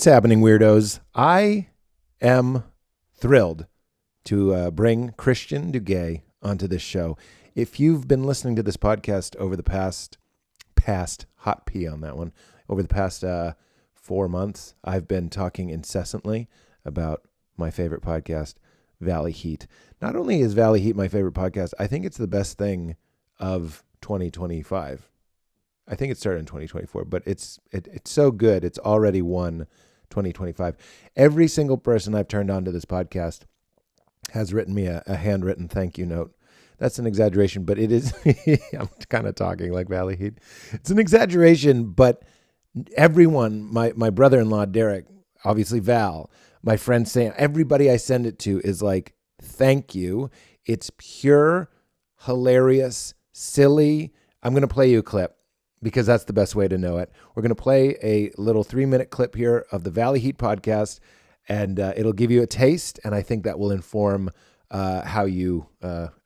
What's happening, weirdos? I am thrilled to bring Christian Duguay onto this show. If you've been listening to this podcast over the past hot pee on that one, over the past 4 months, I've been talking incessantly about my favorite podcast, Valley Heat. Not only is Valley Heat my favorite podcast, I think it's the best thing of 2025. I think it started in 2024, but it's so good. It's already won 2025. Every single person I've turned on to this podcast has written me a handwritten thank you note. That's an exaggeration, but it is. I'm kind of talking like Valley Heat. It's an exaggeration, but everyone, my brother-in-law, Derek, obviously Val, my friend Sam, everybody I send it to is like, thank you. It's pure, hilarious, silly. I'm going to play you a clip, because that's the best way to know it. We're going to play a little 3-minute clip here of the Valley Heat podcast, and it'll give you a taste, and I think that will inform how you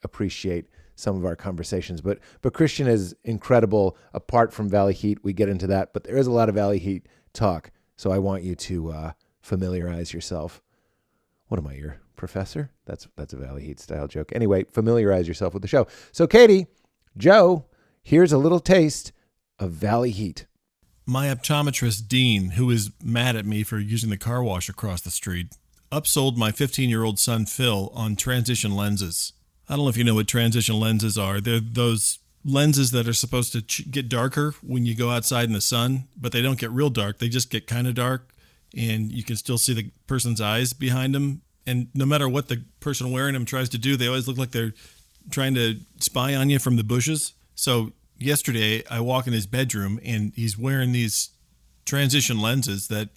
appreciate some of our conversations. But Christian is incredible. Apart from Valley Heat, we get into that, but there is a lot of Valley Heat talk, so I want you to familiarize yourself. What am I, your professor? That's a Valley Heat style joke. Anyway, familiarize yourself with the show. So Katie, Joe, here's a little taste of Valley Heat. My optometrist, Dean, who is mad at me for using the car wash across the street, upsold my 15-year-old son, Phil, on transition lenses. I don't know if you know what transition lenses are. They're those lenses that are supposed to get darker when you go outside in the sun, but they don't get real dark. They just get kind of dark, and you can still see the person's eyes behind them. And no matter what the person wearing them tries to do, they always look like they're trying to spy on you from the bushes. So yesterday, I walk in his bedroom, and he's wearing these transition lenses that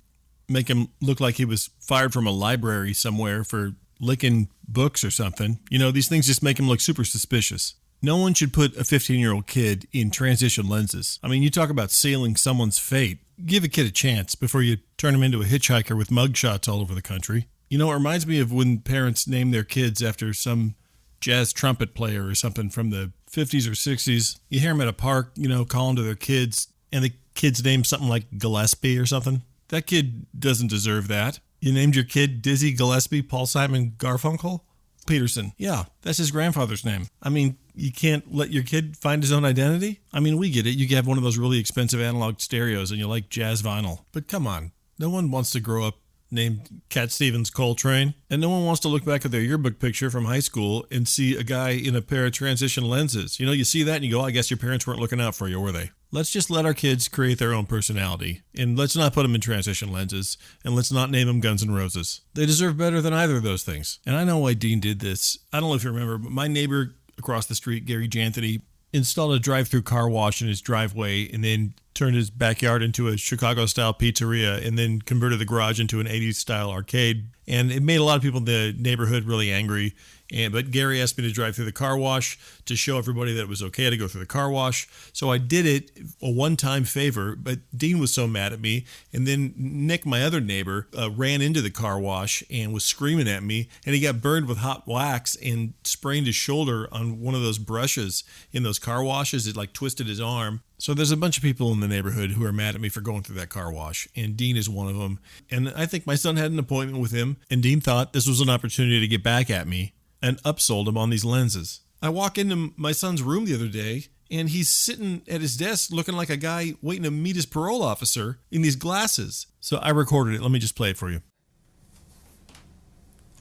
make him look like he was fired from a library somewhere for licking books or something. You know, these things just make him look super suspicious. No one should put a 15-year-old kid in transition lenses. I mean, you talk about sealing someone's fate. Give a kid a chance before you turn him into a hitchhiker with mugshots all over the country. You know, it reminds me of when parents name their kids after some jazz trumpet player or something from the 50s or 60s. You hear them at a park, you know, calling to their kids, and the kid's name something like Gillespie or something. That kid doesn't deserve that. You named your kid Dizzy Gillespie, Paul Simon Garfunkel? Peterson. Yeah, that's his grandfather's name. I mean, you can't let your kid find his own identity? I mean, we get it. You have one of those really expensive analog stereos and you like jazz vinyl. But come on, no one wants to grow up named Cat Stevens Coltrane. And no one wants to look back at their yearbook picture from high school and see a guy in a pair of transition lenses. You know, you see that and you go, I guess your parents weren't looking out for you, were they? Let's just let our kids create their own personality. And let's not put them in transition lenses. And let's not name them Guns N' Roses. They deserve better than either of those things. And I know why Dean did this. I don't know if you remember, but my neighbor across the street, Gary Janthony, installed a drive-through car wash in his driveway and then turned his backyard into a Chicago-style pizzeria and then converted the garage into an 80s-style arcade. And it made a lot of people in the neighborhood really angry. But Gary asked me to drive through the car wash to show everybody that it was okay to go through the car wash. So I did it, a one-time favor, but Dean was so mad at me. And then Nick, my other neighbor, ran into the car wash and was screaming at me. And he got burned with hot wax and sprained his shoulder on one of those brushes in those car washes. It like twisted his arm. So there's a bunch of people in the neighborhood who are mad at me for going through that car wash, and Dean is one of them. And I think my son had an appointment with him, and Dean thought this was an opportunity to get back at me and upsold him on these lenses. I walk into my son's room the other day, and he's sitting at his desk looking like a guy waiting to meet his parole officer in these glasses. So I recorded it. Let me just play it for you.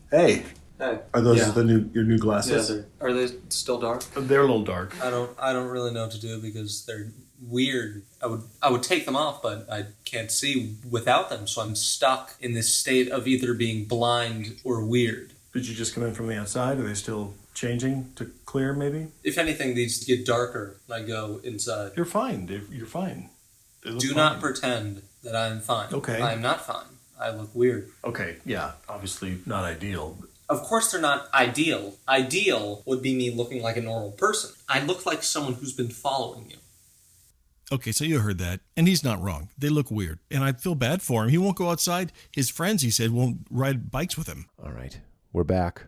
Hey. Hey. Are those your new glasses? Yeah, are they still dark? They're a little dark. I don't really know what to do because they're weird. I would take them off, but I can't see without them, so I'm stuck in this state of either being blind or weird. Did you just come in from the outside? Are they still changing to clear, maybe? If anything needs to get darker, I go inside. You're fine. You're fine. Do not pretend that I am fine. Okay. I am not fine. I look weird. Okay, yeah, obviously not ideal. Of course they're not ideal. Ideal would be me looking like a normal person. I look like someone who's been following you. Okay, so you heard that. And he's not wrong. They look weird. And I feel bad for him. He won't go outside. His friends, he said, won't ride bikes with him. All right, we're back.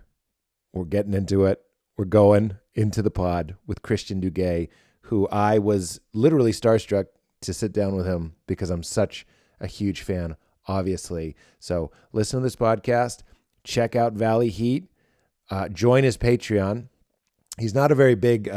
We're getting into it. We're going into the pod with Christian Duguay, who I was literally starstruck to sit down with him because I'm such a huge fan. obviously. So listen to this podcast. Check out Valley Heat. Join his Patreon. He's not a very big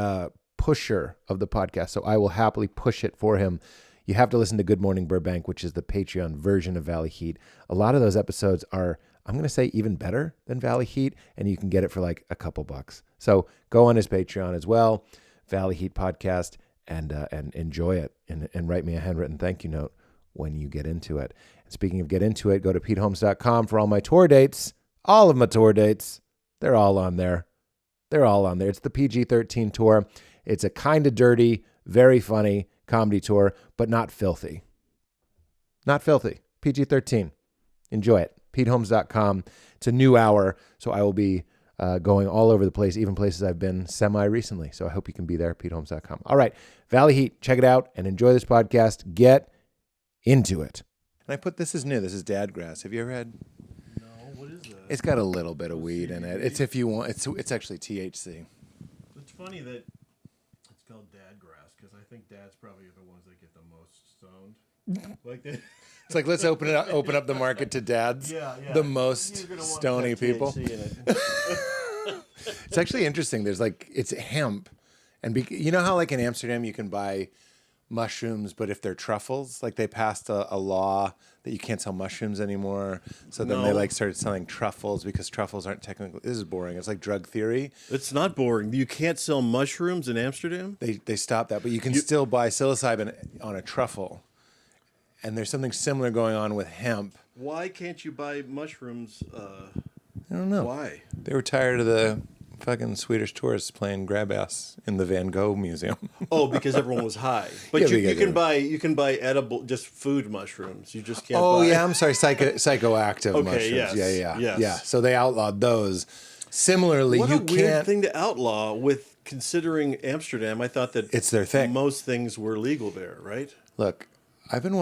pusher of the podcast, so I will happily push it for him. You have to listen to Good Morning Burbank, which is the Patreon version of Valley Heat. A lot of those episodes are, I'm going to say, even better than Valley Heat, and you can get it for like a couple bucks. So go on his Patreon as well, Valley Heat Podcast, and enjoy it, and write me a handwritten thank you note when you get into it. And speaking of get into it, go to PeteHolmes.com for all my tour dates. All of my tour dates. They're all on there. They're all on there. It's the PG-13 tour. It's a kind of dirty, very funny comedy tour, but not filthy. Not filthy. PG-13. Enjoy it. PeteHolmes.com. It's a new hour, so I will be going all over the place, even places I've been semi-recently. So I hope you can be there, PeteHolmes.com. All right, Valley Heat, check it out and enjoy this podcast. Get into it. And I put, this is new. This is Dadgrass. Have you ever had? No, what is that? It's got a little bit of weed in it. It's if you want. It's actually THC. It's funny that it's called dad grass because I think dads probably are the ones that get the most stoned. Like that. It's like, let's open up the market to dads. Yeah. The most You're gonna want stony that people. THC in it. It's actually interesting. There's like, it's hemp. And you know how like in Amsterdam you can buy mushrooms, but if they're truffles, like they passed a law that you can't sell mushrooms anymore. So then they like started selling truffles because truffles aren't technically, this is boring. It's like drug theory. It's not boring. You can't sell mushrooms in Amsterdam? They stopped that, but you can still buy psilocybin on a truffle. And there's something similar going on with hemp. Why can't you buy mushrooms? I don't know. Why? They were tired of the fucking Swedish tourists playing grab ass in the Van Gogh Museum. Oh, because everyone was high. But Yeah, you can buy edible, just food mushrooms. You just can't. Oh buy... yeah, I'm sorry, psychoactive Okay, mushrooms. yes, yes. Yeah. So they outlawed those. Similarly, What you a weird can't. thing to outlaw. With considering Amsterdam, I thought that It's their thing. Most things were legal there, right? Look, I've been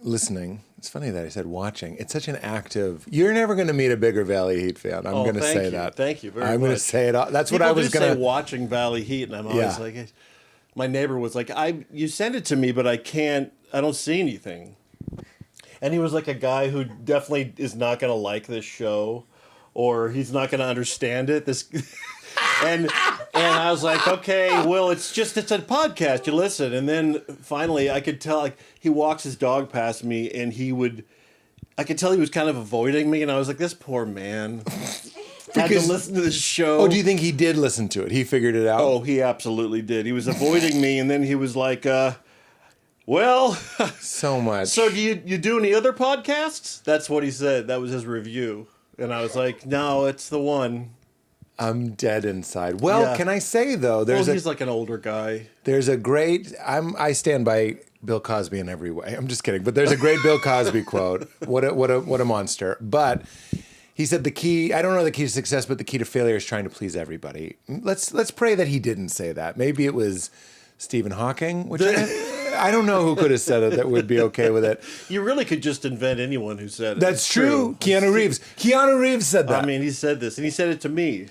listening. It's funny that I said watching. It's such an active. You're never going to meet a bigger Valley Heat fan. I'm going to say that. Thank you very much. I'm going to say it. That's People what I was do going say to. watching Valley Heat, and I'm always like, my neighbor was like, you sent it to me, but I don't see anything. And he was like a guy who definitely is not going to like this show, or he's not going to understand it. And I was like, okay, well, it's a podcast. You listen. And then finally I could tell, like, he walks his dog past me and I could tell he was kind of avoiding me. And I was like, this poor man had to listen to this show. Oh, do you think he did listen to it? He figured it out? Oh, he absolutely did. He was avoiding me. And then he was like, well, so much. So do you do any other podcasts? That's what he said. That was his review. And I was like, no, it's the one. I'm dead inside. Well, Yeah. can I say though? He's like an older guy. There's a great. I stand by Bill Cosby in every way. I'm just kidding, but there's a great Bill Cosby quote. What a monster! But he said the key. I don't know the key to success, but the key to failure is trying to please everybody. Let's pray that he didn't say that. Maybe it was Stephen Hawking, which I don't know who could have said it that would be okay with it. You really could just invent anyone who said it. That's true. Keanu Reeves. Keanu Reeves said that. I mean, he said this, and he said it to me.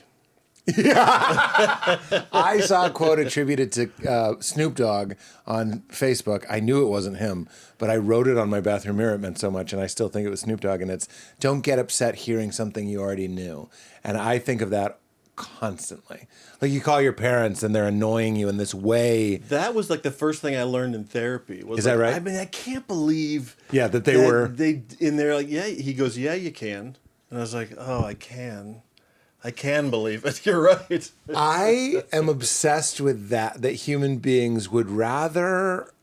I saw a quote attributed to Snoop Dogg on Facebook. I knew it wasn't him, but I wrote it on my bathroom mirror. It meant so much, and I still think it was Snoop Dogg. And it's, don't get upset hearing something you already knew. And I think of that constantly. Like you call your parents and they're annoying you in this way. That was like the first thing I learned in therapy. Is that right? I mean, I can't believe. Yeah, that they were. And they're like, yeah. He goes, yeah, you can. And I was like, oh, I can. I can believe it. You're right. I am obsessed with that human beings would rather,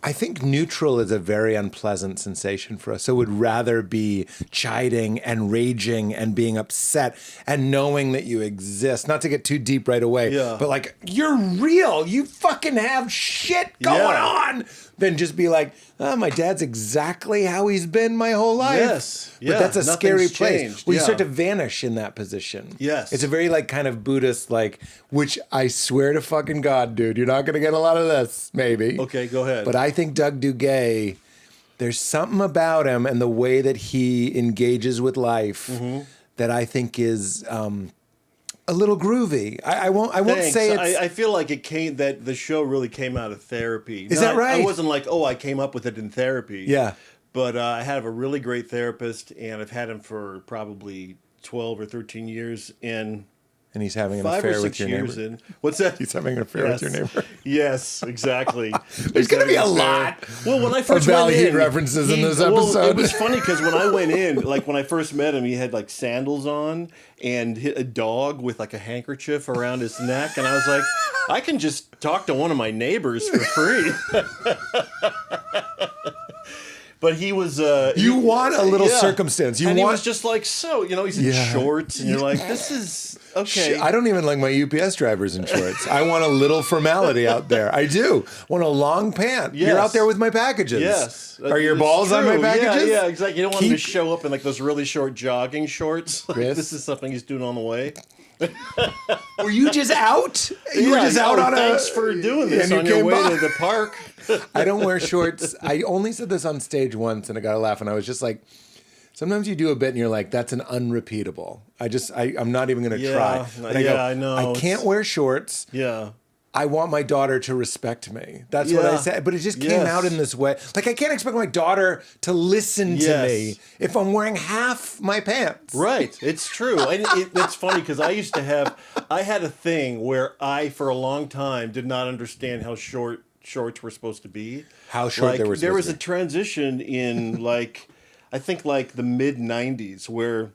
I think neutral is a very unpleasant sensation for us. So would rather be chiding and raging and being upset and knowing that you exist. Not to get too deep right away, but like, you're real. You fucking have shit going on. Then just be like, oh, my dad's exactly how he's been my whole life. Yes. But that's a scary place. Changed. Where you start to vanish in that position. Yes. It's a very like kind of Buddhist, like, which I swear to fucking God, dude, you're not going to get a lot of this, maybe. Okay, go ahead. But I think Doug Duguay, there's something about him and the way that he engages with life that I think is a little groovy. I won't say it's. I feel like the show really came out of therapy. Is that right? I wasn't like, oh, I came up with it in therapy. Yeah. But I have a really great therapist, and I've had him for probably 12 or 13 years. And he's having an 5 or affair 6 with your years neighbor. in. What's that? He's having an affair with your neighbor. Yes, exactly. There's going to be a lot. Well, when I first of went Valley Heat in, references in this episode. Well, it was funny because when I went in, like when I first met him, he had like sandals on and hit a dog with like a handkerchief around his neck, and I was like, I can just talk to one of my neighbors for free. But he was. You want a little circumstance. He was just like, so, he's in shorts, and you're like, this is okay. I don't even like my UPS drivers in shorts. I want a little formality out there. I do. Want a long pant. Yes. You're out there with my packages. Yes. Are your balls on my packages? Yeah, exactly. You don't want him to show up in like those really short jogging shorts. Like, Chris? this is something he's doing on the way. Were you just out? You were just out on thanks for doing this on your way to the park. I don't wear shorts. I only said this on stage once and I got a laugh, and I was just like, sometimes you do a bit and you're like, that's an unrepeatable. I'm not even going to try. And I know. I can't wear shorts. Yeah. I want my daughter to respect me. That's what I said. But it just came out in this way. Like, I can't expect my daughter to listen to me if I'm wearing half my pants. Right. It's true. And it's funny because I had a thing where I, for a long time, did not understand how short shorts were supposed to be. How short they were supposed to be. There was a transition in, I think, the mid-'90s where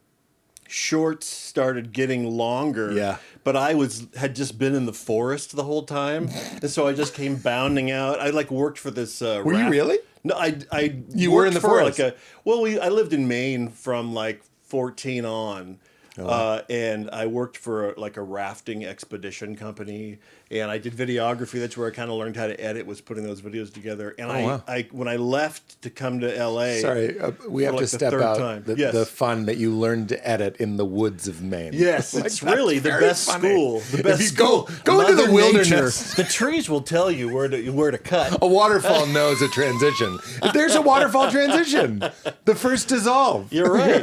shorts started getting longer. Yeah. But I had just been in the forest the whole time, and so I just came bounding out. I worked for this. Were you really? No, I. You were in the forest. I lived in Maine from 14 on. And I worked for a rafting expedition company, and I did videography. That's where I kind of learned how to edit, was putting those videos together. And I when I left to come to LA. Sorry, we have to step out the fun that you learned to edit in the woods of Maine. Yes, it's really the best school. The best if you go into the wilderness, the trees will tell you where to cut. A waterfall knows a transition. If there's a waterfall transition, the first dissolve. You're right.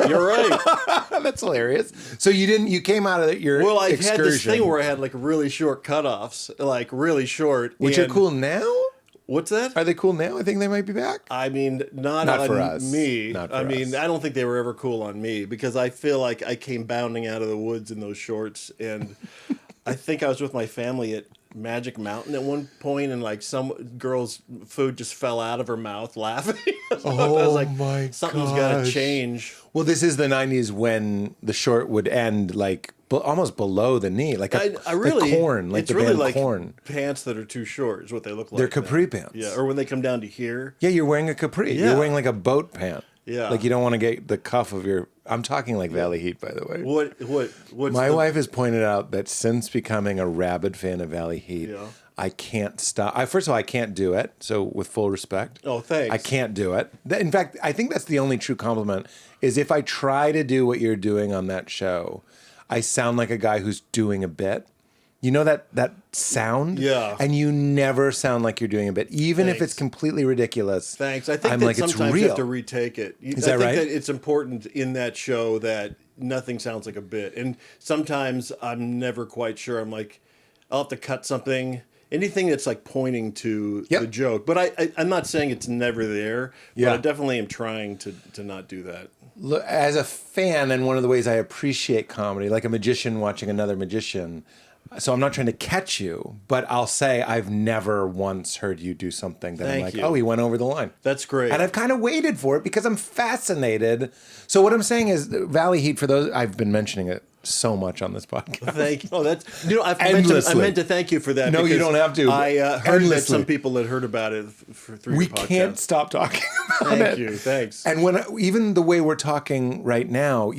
That's hilarious. So you came out of your I excursion. had this thing where I had really short cutoffs, really short. Which are cool now? What's that? Are they cool now? I think they might be back. I mean, not for on us. me. Not for I mean, us. I don't think they were ever cool on me because I feel like I came bounding out of the woods in those shorts, and I think I was with my family at Magic Mountain at one point, and some girl's food just fell out of her mouth laughing. I was like, my something's got to change. Well, this is the 90s when the short would end almost below the knee, like corn, it's the really band Corn. Pants that are too short is what they look like. They're capri pants. Yeah, or when they come down to here. Yeah, you're wearing a capri. Yeah. You're wearing a boat pant. Yeah. You don't want to get the cuff of your... I'm talking Valley Heat, by the way. What's My wife has pointed out that since becoming a rabid fan of Valley Heat, I can't stop. First of all, I can't do it. So with full respect. Oh, thanks. I can't do it. In fact, I think that's the only true compliment is if I try to do what you're doing on that show, I sound like a guy who's doing a bit. You know that sound? Yeah. And you never sound like you're doing a bit, even if it's completely ridiculous. Thanks. I think sometimes you have to retake it. Is that right? I think that it's important in that show that nothing sounds like a bit. And sometimes I'm never quite sure. I'm like, I'll have to cut something. Anything that's pointing to the joke. But I'm not saying it's never there. But I definitely am trying to not do that. Look, as a fan, and one of the ways I appreciate comedy, like a magician watching another magician, so I'm not trying to catch you, but I'll say I've never once heard you do something that I'm like, oh, he went over the line. That's great. And I've kind of waited for it because I'm fascinated. So what I'm saying is Valley Heat, for those, I've been mentioning it so much on this podcast. Thank you. Oh, that's I meant to thank you for that. No, you don't have to. I heard that some people had heard about it through your podcast. We can't stop talking about it. Thank you. Thanks. And even the way we're talking right now,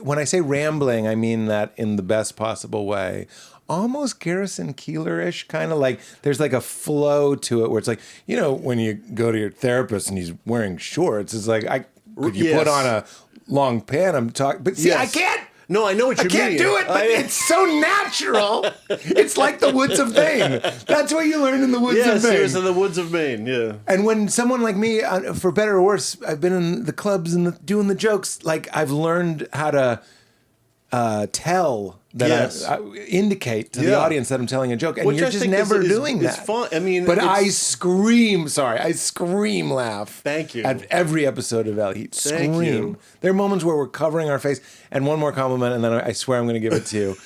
when I say rambling, I mean that in the best possible way. Almost Garrison Keillor-ish, kind of there's a flow to it where it's when you go to your therapist and he's wearing shorts, it's could you put on a long pant? I'm talking, but see, I can't. No, I know what you mean. I can't do it, but it's so natural. It's like the woods of Maine. That's what you learn in the woods of Maine. Yes, it was in the woods of Maine, yeah. And when someone like me, for better or worse, I've been in the clubs and doing the jokes, I've learned how to tell that Yes. I indicate to the Yeah. audience that I'm telling a joke, and Which you're I just think never is doing that. It's fun. I mean, But it's- I scream laugh. Thank you. At every episode of Valley Heat. Thank Scream. you. There are moments where we're covering our face. And one more compliment, and then I swear I'm going to give it to you.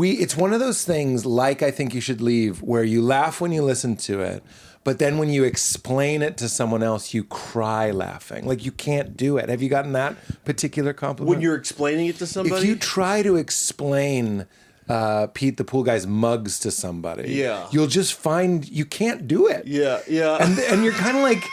It's one of those things, like I Think You Should Leave, where you laugh when you listen to it, but then when you explain it to someone else, you cry laughing. Like you can't do it. Have you gotten that particular compliment? when you're explaining it to somebody. If you try to explain Pete the Pool Guy's mugs to somebody, Yeah. you'll just find you can't do it. Yeah, yeah. And you're kind of like,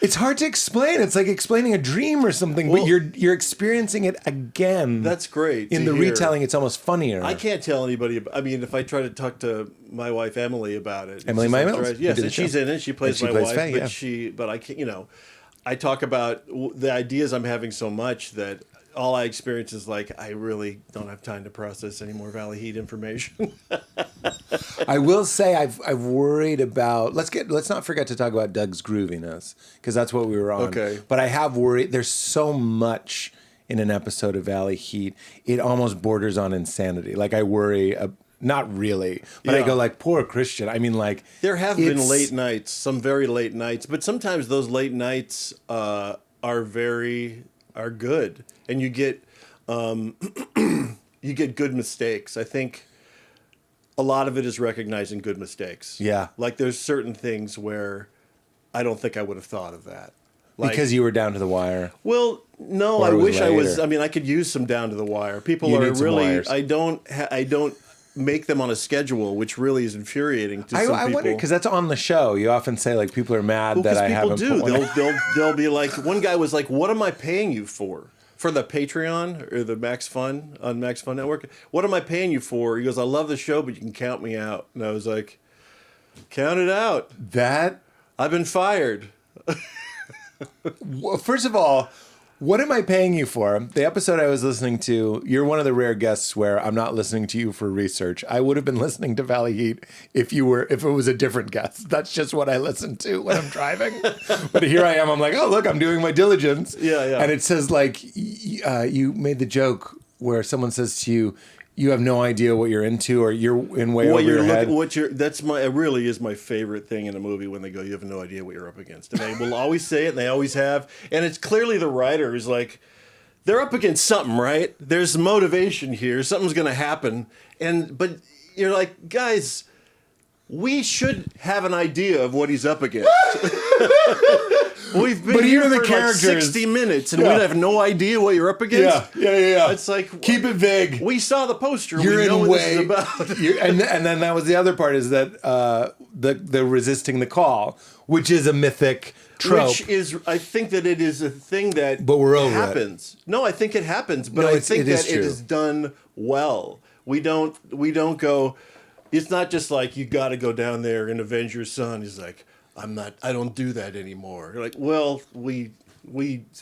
it's hard to explain. It's like explaining a dream or something, Well, but you're experiencing it again. That's great In to the hear. retelling, it's almost funnier. I can't tell anybody. I mean, if I try to talk to my wife Emily about it, Emily it's just Mills? like, Who yes, did the and she's show. in it. She plays And she my plays wife, Faye, but I can't. I talk about the ideas I'm having so much that all I experience is like I really don't have time to process any more Valley Heat information. I will say I've worried about. Let's not forget to talk about Doug's grooviness, because that's what we were on. Okay. But I have worried. There's so much in an episode of Valley Heat, it almost borders on insanity. Like I worry. Not really, but I Yeah. go like, poor Christian. I mean, like There have been it's- late nights, some very late nights, but sometimes those late nights are good, and you get you get good mistakes. I think a lot of it is recognizing good mistakes. Yeah. Like there's certain things where I don't think I would have thought of that. Like, because you were down to the wire. well, no, Or I it was wish I was. later. I mean, I could use some down to the wire. People You are need some really. wires. I don't make them on a schedule, which really is infuriating to some I people. wonder because that's on the show. You often say like people are mad that Because I people haven't. do. Put one They'll be like, one guy was like, "What am I paying you for? For the Patreon or the Max Fun on Max Fun Network? What am I paying you for?" He goes, "I love the show, but you can count me out." And I was like, "Count it out. that. I've been fired." Well, first of all, what am I paying you for? The episode I was listening to, you're one of the rare guests where I'm not listening to you for research. I would have been listening to Valley Heat if it was a different guest. That's just what I listen to when I'm driving. But here I am. I'm like, oh, look, I'm doing my diligence. Yeah, yeah. And it says like, you made the joke where someone says to you, you have no idea what you're into, or you're in way over your head. It really is my favorite thing in a movie when they go, "You have no idea what you're up against," and they will always say it, and they always have, and it's clearly the writer is like, they're up against something, right? There's motivation here, something's going to happen, but you're like, guys, we should have an idea of what he's up against. We've been But here here are the for like characters. 60 minutes, and Yeah. we have no idea what you're up against. Yeah. It's like, keep it vague. we saw the poster. You're we know in what way. this is about. And then that was the other part is that the resisting the call, which is a mythic trope. Which is, I think that it is a thing that But we're over it. happens. No, I think it happens, but No, I it's- think it is that it true. is done well. We don't go. It's not just like you got to go down there and avenge your son. He's like, I don't do that anymore. You're like, well, we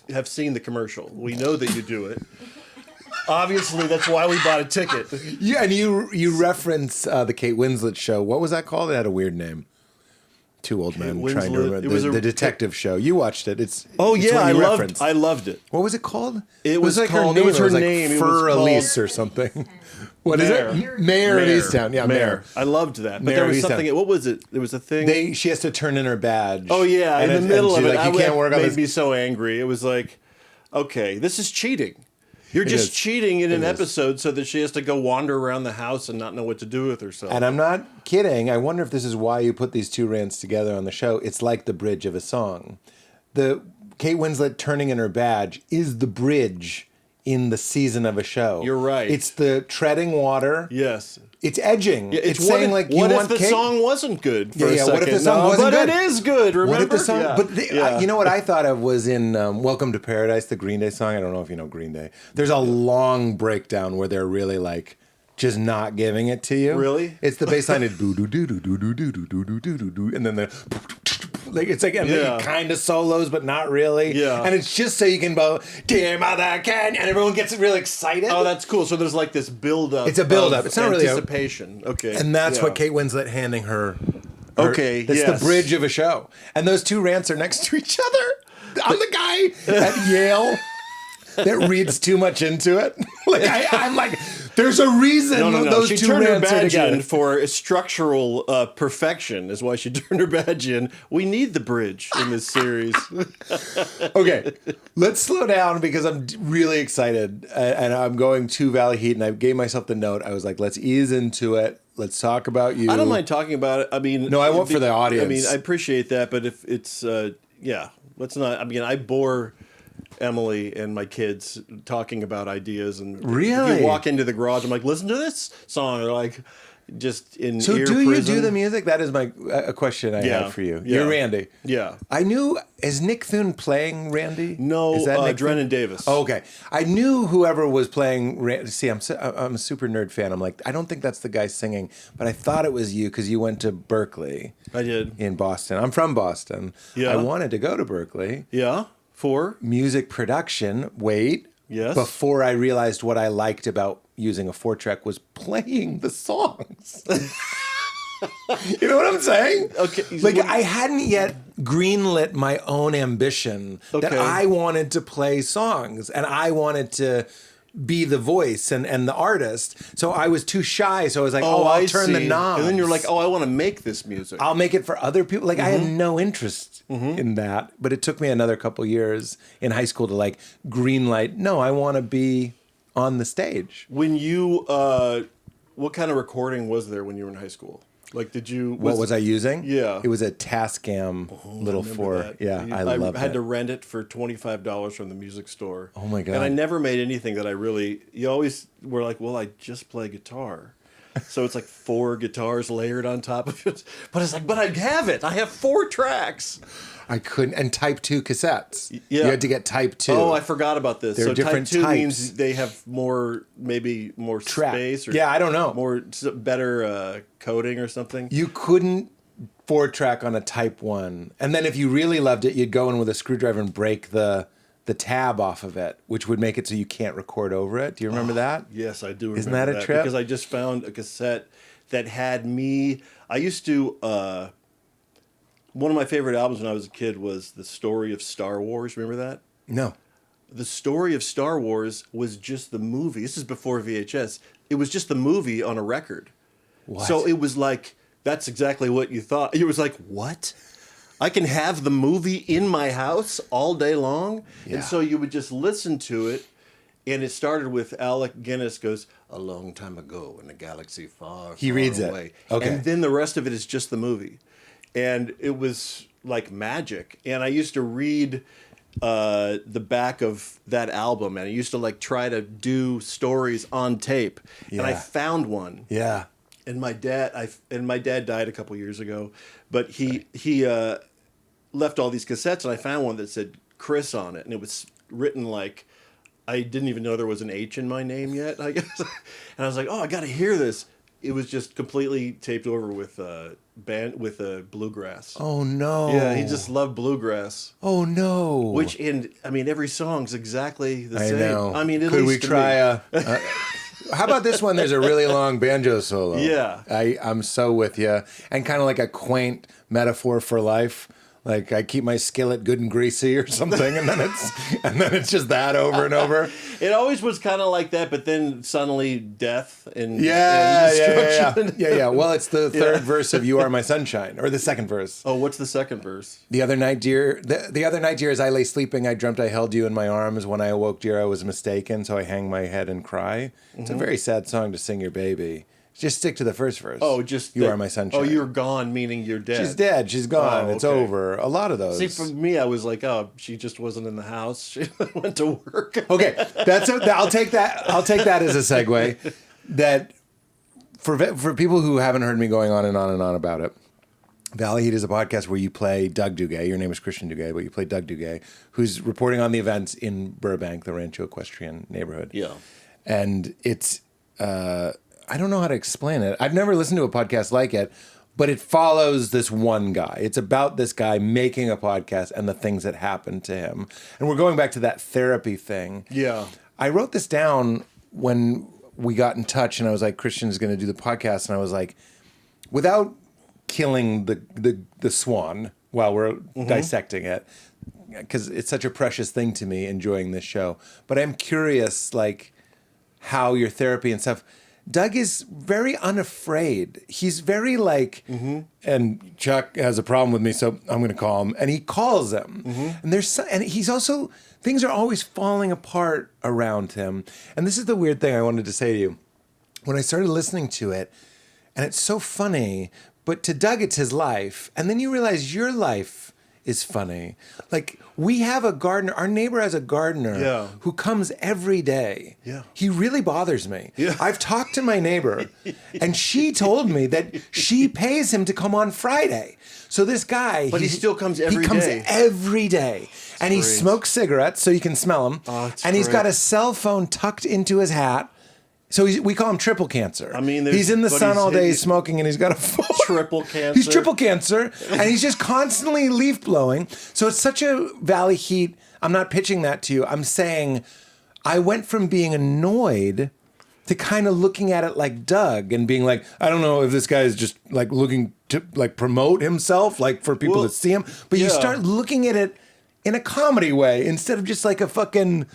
have seen the commercial. We know that you do it. Obviously, that's why we bought a ticket. Yeah, and you reference the Kate Winslet show. What was that called? It had a weird name. Two old men trying to Winslet. remember. It was The detective show. You watched it. It's Oh it's yeah, one you referenced. I loved it. What was it called? It was like called- her it name. was her like name. It was Fur called- Elise or something. What is Mayor. it? Mayor of Easttown. Yeah, Mayor. I loved that. But Mayor there of was Easttown. something. What was it? There was a thing. She has to turn in her badge. Oh yeah, And in the middle of she's it, like, you can't work on made this. me so angry. It was like, okay, this is cheating. You're just is. cheating in an is. episode so that she has to go wander around the house and not know what to do with herself. And I'm not kidding. I wonder if this is why you put these two rants together on the show. It's like the bridge of a song. The Kate Winslet turning in her badge is the bridge in the season of a show. You're right. It's the treading water. yes. It's edging. Yeah, it's what saying if, like, you what want if the Kate? song wasn't good for a Yeah, second? what if the song No, wasn't but good? it is good, remember? What if the song? Yeah. But Yeah. you know what I thought of was in Welcome to Paradise, the Green Day song. I don't know if you know Green Day. There's a long breakdown where they're really like just not giving it to you. Really? It's the bass line. Do do do do do do do do do do do do, and then the like it's like and Yeah. it kind of solos, but not really. Yeah. And it's just so you can go, "Dear Mother Can," and everyone gets really excited. Oh, that's cool. So there's like this build-up. It's a build-up. of It's not really a- anticipation. Okay. And that's yeah. what Kate Winslet handing her. Okay, It's yes. the bridge of a show. And those two rants are next to each other. I'm the guy at Yale that reads too much into it. Like I'm like, there's a reason No. those She two turned her rants are badge together. in for structural perfection is why she turned her badge in. We need the bridge in this series. Okay, let's slow down because I'm really excited and I'm going to Valley Heat, and I gave myself the note. I was like, let's ease into it. Let's talk about you. I don't mind talking about it. I mean, No, I want for the audience. I mean, I appreciate that, but if it's let's not. I mean, I bore Emily and my kids talking about ideas, and Really? if you walk into the garage, I'm like, listen to this song. They're like, just in So ear do you prison. do the music? That is a question I have for you. Yeah. You're Randy. Yeah. I knew, is Nick Thune playing Randy? No, Is that Nick Drennan Thune? Davis. Oh, okay. I knew whoever was playing Randy. See, I'm a super nerd fan. I'm like, I don't think that's the guy singing, but I thought it was you because you went to Berkeley I did. in Boston. I'm from Boston. Yeah. I wanted to go to Berkeley. Yeah. For Music production. Wait. Yes. Before I realized what I liked about using a 4-track was playing the songs. You know what I'm saying? Okay. Like I hadn't yet greenlit my own ambition that Okay. I wanted to play songs and I wanted to be the voice and the artist. So I was too shy. So I was like, I'll I turn the see. knobs. And then you're like, I want to make this music. I'll make it for other people. Like I had Mm-hmm. no interest in that, but it took me another couple years in high school to like greenlight. No, I want to be on the stage. When you, what kind of recording was there when you were in high school? Like, did you? What was I using? Yeah. It was a Tascam little remember 4. that. Yeah, I loved had it. to rent it for $25 from the music store. Oh my God. And I never made anything that I really. You always were like, well, I just play guitar. So it's like 4 guitars layered on top of it. But it's like, but I have it. I have 4 tracks. I couldn't. And Type 2 cassettes. Yeah. You had to get Type 2. Oh, I forgot about this. There are so different type 2 types. means they have maybe more Track. space. Or Yeah, I don't know. better coding or something. You couldn't 4-track on a Type 1. And then if you really loved it, you'd go in with a screwdriver and break the tab off of it, which would make it so you can't record over it. Do you remember that? Yes, I do remember Isn't that a trip? Because I just found a cassette that had me. I used to. One of my favorite albums when I was a kid was The Story of Star Wars. Remember that? No. The Story of Star Wars was just the movie. This is before VHS. It was just the movie on a record. What? So it was like, that's exactly what you thought. It was like, what? I can have the movie in my house all day long? Yeah. And so you would just listen to it. And it started with Alec Guinness goes, a long time ago in a galaxy far, He far reads it. away. Okay. And then the rest of it is just the movie. And it was like magic. And I used to read the back of that album, and I used to like try to do stories on tape. And I Yeah. found one. Yeah. And my dad died a couple years ago, but he left all these cassettes, and I found one that said Chris on it, and it was written like, I didn't even know there was an H in my name yet, I guess. And I was like, oh, I got to hear this. It was just completely taped over with bluegrass. Oh, no. Yeah, he just loved bluegrass. Oh, no. Which, every song's exactly the I same. know. I mean, at Could we least to try me. how about this one? There's a really long banjo solo. Yeah. I'm so with you. And kind of like a quaint metaphor for life. Like I keep my skillet good and greasy or something, and then it's just that over and over. It always was kind of like that, but then suddenly death and Yeah. destruction. Well, it's the third verse of "You Are My Sunshine," or the second verse. Oh, what's the second verse? The other night, dear, the other night, dear, as I lay sleeping, I dreamt I held you in my arms. When I awoke, dear, I was mistaken, so I hang my head and cry. It's a very sad song to sing your baby. Just stick to the first verse. Oh, just You Are My Sunshine. Oh, you're gone, meaning you're dead. She's dead. She's gone. Oh, It's okay. over. A lot of those. See, for me, I was like, oh, she just wasn't in the house. She went to work. Okay, I'll take that. I'll take that as a segue. That for people who haven't heard me going on and on and on about it, Valley Heat is a podcast where you play Doug Duguay. Your name is Christian Duguay, but you play Doug Duguay, who's reporting on the events in Burbank, the Rancho Equestrian neighborhood. Yeah. And it's I don't know how to explain it. I've never listened to a podcast like it, but it follows this one guy. It's about this guy making a podcast and the things that happen to him. And we're going back to that therapy thing. Yeah. I wrote this down when we got in touch, and I was like, Christian's going to do the podcast. And I was like, without killing the swan while we're dissecting it, because it's such a precious thing to me enjoying this show. But I'm curious, like, how your therapy and stuff. Doug is very unafraid. He's very like, and Chuck has a problem with me, so I'm going to call him. And he calls him. And and he's also, things are always falling apart around him. And this is the weird thing I wanted to say to you. When I started listening to it, and it's so funny, but to Doug, it's his life. And then you realize your life is funny. Like, we have a gardener, our neighbor has a gardener who comes every day. Yeah. He really bothers me. Yeah. I've talked to my neighbor, and she told me that she pays him to come on Friday. So this guy... But he still comes every day. He comes every day. And he smokes cigarettes so you can smell them. Oh, and he's got a cell phone tucked into his hat. So we call him triple cancer. I mean, he's in the sun all day smoking, and he's got a phone. Triple cancer. He's triple cancer, and he's just constantly leaf blowing. So it's such a valley heat. I'm not pitching that to you. I'm saying I went from being annoyed to kind of looking at it like Doug and being like, I don't know if this guy is just like looking to like promote himself, like for people to see him. But you start looking at it in a comedy way instead of just like a fucking...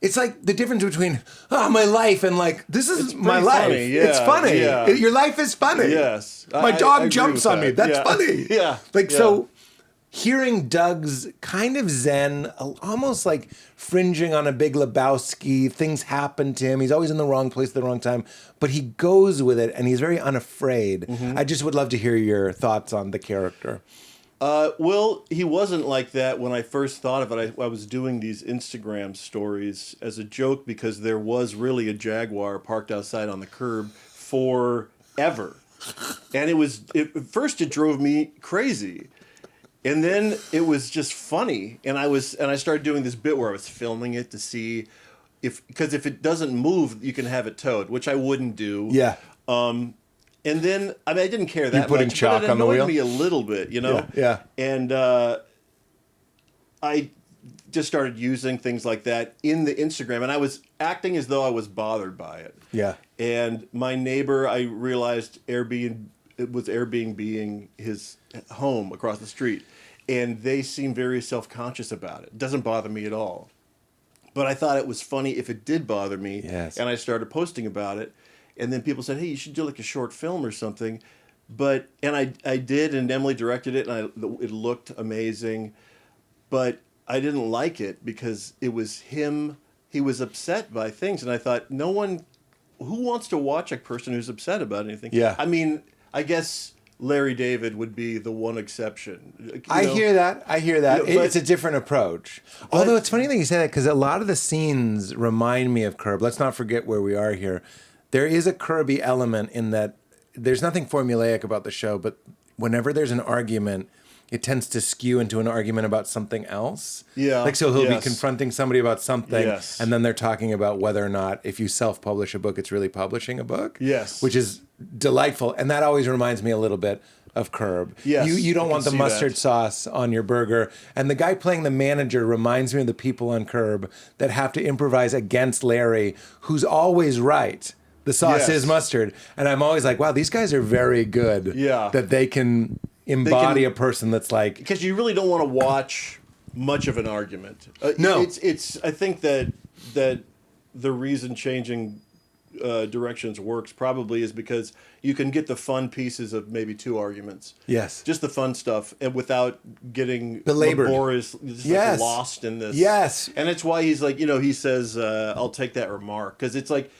It's like the difference between, my life and like, this is my life. Funny. Yeah. It's funny. Yeah. Your life is funny. Yes. My dog jumps on me. That's funny. Yeah. Like, so hearing Doug's kind of zen, almost like fringing on a Big Lebowski, things happen to him. He's always in the wrong place at the wrong time, but he goes with it and he's very unafraid. I just would love to hear your thoughts on the character. Well, he wasn't like that when I first thought of it. I was doing these Instagram stories as a joke because there was really a Jaguar parked outside on the curb forever. And at first it drove me crazy. And then it was just funny. And I started doing this bit where I was filming it to see because if it doesn't move, you can have it towed, which I wouldn't do. Yeah. And then, I mean, I didn't care that putting much, chalk but it on the wheel? annoyed me a little bit, you know? Yeah. And I just started using things like that in the Instagram, and I was acting as though I was bothered by it. Yeah. And my neighbor, I realized it was Airbnb-ing his home across the street, and they seem very self-conscious about it. It doesn't bother me at all. But I thought it was funny if it did bother me, and I started posting about it. And then people said, hey, you should do like a short film or something. And I did, and Emily directed it, and it looked amazing. But I didn't like it because it was him. He was upset by things. And I thought, who wants to watch a person who's upset about anything? Yeah. I mean, I guess Larry David would be the one exception. I hear that. It's a different approach. Although it's funny that you say that because a lot of the scenes remind me of Curb. Let's not forget where we are here. There is a Kirby element in that there's nothing formulaic about the show, but whenever there's an argument, it tends to skew into an argument about something else. Yeah. Like, so he'll be confronting somebody about something, Yes. and then they're talking about whether or not if you self-publish a book, it's really publishing a book. Yes. Which is delightful. And that always reminds me a little bit of Curb. Yes, You don't I want can the see mustard that. sauce on your burger. And the guy playing the manager reminds me of the people on Curb that have to improvise against Larry, who's always right. The sauce is mustard. And I'm always like, wow, these guys are very good. Yeah. That they can embody a person that's like... Because you really don't want to watch much of an argument. No. It's. I think that the reason changing directions works probably is because you can get the fun pieces of maybe two arguments. Yes. Just the fun stuff, and without getting Belabored. laborious, like lost in this. Yes. And it's why he's like, he says, "I'll take that remark," because it's like.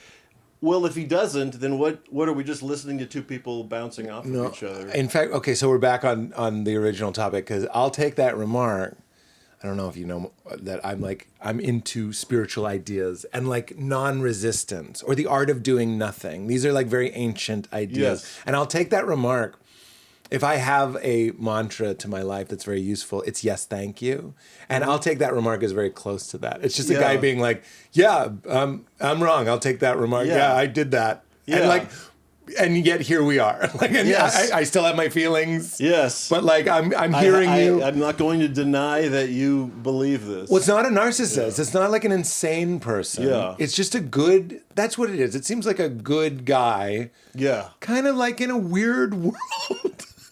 Well, if he doesn't, then what are we just listening to two people bouncing off of each other? In fact, okay, so we're back on the original topic because I'll take that remark. I don't know if you know that I'm into spiritual ideas and like non-resistance or the art of doing nothing. These are like very ancient ideas. Yes. And I'll take that remark. If I have a mantra to my life that's very useful, it's yes, thank you. And I'll take that remark as very close to that. It's just a guy being like, I'm wrong. I'll take that remark. Yeah, I did that. Yeah. And yet here we are. Yes. I still have my feelings. Yes. But like I'm hearing you. I'm not going to deny that you believe this. Well, it's not a narcissist. It's not like an insane person. Yeah. It's just a good, that's what it is. It seems like a good guy. Yeah. Kind of like in a weird world.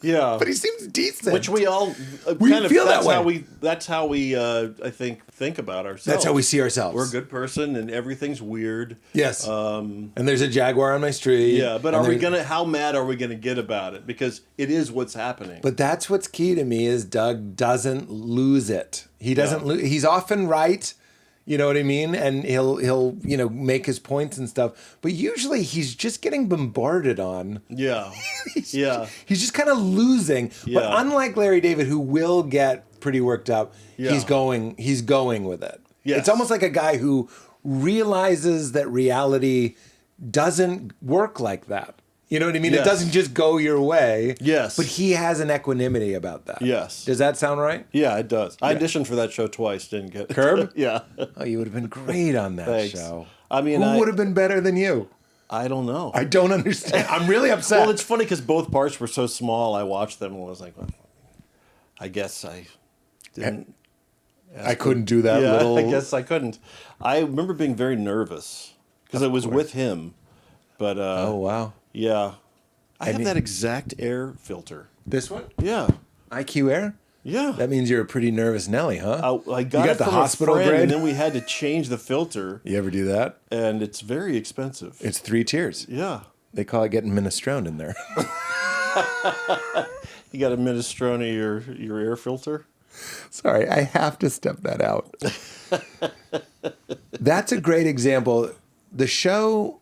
Yeah. But he seems decent. Which we all We kind of feel that's that how way. that's how we I think about ourselves. That's how we see ourselves. We're a good person and everything's weird. Yes. And there's a jaguar on my street. Yeah, but how mad are we gonna get about it? Because it is what's happening. But that's what's key to me is Doug doesn't lose it. He doesn't lose. He's often right. You know what I mean? And he'll make his points and stuff. But usually he's just getting bombarded on. Yeah. He's just kind of losing. Yeah. But unlike Larry David, who will get pretty worked up, he's going with it. Yes. It's almost like a guy who realizes that reality doesn't work like that. You know what I mean? Yes. It doesn't just go your way. Yes. But he has an equanimity about that. Yes. Does that sound right? Yeah, it does. I auditioned for that show twice, didn't get it. Curb? Yeah. Oh, you would have been great on that Thanks. show. I mean, who would have been better than you? I don't know. I don't understand. I'm really upset. Well, it's funny because both parts were so small. I watched them and was like, well, I guess I didn't. I couldn't do that Yeah, little. I guess I couldn't. I remember being very nervous because it was with him. But Oh, wow. yeah, I have that exact air filter. This one? Yeah, IQ Air? yeah. That means you're a pretty nervous Nelly, huh? I got got it the from hospital a friend, grade? and then we had to change the filter, You ever do that? and it's very expensive. It's 3 tiers. Yeah, They call it getting minestrone in there. you got a minestrone your air filter. Sorry, I have to step that out. That's a great example. The show,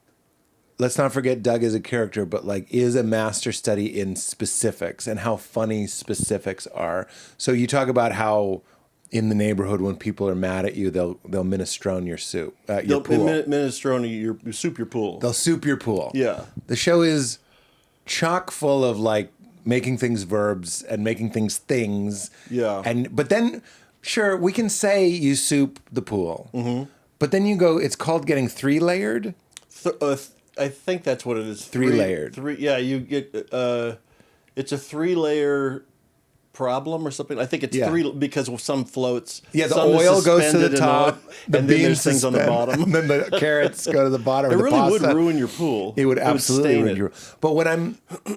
let's not forget Doug as a character, but like is a master study in specifics and how funny specifics are. So you talk about how in the neighborhood when people are mad at you, they'll minestrone your soup, your pool. Minestrone your soup your pool. They'll soup your pool. Yeah. The show is chock full of like making things verbs and making things. Yeah. But then, sure, we can say you soup the pool. Mm-hmm. But then you go, it's called getting 3-layered. I think that's what it is. 3-layered. Yeah, you get it's a 3-layer problem or something. I think it's 3 because of some floats. Yeah, the some is oil goes to suspended the in top, oil, the and then beans there's things on the bottom. and then the carrots go to the bottom. It of the really would pasta. ruin your pool. It would absolutely stain ruin it. your. But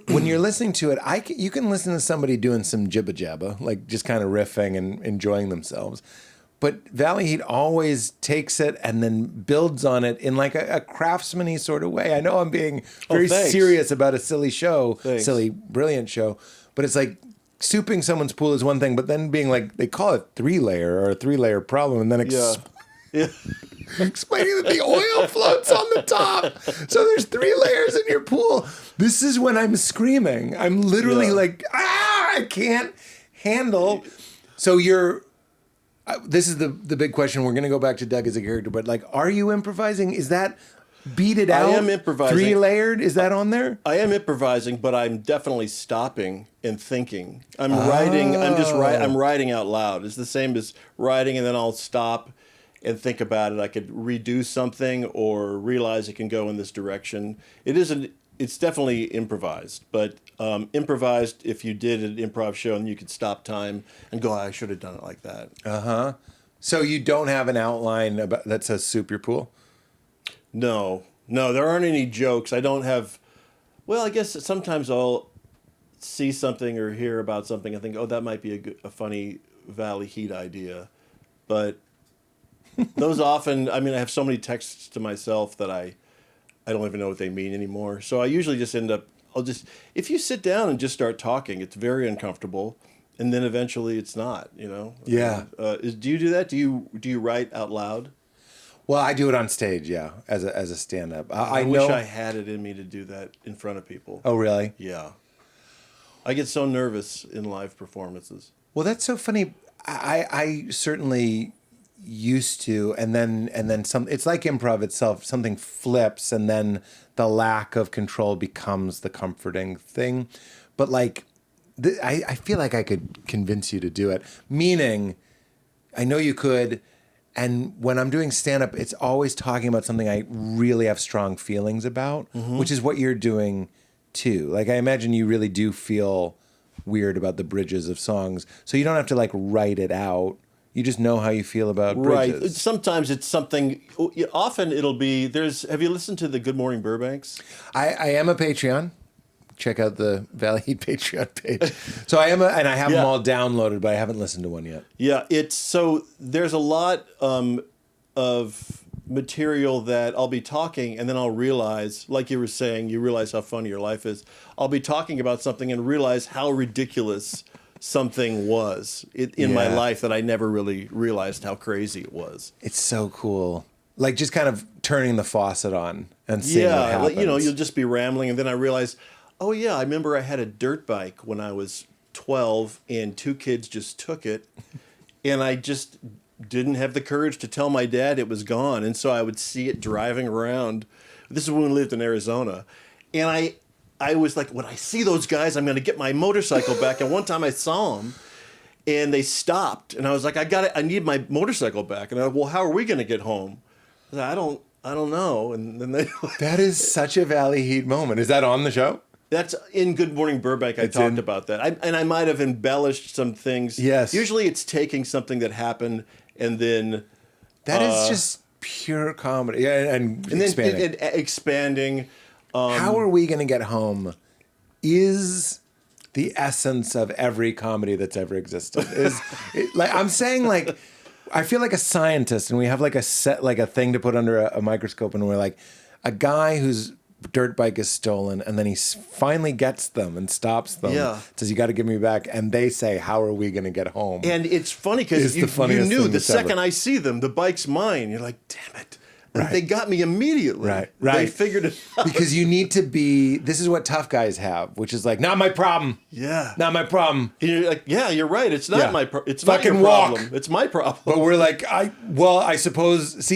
when you're listening to it, you can listen to somebody doing some jibba jabba, like just kind of riffing and enjoying themselves. But Valley Heat always takes it and then builds on it in like a craftsman-y sort of way. I know I'm being very thanks. serious about a silly show, Thanks. silly, brilliant show, but it's like souping someone's pool is one thing, but then being like, they call it 3-layer or a 3-layer problem, and then Yeah. explaining that the oil floats on the top. So there's 3 layers in your pool. This is when I'm screaming. I'm literally like, I can't handle. So this is the big question. We're going to go back to Doug as a character, but like, are you improvising? Is that beat it out? I am improvising. 3-layered? Is that on there? I am improvising, but I'm definitely stopping and thinking. I'm writing. I'm writing out loud. It's the same as writing, and then I'll stop and think about it. I could redo something or realize it can go in this direction. It's definitely improvised, but improvised if you did an improv show and you could stop time and go, I should have done it like that. So you don't have an outline that says soup your pool? No, there aren't any jokes. I don't have. Well, I guess sometimes I'll see something or hear about something and think, oh, that might be a funny Valley Heat idea. But those often, I mean, I have so many texts to myself that I don't even know what they mean anymore. So I usually just end up, if you sit down and just start talking, it's very uncomfortable. And then eventually it's not, you know? Yeah. Do you do that? Do you write out loud? Well, I do it on stage, yeah, as a stand-up. I know. wish I had it in me to do that in front of people. Oh, really? Yeah. I get so nervous in live performances. Well, that's so funny. I certainly used to, and then some. It's like improv itself. Something flips, and then the lack of control becomes the comforting thing. But like, I feel like I could convince you to do it. Meaning, I know you could. And when I'm doing stand-up, it's always talking about something I really have strong feelings about, which is what you're doing too. Like, I imagine you really do feel weird about the bridges of songs. So you don't have to like write it out. You just know how you feel about bridges. Right. Sometimes it's something, often it'll be, have you listened to the Good Morning Burbanks? I am a Patreon. check out the Valley Heat Patreon page. So I am, and I have them all downloaded, but I haven't listened to one yet. Yeah, there's a lot of material that I'll be talking, and then I'll realize, like you were saying, you realize how funny your life is. I'll be talking about something and realize how ridiculous something was in my life that I never really realized how crazy it was. It's so cool. Like just kind of turning the faucet on and seeing what happens. You'll just be rambling, and then I realize, oh yeah, I remember I had a dirt bike when I was 12, and 2 kids just took it, and I just didn't have the courage to tell my dad it was gone, and so I would see it driving around. This is when we lived in Arizona, and I was like, when I see those guys, I'm going to get my motorcycle back. And one time I saw them, and they stopped, and I was like, I need my motorcycle back. And I, well, how are we going to get home? I said, I don't know. And then that is such a Valley Heat moment. Is that on the show? That's in Good Morning Burbank. I talked about that. I might have embellished some things. Yes. Usually it's taking something that happened and then... That is just pure comedy. Yeah, and expanding. Then expanding. How are we going to get home is the essence of every comedy that's ever existed. I'm saying, like, I feel like a scientist, and we have like a thing to put under a microscope, and we're like, a guy whose dirt bike is stolen, and then he finally gets them and stops them. Yeah. Says, you got to give me back. And they say, how are we going to get home? And it's funny because you knew the second I see them, the bike's mine. You're like, damn it. And they got me immediately. Right. They figured it out. Because you need to be, this is what tough guys have, which is like, not my problem. Yeah. Not my problem. And you're like, yeah, you're right. It's not my problem. It's fucking not your problem. walk. It's my problem. But we're like, I suppose,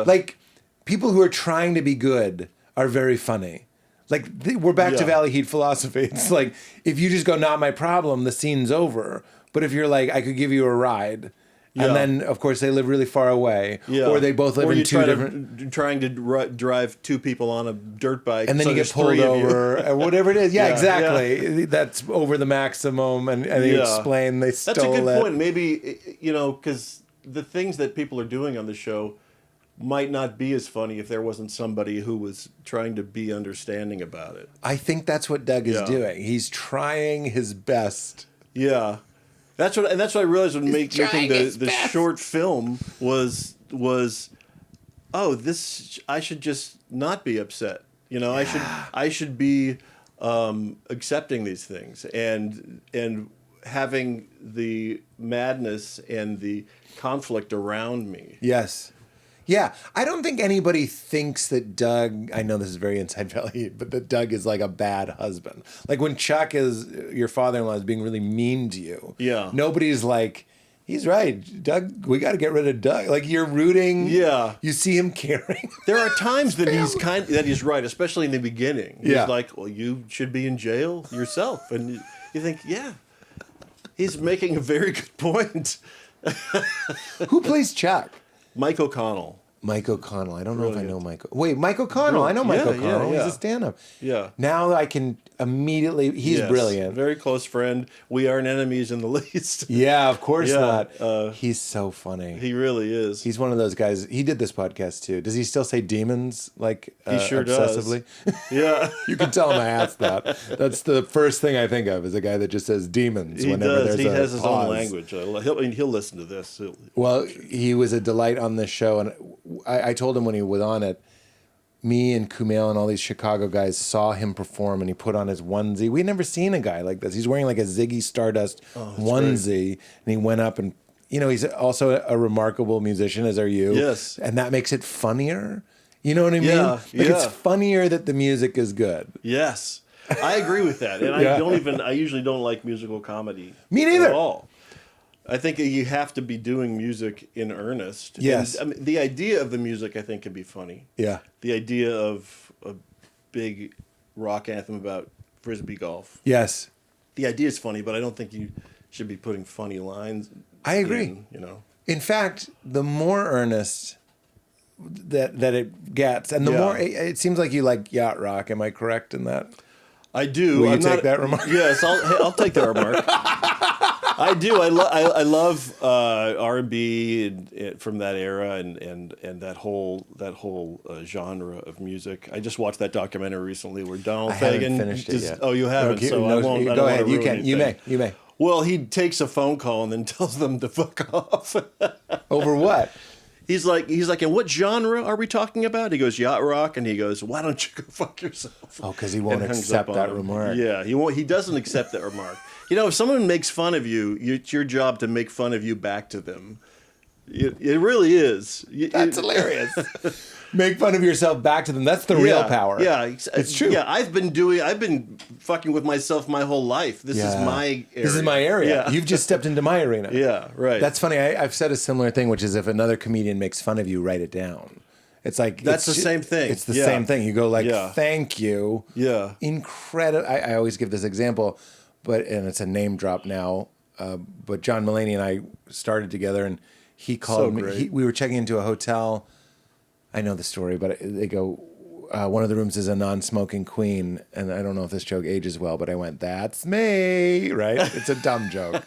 like, people who are trying to be good are very funny. Like, we're back to Valley Heat philosophy. It's like, if you just go, not my problem, the scene's over. But if you're like, I could give you a ride. And then, of course, they live really far away, or they both live in two different. Trying to drive 2 people on a dirt bike, and then you get pulled over, or whatever it is. Yeah, exactly. Yeah. That's over the maximum, and they explain they stole it. That's a good point. Maybe because the things that people are doing on the show might not be as funny if there wasn't somebody who was trying to be understanding about it. I think that's what Doug is doing. He's trying his best. Yeah. That's what I realized when making the short film was this I should just not be upset. I should be accepting these things and having the madness and the conflict around me. Yes. Yeah, I don't think anybody thinks that Doug, I know this is very Inside Valley, but that Doug is like a bad husband. Like when Chuck your father-in-law is being really mean to you. Yeah. Nobody's like, he's right, Doug, we got to get rid of Doug. Like you're rooting. Yeah. You see him caring. There are times that he's right, especially in the beginning. He's like, well, you should be in jail yourself. And you think, yeah, he's making a very good point. Who plays Chuck? Mike O'Connell. Mike O'Connell. I don't know if I know Mike. Wait, Mike O'Connell. I know Mike O'Connell. He's a stand-up. Yeah. Now I can immediately... He's brilliant. Very close friend. We aren't enemies in the least. Yeah, of course not. He's so funny. He really is. He's one of those guys. He did this podcast too. Does he still say demons like he sure obsessively? Does. Yeah. You can tell him I asked that. That's the first thing I think of is a guy that just says demons. He does. He has his own language. He'll listen to this. Well, he was a delight on this show, and I told him when he was on it, me and Kumail and all these Chicago guys saw him perform, and he put on his onesie. We'd never seen a guy like this. He's wearing like a Ziggy Stardust onesie, and he went up and, he's also a remarkable musician, as are you. Yes. And that makes it funnier. You know what I mean? It's funnier that the music is good. Yes. I agree with that. And I usually don't like musical comedy. Me neither. At all. I think you have to be doing music in earnest. Yes. And, the idea of the music, I think, can be funny. Yeah. The idea of a big rock anthem about Frisbee golf. Yes. The idea is funny, but I don't think you should be putting funny lines. I agree. In fact, the more earnest that it gets, and the more it seems like you like yacht rock. Am I correct in that? I do. Will you take that remark? Yes, I'll take that remark. I do. I love R&B from that era and that whole genre of music. I just watched that documentary recently where Donald Fagen finished it yet. Oh, you haven't. Okay, so no, I won't. I go don't ahead. wanna You ruin can. anything. You may. Well, he takes a phone call and then tells them to fuck off. Over what? He's like, and what genre are we talking about? He goes, yacht rock, and he goes, why don't you go fuck yourself? Oh, because he won't And hangs accept up on that him. remark. Yeah, he won't. He doesn't accept that remark. You know, if someone makes fun of you, it's your job to make fun of you back to them. It really is. That's hilarious. Make fun of yourself back to them. That's the real power. Yeah, it's true. Yeah, I've been fucking with myself my whole life. This is my area. This is my area. Yeah. You've just stepped into my arena. Yeah, right. That's funny. I've said a similar thing, which is if another comedian makes fun of you, write it down. It's like That's the same thing. It's the same thing. You go like, Yeah. thank you. Yeah. Incredible. I always give this example, and it's a name drop now. But John Mulaney and I started together, and he called me. great. We were checking into a hotel. I know the story, but they go, one of the rooms is a non-smoking queen, and I don't know if this joke ages well, but I went, that's me, right? It's a dumb joke.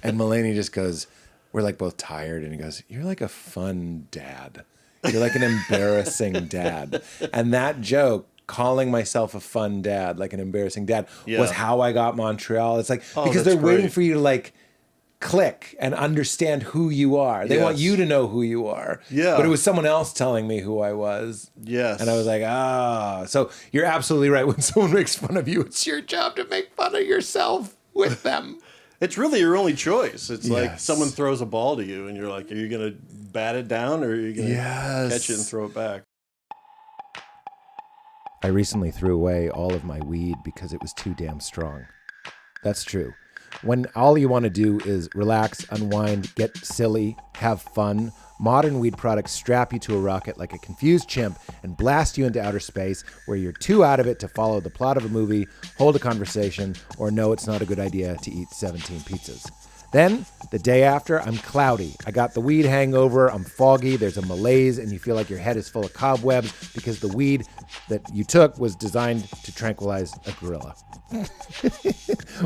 And Mulaney just goes, we're like both tired, and he goes, you're like a fun dad. You're like an embarrassing dad. And that joke, calling myself a fun dad, like an embarrassing dad, was how I got Montreal. It's like, because they're waiting for you to like click and understand who you are. They want you to know who you are. Yeah. But it was someone else telling me who I was. Yes. And I was like, So you're absolutely right. When someone makes fun of you, it's your job to make fun of yourself with them. It's really your only choice. It's like Yes. someone throws a ball to you, and you're like, are you going to bat it down, or are you going to catch it and throw it back? I recently threw away all of my weed because it was too damn strong. That's true. When all you want to do is relax, unwind, get silly, have fun, modern weed products strap you to a rocket like a confused chimp and blast you into outer space where you're too out of it to follow the plot of a movie, hold a conversation, or know it's not a good idea to eat 17 pizzas. Then, the day after, I'm cloudy. I got the weed hangover, I'm foggy, there's a malaise, and you feel like your head is full of cobwebs because the weed that you took was designed to tranquilize a gorilla.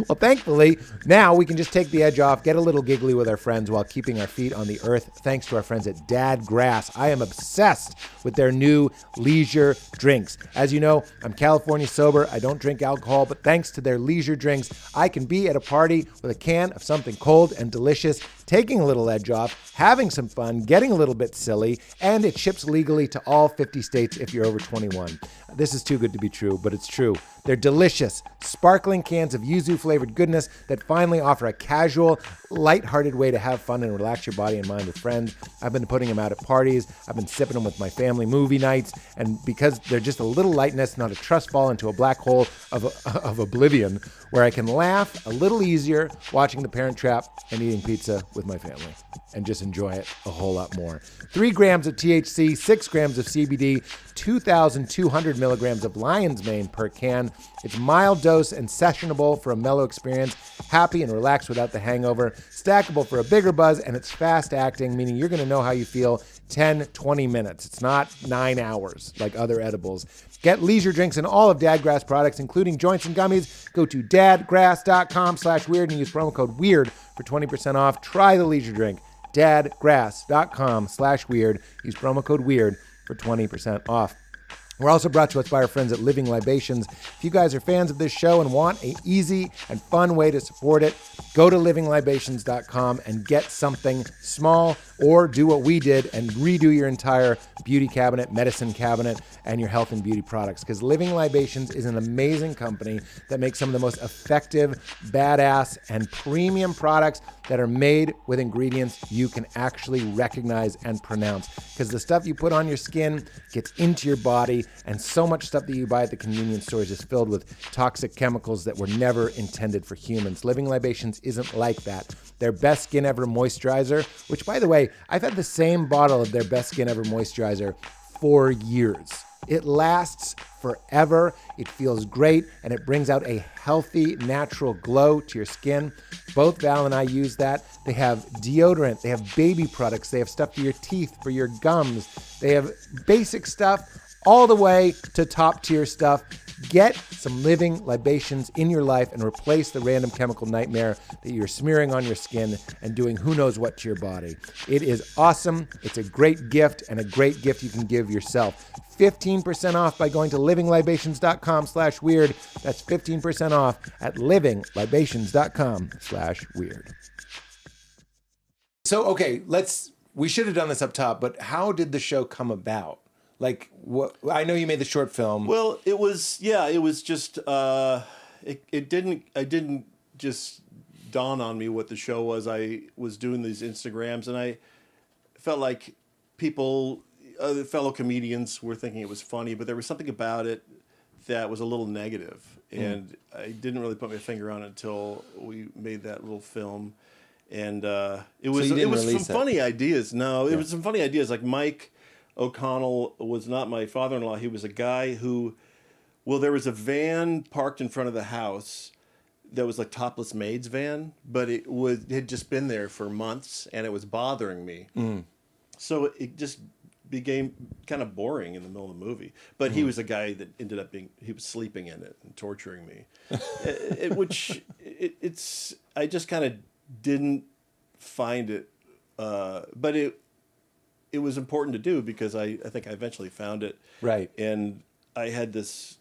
Well, thankfully, now we can just take the edge off, get a little giggly with our friends while keeping our feet on the earth, thanks to our friends at Dad Grass. I am obsessed with their new leisure drinks. As you know, I'm California sober. I don't drink alcohol, but thanks to their leisure drinks, I can be at a party with a can of something cold and delicious, taking a little edge off, having some fun, getting a little bit silly, and it ships legally to all 50 states if you're over 21. This is too good to be true, but it's true. They're delicious, sparkling cans of yuzu-flavored goodness that finally offer a casual, lighthearted way to have fun and relax your body and mind with friends. I've been putting them out at parties. I've been sipping them with my family movie nights. And because they're just a little lightness, not a trust fall into a black hole of oblivion, where I can laugh a little easier watching The Parent Trap and eating pizza with my family and just enjoy it a whole lot more. 3 grams of THC, 6 grams of CBD, 2,200 milligrams of lion's mane per can. It's mild dose and sessionable for a mellow experience, happy and relaxed without the hangover, stackable for a bigger buzz, and it's fast acting, meaning you're going to know how you feel 10, 20 minutes. It's not 9 hours like other edibles. Get leisure drinks and all of Dadgrass products, including joints and gummies. Go to dadgrass.com/weird and use promo code WEIRD for 20% off. Try the leisure drink. dadgrass.com/weird. Use promo code WEIRD for 20% off. We're also brought to us by our friends at Living Libations. If you guys are fans of this show and want an easy and fun way to support it, go to livinglibations.com and get something small, or do what we did and redo your entire beauty cabinet, medicine cabinet, and your health and beauty products. Because Living Libations is an amazing company that makes some of the most effective, badass, and premium products that are made with ingredients you can actually recognize and pronounce. Because the stuff you put on your skin gets into your body, and so much stuff that you buy at the convenience stores is filled with toxic chemicals that were never intended for humans. Living Libations isn't like that. Their Best Skin Ever moisturizer, which, by the way, I've had the same bottle of their Best Skin Ever moisturizer for years. It lasts forever, it feels great, and it brings out a healthy, natural glow to your skin. Both Val and I use that. They have deodorant, they have baby products, they have stuff for your teeth, for your gums. They have basic stuff all the way to top tier stuff. Get some living libations in your life and replace the random chemical nightmare that you're smearing on your skin and doing who knows what to your body. It is awesome. It's a great gift and a great gift you can give yourself. 15% off by going to livinglibations.com/weird. That's 15% off at livinglibations.com/weird. So, okay, we should have done this up top, but how did the show come about? Like, what? I know you made the short film. Well, it was just, it didn't just dawn on me what the show was. I was doing these Instagrams and I felt like other fellow comedians were thinking it was funny, but there was something about it that was a little negative. And I didn't really put my finger on it until we made that little film. And it was some funny ideas. No, it was some funny ideas. Like Mike O'Connell was not my father-in-law. He was a guy who, there was a van parked in front of the house that was like Topless Maid's van, but it had just been there for months and it was bothering me. So it just became kind of boring in the middle of the movie. But he was a guy that ended up he was sleeping in it and torturing me, I just kind of didn't find it, but it was important to do because I think I eventually found it. Right. And I had this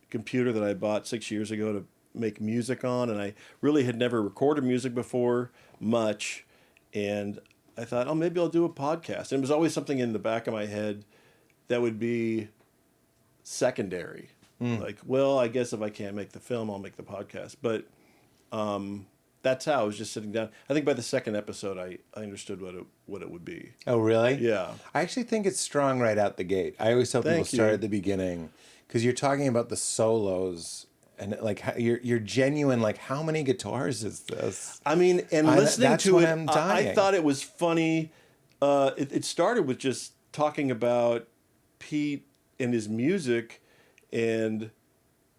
computer that I bought 6 years ago to make music on, and I really had never recorded music before much. And I thought, maybe I'll do a podcast. And it was always something in the back of my head that would be secondary. Like, I guess if I can't make the film, I'll make the podcast. But that's how I was just sitting down. I think by the second episode, I understood what it would be. Oh, really? Yeah. I actually think it's strong right out the gate. I always tell people start at the beginning because you're talking about the solos and like you're genuine. Like, how many guitars is this? I mean, and listening to it, I'm dying. I thought it was funny. It started with just talking about Pete and his music, and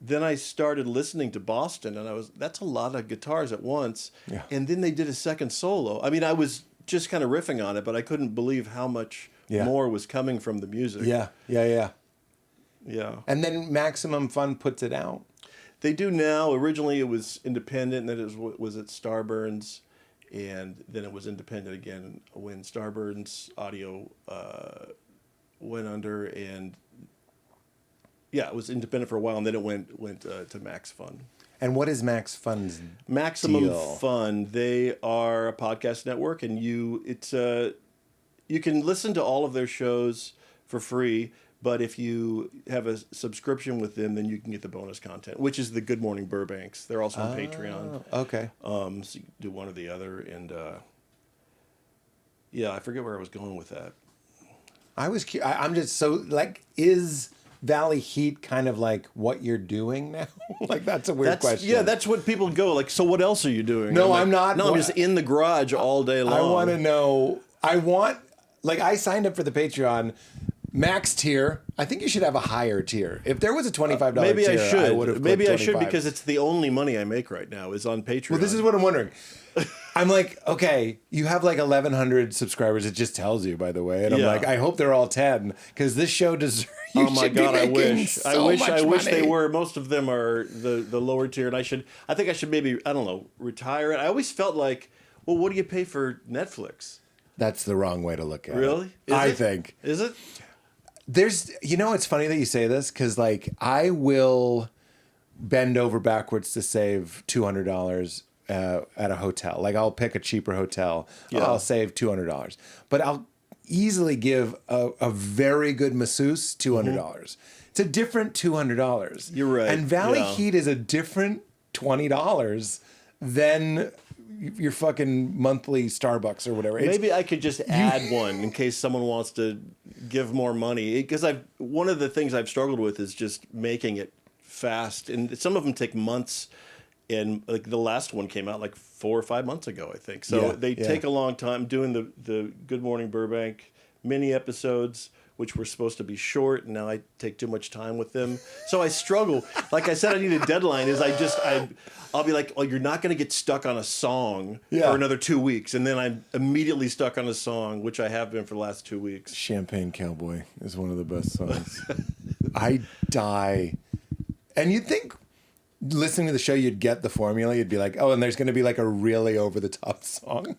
then I started listening to Boston, and that's a lot of guitars at once. Yeah. And then they did a second solo. I mean, I was just kind of riffing on it, but I couldn't believe how much more was coming from the music. Yeah. And then Maximum Fun puts it out. They do now. Originally, it was independent, and then it was at Starburns, and then it was independent again when Starburns Audio went under, and it was independent for a while, and then it went to Max Fun. And what is Max Fun's Maximum deal? Fun? They are a podcast network, and you can listen to all of their shows for free. But if you have a subscription with them, then you can get the bonus content, which is the Good Morning Burbanks. They're also on Patreon. Okay. So you do one or the other, and I forget where I was going with that. I'm just so like, is Valley Heat kind of like what you're doing now? Like, that's a weird question. Yeah, that's what people go like. So what else are you doing? No, I'm not. No, I'm just in the garage all day long. I want to know. I signed up for the Patreon max tier. I think you should have a higher tier. If there was a $25 maybe tier, I should. I would have. Maybe I should, because it's the only money I make right now is on Patreon. Well, this is what I'm wondering. I'm like, okay, you have like 1,100 subscribers. It just tells you, by the way. And I'm like, I hope they're all 10, because this show deserves. Oh my God, I wish. I wish they were. Most of them are the lower tier, and I think I should maybe, I don't know, retire it. I always felt like, well, what do you pay for Netflix? That's the wrong way to look at it. Really? I think. Is it? It's funny that you say this, because like I will bend over backwards to save $200 at a hotel. Like, I'll pick a cheaper hotel. Yeah. I'll save $200, but I'll easily give a very good masseuse $200. Mm-hmm. It's a different $200. You're right. And Valley Heat is a different $20 than your fucking monthly Starbucks or whatever. Maybe I could just add one in case someone wants to give more money. Because one of the things I've struggled with is just making it fast, and some of them take months. And like the last one came out like 4 or 5 months ago, I think. So they take a long time doing the Good Morning Burbank mini episodes, which were supposed to be short, and now I take too much time with them. So I struggle. Like I said, I need a deadline. I'll be like, oh, you're not going to get stuck on a song for another 2 weeks. And then I'm immediately stuck on a song, which I have been for the last 2 weeks. Champagne Cowboy is one of the best songs. I die And you'd think, listening to the show, you'd get the formula. You'd be like, oh, and there's going to be like a really over-the-top song.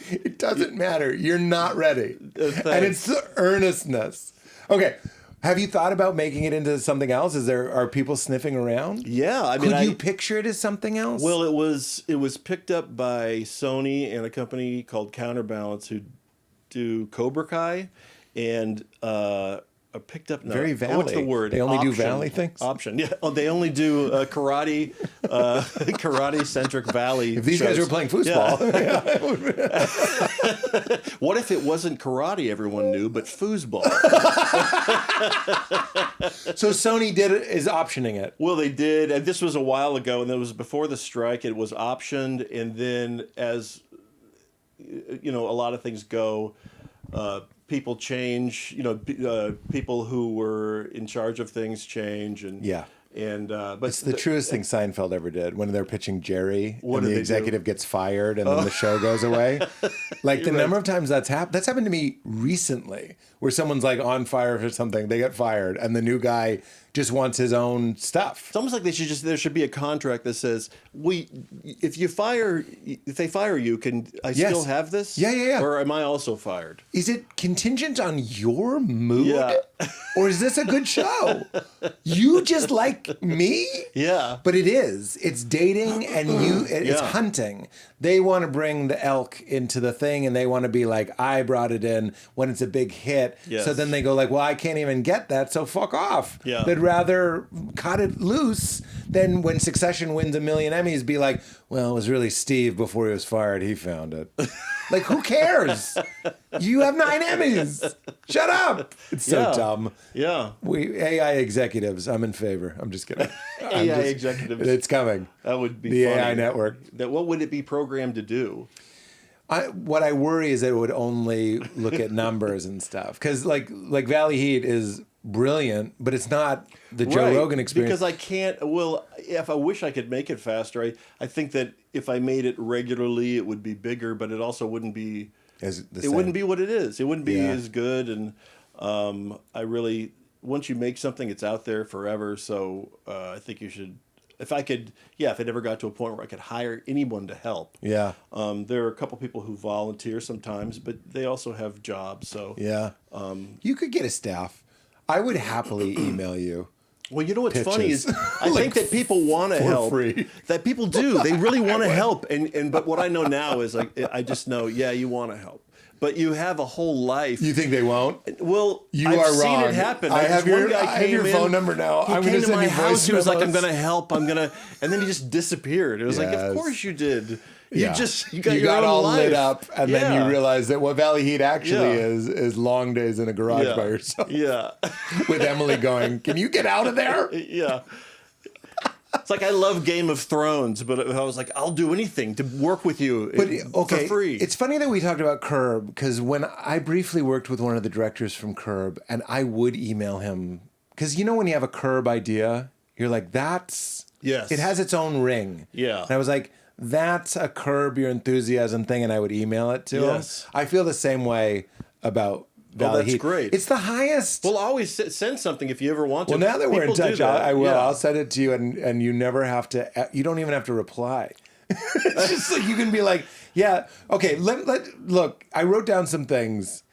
It doesn't matter. You're not ready. And it's the earnestness. Okay. Have you thought about making it into something else? Are people sniffing around? Yeah, I mean, could you picture it as something else? Well, it was picked up by Sony and a company called Counterbalance who do Cobra Kai, and picked up. No, Very Valley. What's the word? They only do Valley things. Option. Yeah. Oh, they only do karate, karate centric Valley. If these shows. guys were playing foosball. Yeah. What if it wasn't karate? Everyone knew, but foosball. So Sony is optioning it. Well, they did, and this was a while ago, and it was before the strike. It was optioned, and then as a lot of things go. People change, people who were in charge of things change, and but it's the truest thing Seinfeld ever did when they're pitching Jerry and the they executive gets fired and then the show goes away. Like the number of times that's happened to me recently, where someone's like on fire for something, they get fired, and the new guy just wants his own stuff. It's almost like there should be a contract that says if they fire you, can I still have this? Yeah. Or am I also fired? Is it contingent on your mood? Yeah. Or is this a good show? You just like me? Yeah. But it is. It's dating and it's hunting. They want to bring the elk into the thing and they want to be like, I brought it in when it's a big hit. Yes. So then they go like, well, I can't even get that, so fuck off. Yeah. They'd rather cut it loose than when Succession wins 1 million Emmys be like, well, it was really Steve before he was fired. He found it. Like, who cares? You have 9 Emmys. Shut up. It's so dumb. Yeah. We AI executives, I'm in favor. I'm just kidding. Executives. It's coming. That would be the funny. AI network. What would it be programmed to do? What I worry is that it would only look at numbers and stuff. Because like Valley Heat is brilliant, but it's not the Joe Rogan experience. Because I can't. Well, if I wish I could make it faster, I think that if I made it regularly, it would be bigger, but it also wouldn't be. Wouldn't be what it is. It wouldn't be as good, and once you make something, it's out there forever. So I think you should. If it ever got to a point where I could hire anyone to help. Yeah. There are a couple people who volunteer sometimes, but they also have jobs. So you could get a staff. I would happily email you. Well, you know what's pitches. funny is I think that people want to help. Free. That people do. They really want to help. But what I know now is I just know, you want to help. But you have a whole life. You think they won't? Well, you I've are seen wrong. it happen. I have your in, phone number now. He I'm came going to send my you house. He was like, "I'm memos. going to help. I'm going to," and then he just disappeared. It was like, "Of course you did. You got your own all life. lit up, and then you realize that what Valley Heat actually is long days in a garage by yourself. Yeah, with Emily going, "Can you get out of there?" Yeah. It's like I love Game of Thrones, but I was like, I'll do anything to work with you for free. It's funny that we talked about Curb, because when I briefly worked with one of the directors from Curb, and I would email him, because when you have a Curb idea, you're like, it has its own ring. Yeah. And I was like, that's a Curb Your Enthusiasm thing, and I would email it to him. I feel the same way about Valley Heat. Great. It's the highest. Well, always send something if you ever want to. Well, now that we're in touch, I will. Yeah. I'll send it to you, and you never have to. You don't even have to reply. It's just like you can be like, yeah, okay. Look. I wrote down some things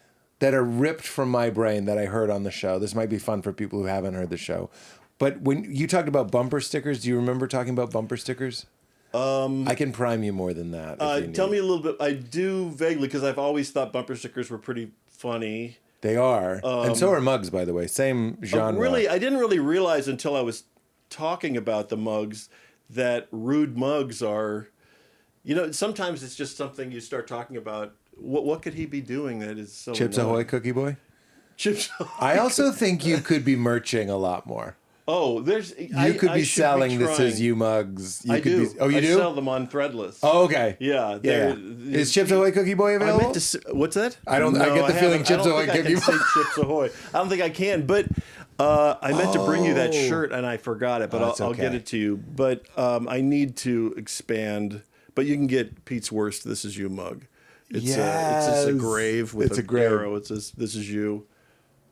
that are ripped from my brain that I heard on the show. This might be fun for people who haven't heard the show. But when you talked about bumper stickers, do you remember talking about bumper stickers? I can prime you more than that. Tell me a little bit. I do vaguely, because I've always thought bumper stickers were pretty funny. They are. And so are mugs, by the way. Same genre. Really, I didn't really realize until I was talking about the mugs that rude mugs are, sometimes it's just something you start talking about. What could he be doing that is so Chips annoying? Ahoy Cookie Boy? Chips Ahoy. I also think you could be merching a lot more. Oh, You could be selling This Is You mugs. I do. You I do? sell them on Threadless. Oh, okay. Yeah. Is Chips Ahoy Cookie Boy available? What's that? I get the feeling Chips Ahoy Cookie Boy. Chips Ahoy. I don't think I can, but I meant to bring you that shirt and I forgot it, but I'll get it to you. But I need to expand. But you can get Pete's Worst This Is You mug. It's just a grave with arrow. It says This Is You.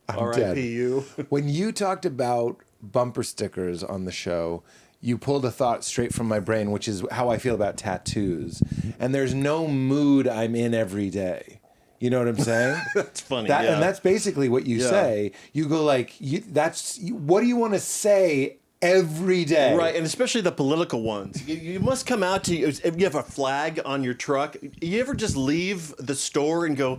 I'm R.I.P. you. When you talked about bumper stickers on the show, you pulled a thought straight from my brain, which is how I feel about tattoos. And there's no mood I'm in every day. You know what I'm saying? That's funny. And that's basically what you say. You go like, what do you want to say every day? Right, and especially the political ones. You must come out to, if you have a flag on your truck, you ever just leave the store and go,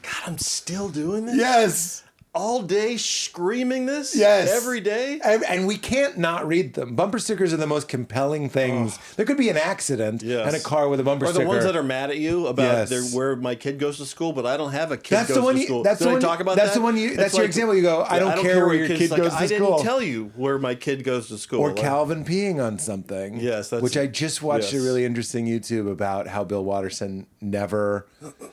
God, I'm still doing this? Yes. All day screaming this? Yes. Every day? And we can't not read them. Bumper stickers are the most compelling things. There could be an accident and a car with a bumper sticker. Or the ones that are mad at you about where my kid goes to school, but I don't have a kid goes to school. Did I talk about that? That's the one that's your example. You go, I don't care where your kid goes to school. I didn't tell you where my kid goes to school. Or Calvin peeing on something. Yes. Which I just watched a really interesting YouTube about how Bill Watterson never...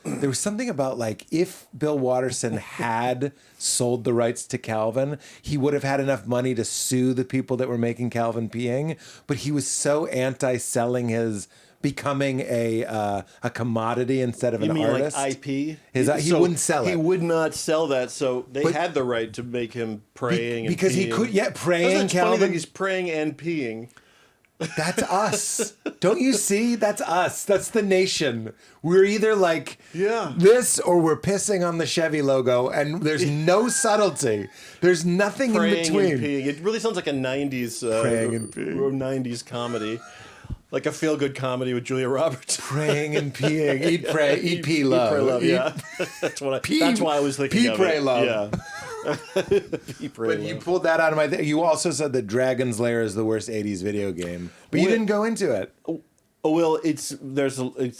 There was something about like, if Bill Watterson had sold the rights to Calvin, he would have had enough money to sue the people that were making Calvin peeing. But he was so anti-selling his becoming a commodity instead of an artist. Like IP? He wouldn't sell it. He would not sell that, so they had the right to make him praying and because peeing. he could, praying. That's Calvin. funny that he's praying and peeing. That's us. Don't you see? That's us. That's the nation. We're either like this or we're pissing on the Chevy logo, and there's no subtlety. There's nothing praying in between. And peeing. It really sounds like a 90s, praying and peeing. 90s comedy. Like a feel-good comedy with Julia Roberts. Praying and peeing. Eat, pray, eat, pee, love. Eat, pray, love, yeah. That's why I was thinking of pray, it. love. Yeah. Pee, pray, But love. you pulled that out of my... You also said that Dragon's Lair is the worst 80s video game. But you didn't go into it. Oh, well, it's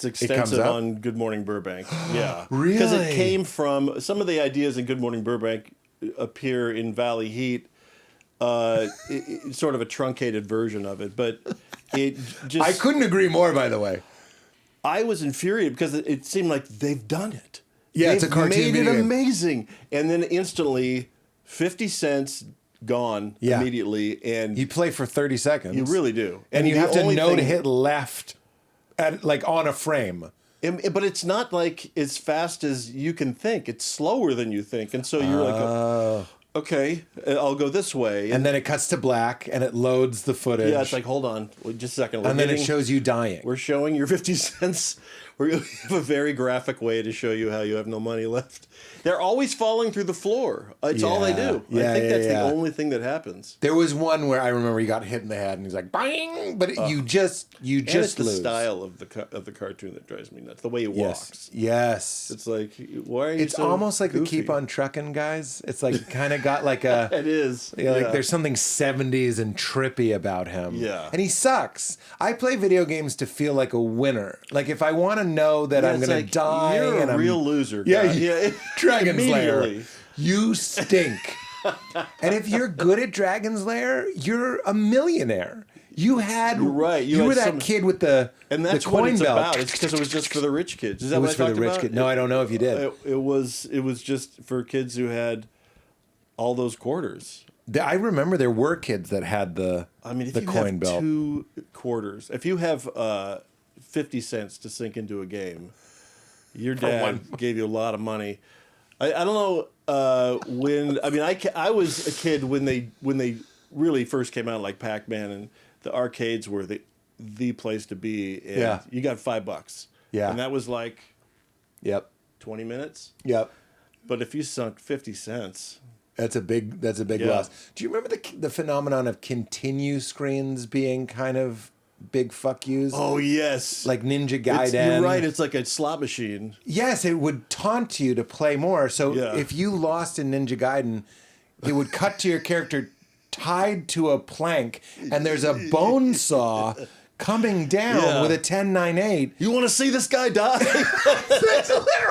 extensive on Good Morning Burbank. Yeah. Really? Because it came from... Some of the ideas in Good Morning Burbank appear in Valley Heat. It's sort of a truncated version of it, but it just... I couldn't agree more, by the way. I was infuriated because it seemed like they've done it. Yeah, it's a cartoon made video it game. amazing. And then instantly, 50 cents gone immediately. And you play for 30 seconds. You really do. And you have to know to hit left on a frame. But it's not like as fast as you can think. It's slower than you think. And so you're like, okay, I'll go this way. And then it cuts to black and it loads the footage. Yeah, it's like, hold on, just a second. And then it shows you dying. We're showing your 50 cents. We have a very graphic way to show you how you have no money left. They're always falling through the floor. It's all they do. I think that's the only thing that happens. There was one where I remember he got hit in the head and he's like, bang! But you just it's the lose. style of the cartoon that drives me nuts. The way he walks. Yes. It's like, why are you It's so almost like goofy? the Keep on Truckin' guys. It's like kind of got like a... It is. Like there's something 70s and trippy about him. Yeah. And he sucks. I play video games to feel like a winner. Like if I want to know that I'm going to die. You're and a real loser. Guy. Yeah. Dragon's Lair. Immediately. You stink. And if you're good at Dragon's Lair, you're a millionaire. You're right. You were that kid with the and that's the coin what it's belt. about. It's because it was just for the rich kids. Is that it what was I for the rich kids. No, I don't know if you did. It was just for kids who had all those quarters. I remember there were kids that had the if the you coin have belt. 2 quarters, if you have 50 cents to sink into a game, your dad gave you a lot of money. I don't know when. I was a kid when they really first came out, like Pac-Man, and the arcades were the place to be. And you got $5. Yeah, and that was like 20 minutes. Yep. But if you sunk 50 cents. That's a big loss. Do you remember the phenomenon of continue screens being kind of big fuck yous? Oh, yes. Like Ninja Gaiden. You're right. It's like a slot machine. Yes, it would taunt you to play more. So if you lost in Ninja Gaiden, it would cut to your character tied to a plank, and there's a bone saw coming down with a 10-9-8. You want to see this guy die?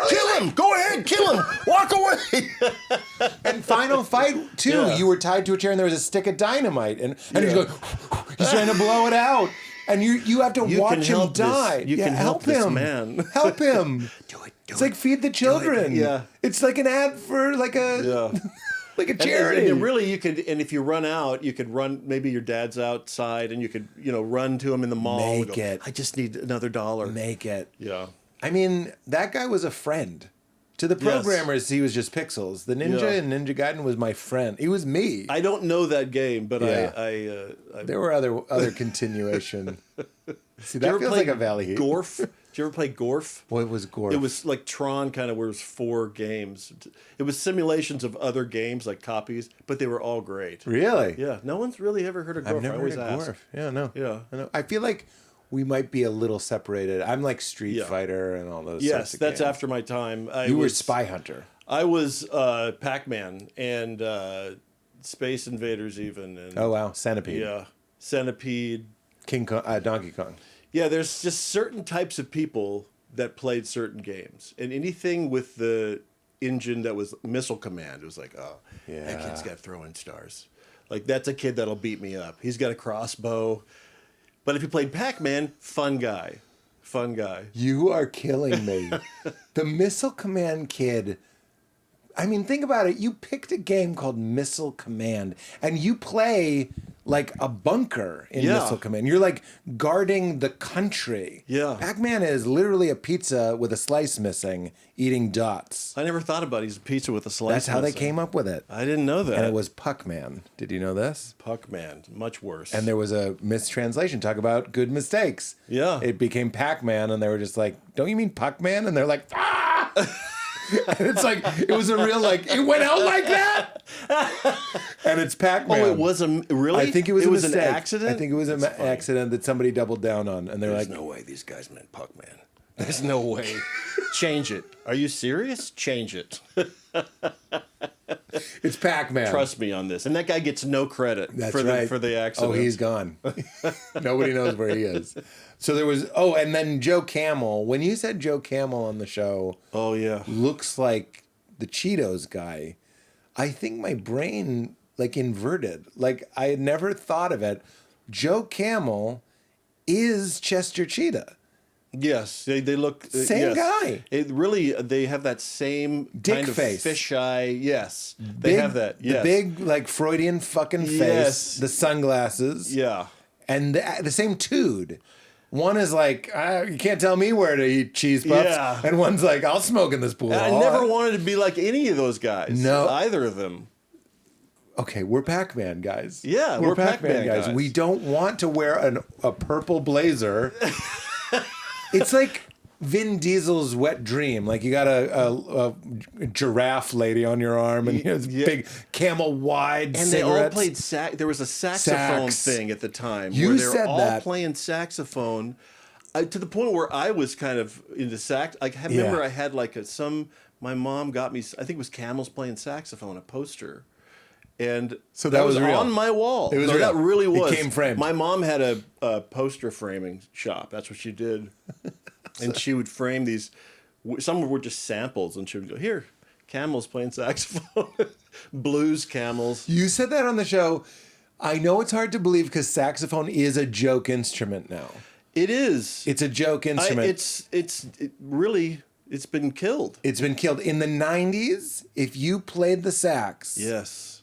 Kill him! Go ahead, kill him! Walk away! And Final Fight 2, you were tied to a chair and there was a stick of dynamite, and he's going, he's trying to blow it out, and you have to watch him die. You can help him, this man. Help him. Do it. It's like Feed the Children. Yeah, it's like an ad for like a like a charity. And really, you could, and if you run out, you could run. Maybe your dad's outside, and you could, run to him in the mall. Make it. I just need another $1. Make it. Yeah. I mean, that guy was a friend. To the Yes. programmers, he was just pixels. The ninja in Ninja Gaiden was my friend. He was me. I don't know that game, but Yeah. I There were other continuation. See, Did you that ever feels play like a Valley Heat. Gorf? Did you ever play Gorf? What was Gorf? It was like Tron, kind of, where it was 4 games. It was simulations of other games, like copies, but they were all great. Really? Yeah, no one's really ever heard of Gorf. I've never I always heard of ask. Gorf. Yeah, no. Yeah. I know. I feel like we might be a little separated. I'm like Street Yeah. Fighter and all those. Yes, sorts of that's games. after my time. You were Spy Hunter. I was Pac-Man and Space Invaders even. And, Oh wow, Centipede. yeah, Centipede. King Kong, Donkey Kong. Yeah, there's just certain types of people that played certain games, and anything with the engine that was Missile Command, it was like, oh, that Yeah. kid's got throwing stars. Like, that's a kid that'll beat me up. He's got a crossbow. But if you played Pac-Man, fun guy. Fun guy. You are killing me. The Missile Command kid. I mean, think about it. You picked a game called Missile Command, and you play like a bunker in Yeah. Missile Command. You're like guarding the country. Yeah. Pac-Man is literally a pizza with a slice missing, eating dots. I never thought about it. He's a pizza with a slice. That's how they missing. came up with it. I didn't know that. And it was Puck-Man. Did you know this? Puck-Man. Much worse. And there was a mistranslation. Talk about good mistakes. Yeah. It became Pac-Man, and they were just like, don't you mean Puck-Man? And they're like, ah! And it's like, it was a real, like, it went out like that? And it's Pac-Man. Oh, it was a really? I think it was a an mistake. accident. I think it was an That's funny. accident that somebody doubled down on. And they're There's like, no way these guys meant Puck-Man. There's no way. Change it. Are you serious? Change it. it's Pac-Man. Trust me on this. And that guy gets no credit That's for right. the accident. Oh, he's gone. Nobody knows where he is. So there was, and then Joe Camel. When you said Joe Camel on the show, Oh yeah. looks like the Cheetos guy, I think my brain like inverted. Like I had never thought of it. Joe Camel is Chester Cheetah. Yes, they look Same yes. guy. It really they have that same Dick kind of face. fisheye. Yes, they have that. Yes, The big like Freudian fucking face. Yes. The sunglasses. yeah. And the same dude. One is like, you can't tell me where to eat cheese puffs. Yeah. And one's like, I'll smoke in this pool. I never wanted to be like any of those guys. No. either of them. Okay, we're Pac-Man guys. Yeah, we're we're Pac-Man Pac-Man guys. guys. We don't want to wear a purple blazer. It's like Vin Diesel's wet dream. Like you got a giraffe lady on your arm and Yeah. big camel wide And cigarettes. they all played There was a saxophone Sax. thing at the time. You where they were said all that. playing saxophone. To the point where I was kind of into sax. I remember Yeah. I had like my mom got me. I think it was Camels playing saxophone, a poster. And So that was real. on my wall. It was No, real. That really It was. came framed. My mom had a poster framing shop. That's what she did. And she would frame these. Some were just samples, and she would go, "Here, Camels playing saxophone, blues Camels." You said that on the show. I know it's hard to believe because saxophone is a joke instrument now. It is. It's a joke instrument. It's been killed. It's been killed. In the 90s, if you played the sax, Yes.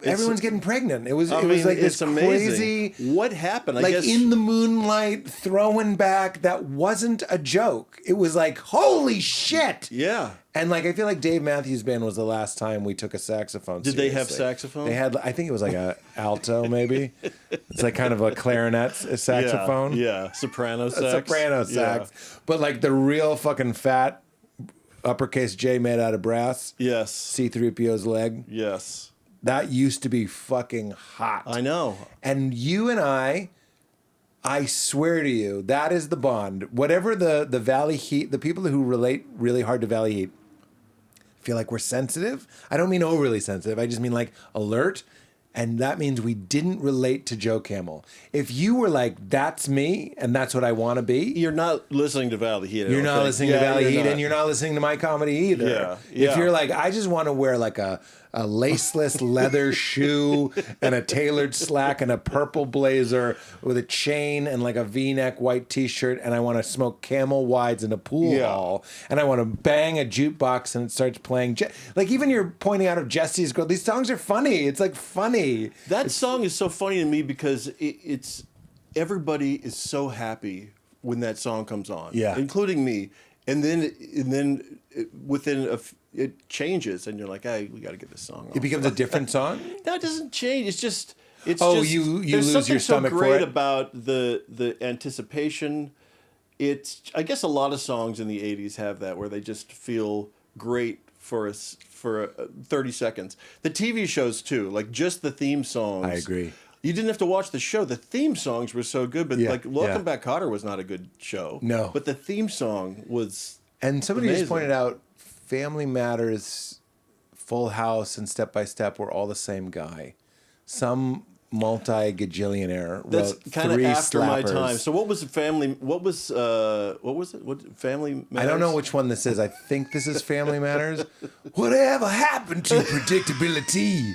everyone's getting pregnant. It was I it was mean, like this it's amazing. crazy, What happened? I like guess in the moonlight, throwing back. That wasn't a joke. It was like, holy shit. Yeah. And like I feel like Dave Matthews Band was the last time we took a saxophone. Did they have seriously. saxophone? They had. I think it was like a alto, maybe. It's like kind of a clarinet saxophone. Yeah. Soprano sax. A soprano sax, but like the real fucking fat uppercase J made out of brass. Yeah. Yes. C-3PO's leg. Yes. That used to be fucking hot. I know. And you and I swear to you, that is the bond. Whatever the Valley Heat, the people who relate really hard to Valley Heat feel like we're sensitive. I don't mean overly sensitive. I just mean like alert. And that means we didn't relate to Joe Camel. If you were like, that's me and that's what I want to be, You're not listening to Valley Heat. I you're don't not think. listening to Yeah, Valley you're Heat not. and you're not listening to my comedy either. Yeah, If yeah. you're like, I just want to wear like a laceless leather shoe and a tailored slack and a purple blazer with a chain and like a V-neck white t-shirt and I want to smoke Camel Wides in a pool Yeah. hall and I want to bang a jukebox and it starts playing. Like even you're pointing out of Jesse's Girl, these songs are funny. It's like funny. That song is so funny to me because it's everybody is so happy when that song comes on. Yeah. Including me. and then it changes, and you're like, "Hey, we got to get this song." It becomes a different song. No, it doesn't change. It's just. You there's lose your stomach so for great it? about the anticipation. I guess a lot of songs in the 80s have that, where they just feel great for 30 seconds. The TV shows too, like just the theme songs. I agree. You didn't have to watch the show. The theme songs were so good, but like Welcome Back, Kotter was not a good show. No. But the theme song was And somebody amazing. just pointed out Family Matters, Full House, and Step by Step were all the same guy. Some multi-gajillionaire That's wrote kind of three after my slappers. time. So what was Family? What was it? What Family Matters? I don't know which one this is. I think this is Family Matters. Whatever happened to predictability?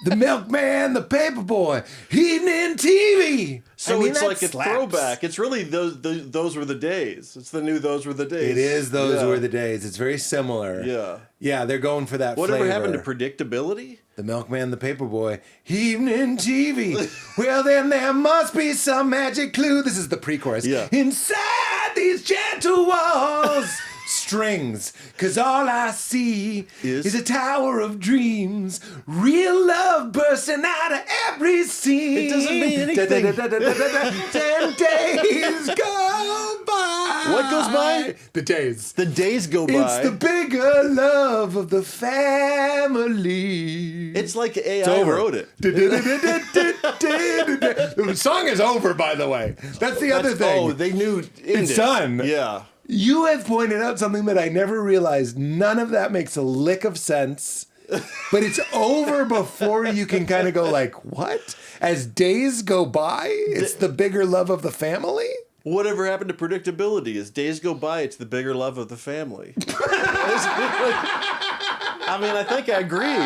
The milkman, the paperboy, evening TV. So I mean, it's that like a slaps. throwback. It's really those were the days. It's the new those were the days. It is those Yeah. were the days. It's very similar. Yeah. Yeah, they're going for that Whatever flavor. happened to predictability? The milkman, the paperboy, evening TV. Well, then there must be some magic clue. This is the pre-chorus. Yeah. Inside these gentle walls. Strings, cause all I see is a tower of dreams. Real love bursting out of every scene. It doesn't mean anything. 10 days go by. What goes by? The days. The days go by. It's the bigger love of the family. It's like AI It's over. wrote it. The song is over, by the way. That's the other thing. Oh, they knew It's done. Yeah. You have pointed out something that I never realized. None of that makes a lick of sense. But it's over before you can kind of go like, what? As days go by, it's the bigger love of the family? Whatever happened to predictability? As days go by, it's the bigger love of the family. I mean, I think I agree.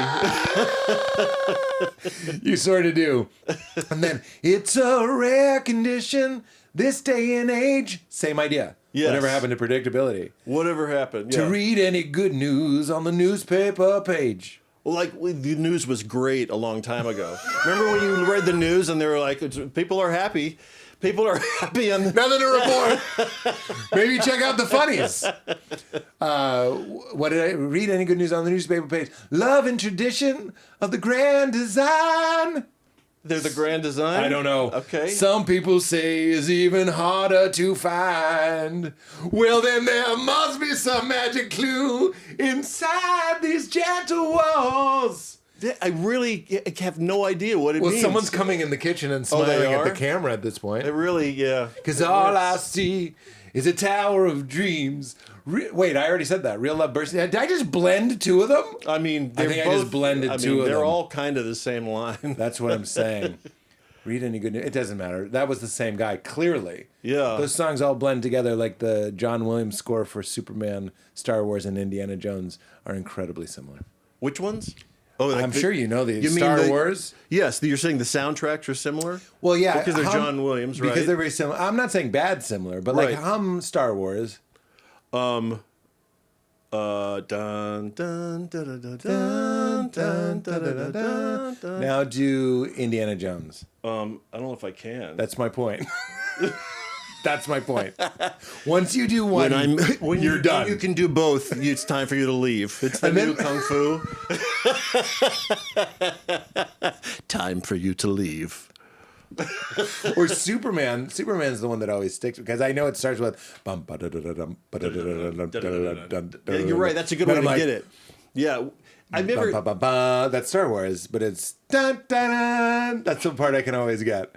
You sort of do. And then, it's a rare condition, this day and age. Same idea. Yes. Whatever happened to predictability? Whatever happened. To Yeah. read any good news on the newspaper page. Well, like the news was great a long time ago. Remember when you read the news and they were like, people are happy. People are happy. Nothing to report. Maybe check out the funnies. What did I read? Any good news on the newspaper page? Love and tradition of the grand design. They're the grand design? I don't know. Okay. Some people say is even harder to find. Well, then there must be some magic clue inside these gentle walls. I really have no idea what it means. Well, someone's coming in the kitchen and they smiling at the are? camera at this point. It really, yeah. Because all I see is a tower of dreams. Wait, I already said that. Real love bursting. Did I just blend two of them? I mean, I they're think both, I just blended two of they're them. all kind of the same line. That's what I'm saying. Read any good news. It doesn't matter. That was the same guy, clearly. Yeah. Those songs all blend together like the John Williams score for Superman, Star Wars, and Indiana Jones are incredibly similar. Which ones? Oh, like I'm sure you know these. You mean Star the- Wars? Yes, you're saying the soundtracks are similar? Well, yeah. Because they're John Williams, right? Because they're very similar. I'm not saying bad similar, but like Right. hum Star Wars. Dun dun dun dun dun dun dun dun dun dun dun. Now do Indiana Jones. I don't know if I can. That's my point. That's my point. Once you do one, when you're done. You can do both. It's time for you to leave. It's the new kung fu. Time for you to leave. Or Superman. Superman's the one that always sticks because I know it starts with. Yeah, you're right. That's a good way to get it. Yeah, I've never. That's Star Wars, but it's dun, dun, dun. That's the part I can always get.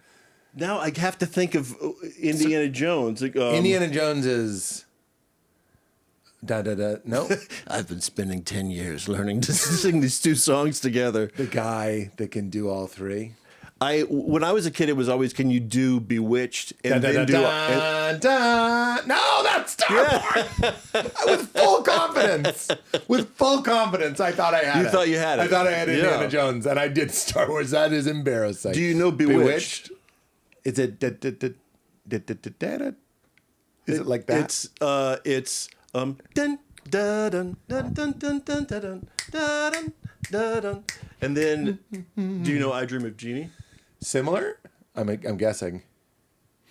Now I have to think of Indiana Jones. Like, Indiana Jones is. No, I've been spending 10 years learning to sing these two songs together. the guy that can do all three. When I was a kid, it was always, can you do Bewitched and then do No, that's Star Wars. With full confidence. With full confidence, I thought I had it. You thought you had it. I thought I had Indiana Yeah. Jones, and I did Star Wars. That is embarrassing. Do you know Bewitched? Is it? Is it like that? It's dun dun dun dun dun dun dun dun dun dun. And then, do you know I Dream of Jeannie? Similar? I'm guessing.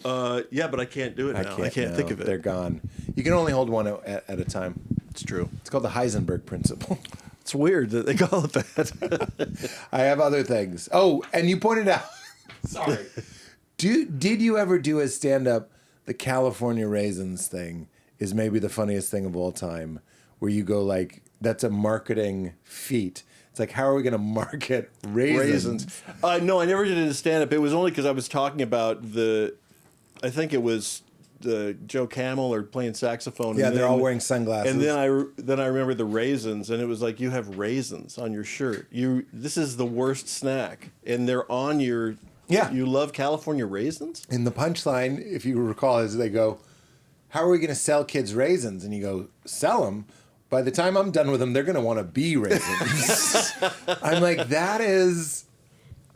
Yeah, but I can't do it now. I can't no, think of it. They're gone. You can only hold one at a time. It's true. It's called the Heisenberg principle. It's weird that they call it that. I have other things. Oh, and you pointed out. Sorry. Did you ever do a stand-up? The California raisins thing is maybe the funniest thing of all time, where you go like, that's a marketing feat. It's like, how are we going to market raisins? No, I never did it in stand-up. It was only because I was talking about I think it was the Joe Camel or playing saxophone. Yeah, they're all wearing sunglasses. And then I remember the raisins, and it was like, you have raisins on your shirt. This is the worst snack, and they're on your. Yeah. You love California raisins? And the punchline, if you recall, is they go, how are we going to sell kids raisins? And you go, sell them? By the time I'm done with them, they're going to want to be raisins. I'm like, that is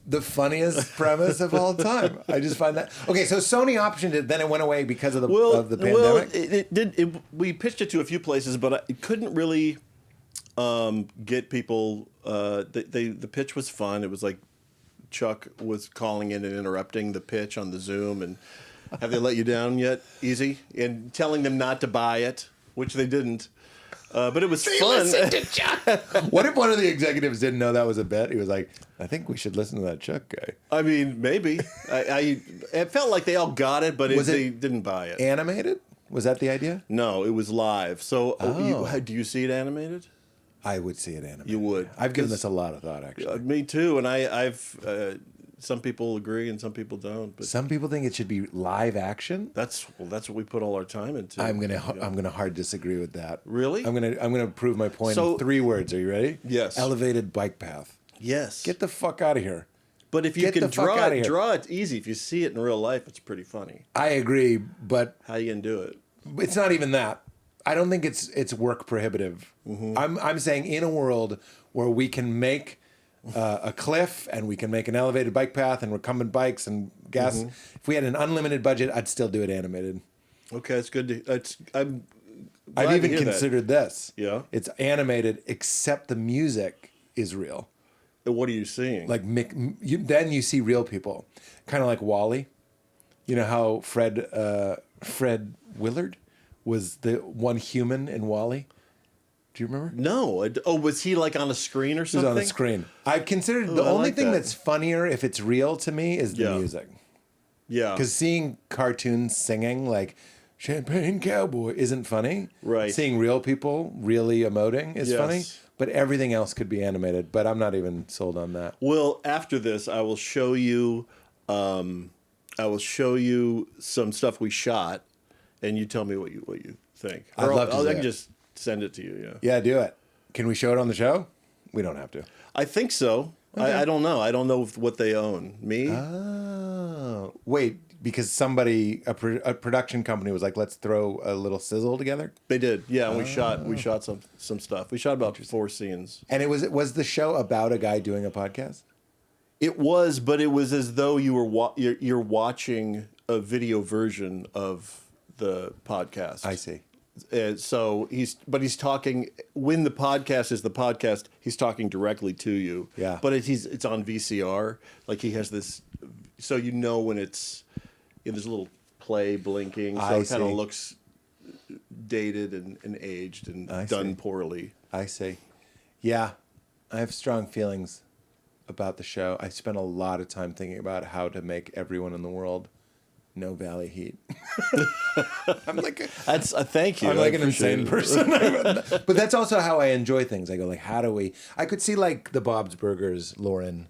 the funniest premise of all time. I just find that. Okay, so Sony optioned it, then it went away because of the pandemic? Well, we pitched it to a few places, but it couldn't really get people. The pitch was fun. It was like, Chuck was calling in and interrupting the pitch on the Zoom, and have they let you down yet? Easy, and telling them not to buy it, which they didn't. But it was fun. To Chuck. What if one of the executives didn't know that was a bet? He was like, I think we should listen to that Chuck guy. I mean, maybe. It felt like they all got it, but they didn't buy it. Animated? Was that the idea? No, it was live. So, do you see it animated? I would see it animated. You would. I've given this a lot of thought, actually. Me too, and I've some people agree and some people don't. But some people think it should be live action. That's what we put all our time into. I'm gonna hard disagree with that. Really? I'm gonna prove my point in 3 words. Are you ready? Yes. Elevated bike path. Yes. Get the fuck out of here. But if you can draw it easy. If you see it in real life, it's pretty funny. I agree, but how you gonna do it? It's not even that. I don't think it's work prohibitive. Mm-hmm. I'm saying in a world where we can make a cliff and we can make an elevated bike path and recumbent bikes and gas. Mm-hmm. If we had an unlimited budget, I'd still do it animated. Okay, that's good. I've even considered this. Yeah, it's animated except the music is real. And what are you seeing? Like then you see real people, kind of like WALL-E. You know how Fred Willard was the one human in WALL-E? Do you remember? No. Was he like on a screen or something? He was on a screen. I've considered the only thing that's funnier if it's real to me is the music. Yeah. Because seeing cartoons singing like Champagne Cowboy isn't funny. Right. Seeing real people really emoting is funny. But everything else could be animated. But I'm not even sold on that. Well, after this, I will show you some stuff we shot. And you tell me what you think. I'd love to see I can just send it to you. Yeah. Yeah, do it. Can we show it on the show? We don't have to. I think so. Okay. I don't know. I don't know what they own. Me? Oh, wait. Because a production company was like, let's throw a little Sizzle together. They did. Yeah, and we shot some stuff. We shot about 4 scenes. And was the show about a guy doing a podcast? It was, but it was as though you're watching a video version of the podcast. I see. So he's talking when the podcast is the podcast. He's talking directly to you. Yeah. But it's on VCR. Like he has this, so when it's there's a little play blinking. So it kind of looks dated and aged and done poorly. I see. Yeah, I have strong feelings about the show. I spent a lot of time thinking about how to make everyone in the world no Valley Heat. I'm like thank you. I'm like an insane person. But that's also how I enjoy things. I go like, how do we? I could see like the Bob's Burgers, Lauren.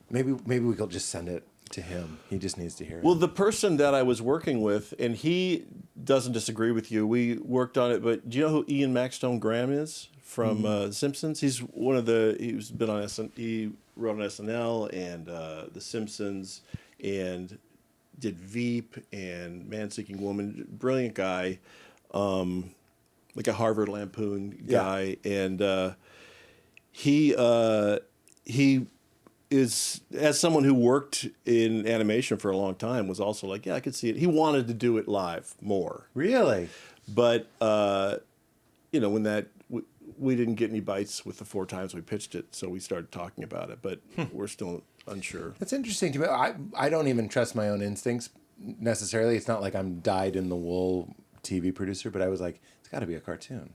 Maybe we could just send it to him. He just needs to hear it. Well, the person that I was working with, and he doesn't disagree with you. We worked on it, but do you know who Ian Maxtone Graham is from The Simpsons? He's he's been on he wrote on SNL and The Simpsons and did Veep and Man Seeking Woman. Brilliant guy, like a Harvard Lampoon guy, and he is, as someone who worked in animation for a long time, was also like, yeah, I could see it. He wanted to do it live more. Really? But when that we didn't get any bites with the 4 times we pitched it, so we started talking about it. But we're still unsure. That's interesting to me. I don't even trust my own instincts necessarily. It's not like I'm dyed-in-the-wool TV producer, but I was like, it's got to be a cartoon.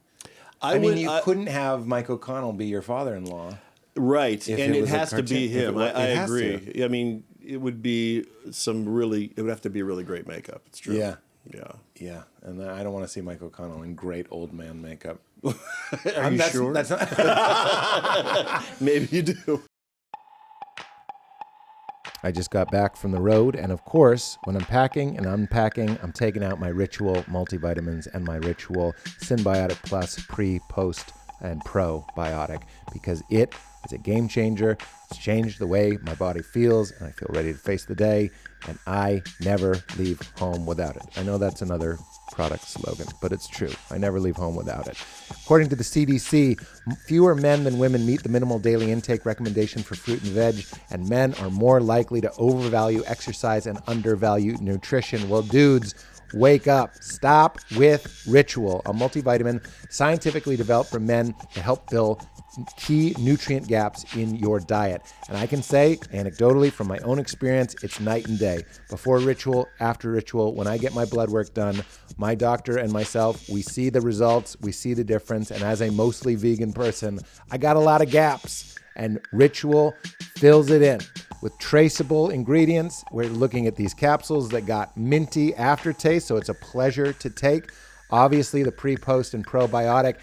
I mean, you couldn't have Mike O'Connell be your father-in-law. Right, and it has to be cartoon. him. I agree. I mean, it would be it would have to be really great makeup. It's true. Yeah. Yeah. Yeah, and I don't want to see Mike O'Connell in great old man makeup. Are you sure? That's not... Maybe you do. I just got back from the road, and of course, when I'm packing and unpacking, I'm taking out my Ritual multivitamins and my Ritual Symbiotic Plus pre, post, and probiotic because it is a game changer. It's changed the way my body feels, and I feel ready to face the day, and I never leave home without it. I know that's another product slogan, but it's true. I never leave home without it. According to the CDC, fewer men than women meet the minimal daily intake recommendation for fruit and veg, and men are more likely to overvalue exercise and undervalue nutrition. Well, dudes, wake up. Stop with Ritual, a multivitamin scientifically developed for men to help fill key nutrient gaps in your diet. And I can say, anecdotally, from my own experience, it's night and day. Before Ritual, after Ritual, when I get my blood work done, my doctor and myself, we see the results, we see the difference. And as a mostly vegan person, I got a lot of gaps. And Ritual fills it in with traceable ingredients. We're looking at these capsules that got minty aftertaste, so it's a pleasure to take. Obviously, the pre, post, and probiotic,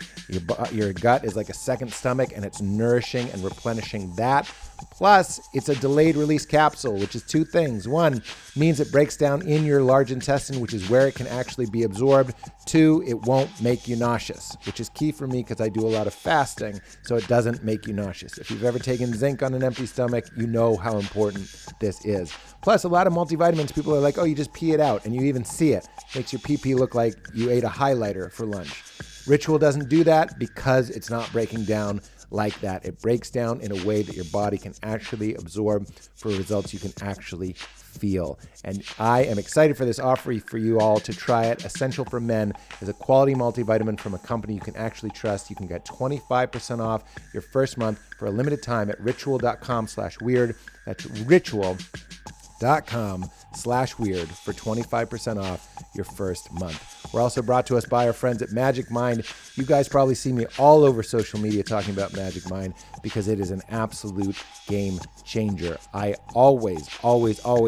your gut is like a second stomach, and it's nourishing and replenishing that. Plus, it's a delayed release capsule, which is two things. One, means it breaks down in your large intestine, which is where it can actually be absorbed. Two, it won't make you nauseous, which is key for me because I do a lot of fasting, so it doesn't make you nauseous. If you've ever taken zinc on an empty stomach, you know how important this is. Plus, a lot of multivitamins, people are like, oh, you just pee it out, and you even see it. Makes your pee-pee look like you ate a highlighter for lunch. Ritual doesn't do that because it's not breaking down like that. It breaks down in a way that your body can actually absorb for results you can actually feel. And I am excited for this offer for you all to try it. Essential for Men is a quality multivitamin from a company you can actually trust. You can get 25% off your first month for a limited time at ritual.com/weird. That's ritual.com/weird for 25% off your first month. We're also brought to us by our friends at Magic Mind. You guys probably see me all over social media talking about Magic Mind because it is an absolute game changer. I always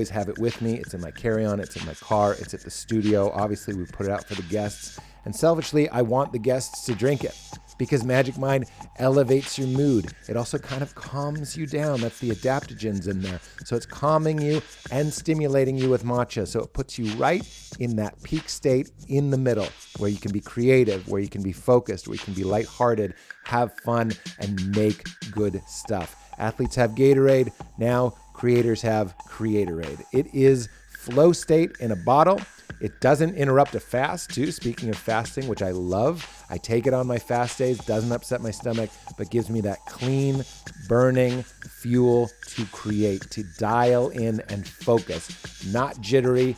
have it with me. It's in my carry-on, it's in my car, it's at the studio. Obviously, we put it out for the guests. And selfishly, I want the guests to drink it because Magic Mind elevates your mood. It also kind of calms you down. That's the adaptogens in there. So it's calming you and stimulating you with matcha. So it puts you right in that peak state in the middle where you can be creative, where you can be focused, where you can be lighthearted, have fun, and make good stuff. Athletes have Gatorade. Now creators have Creatorade. It is flow state in a bottle. It doesn't interrupt a fast, too. Speaking of fasting, which I love, I take it on my fast days, doesn't upset my stomach, but gives me that clean, burning fuel to create, to dial in and focus. Not jittery,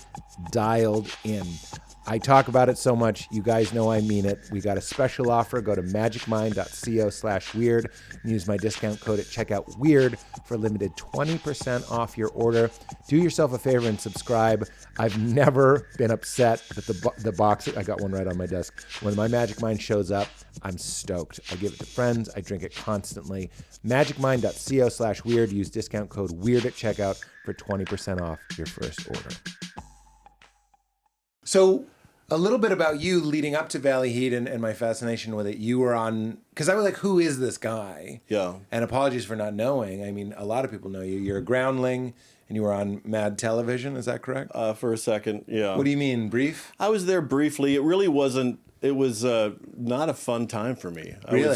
dialed in. I talk about it so much, you guys know I mean it. We got a special offer. Go to magicmind.co/weird and use my discount code at checkout WEIRD for a limited 20% off your order. Do yourself a favor and subscribe. I've never been upset that the box, I got one right on my desk. When my Magic Mind shows up, I'm stoked. I give it to friends. I drink it constantly. magicmind.co/weird. Use discount code WEIRD at checkout for 20% off your first order. So, a little bit about you leading up to Valley Heat and my fascination with it. You were on, because I was like, who is this guy? Yeah. And apologies for not knowing. I mean, a lot of people know you. You're a groundling, and you were on Mad Television. Is that correct? For a second, yeah. What do you mean, brief? I was there briefly. It really wasn't, it was not a fun time for me. Really? I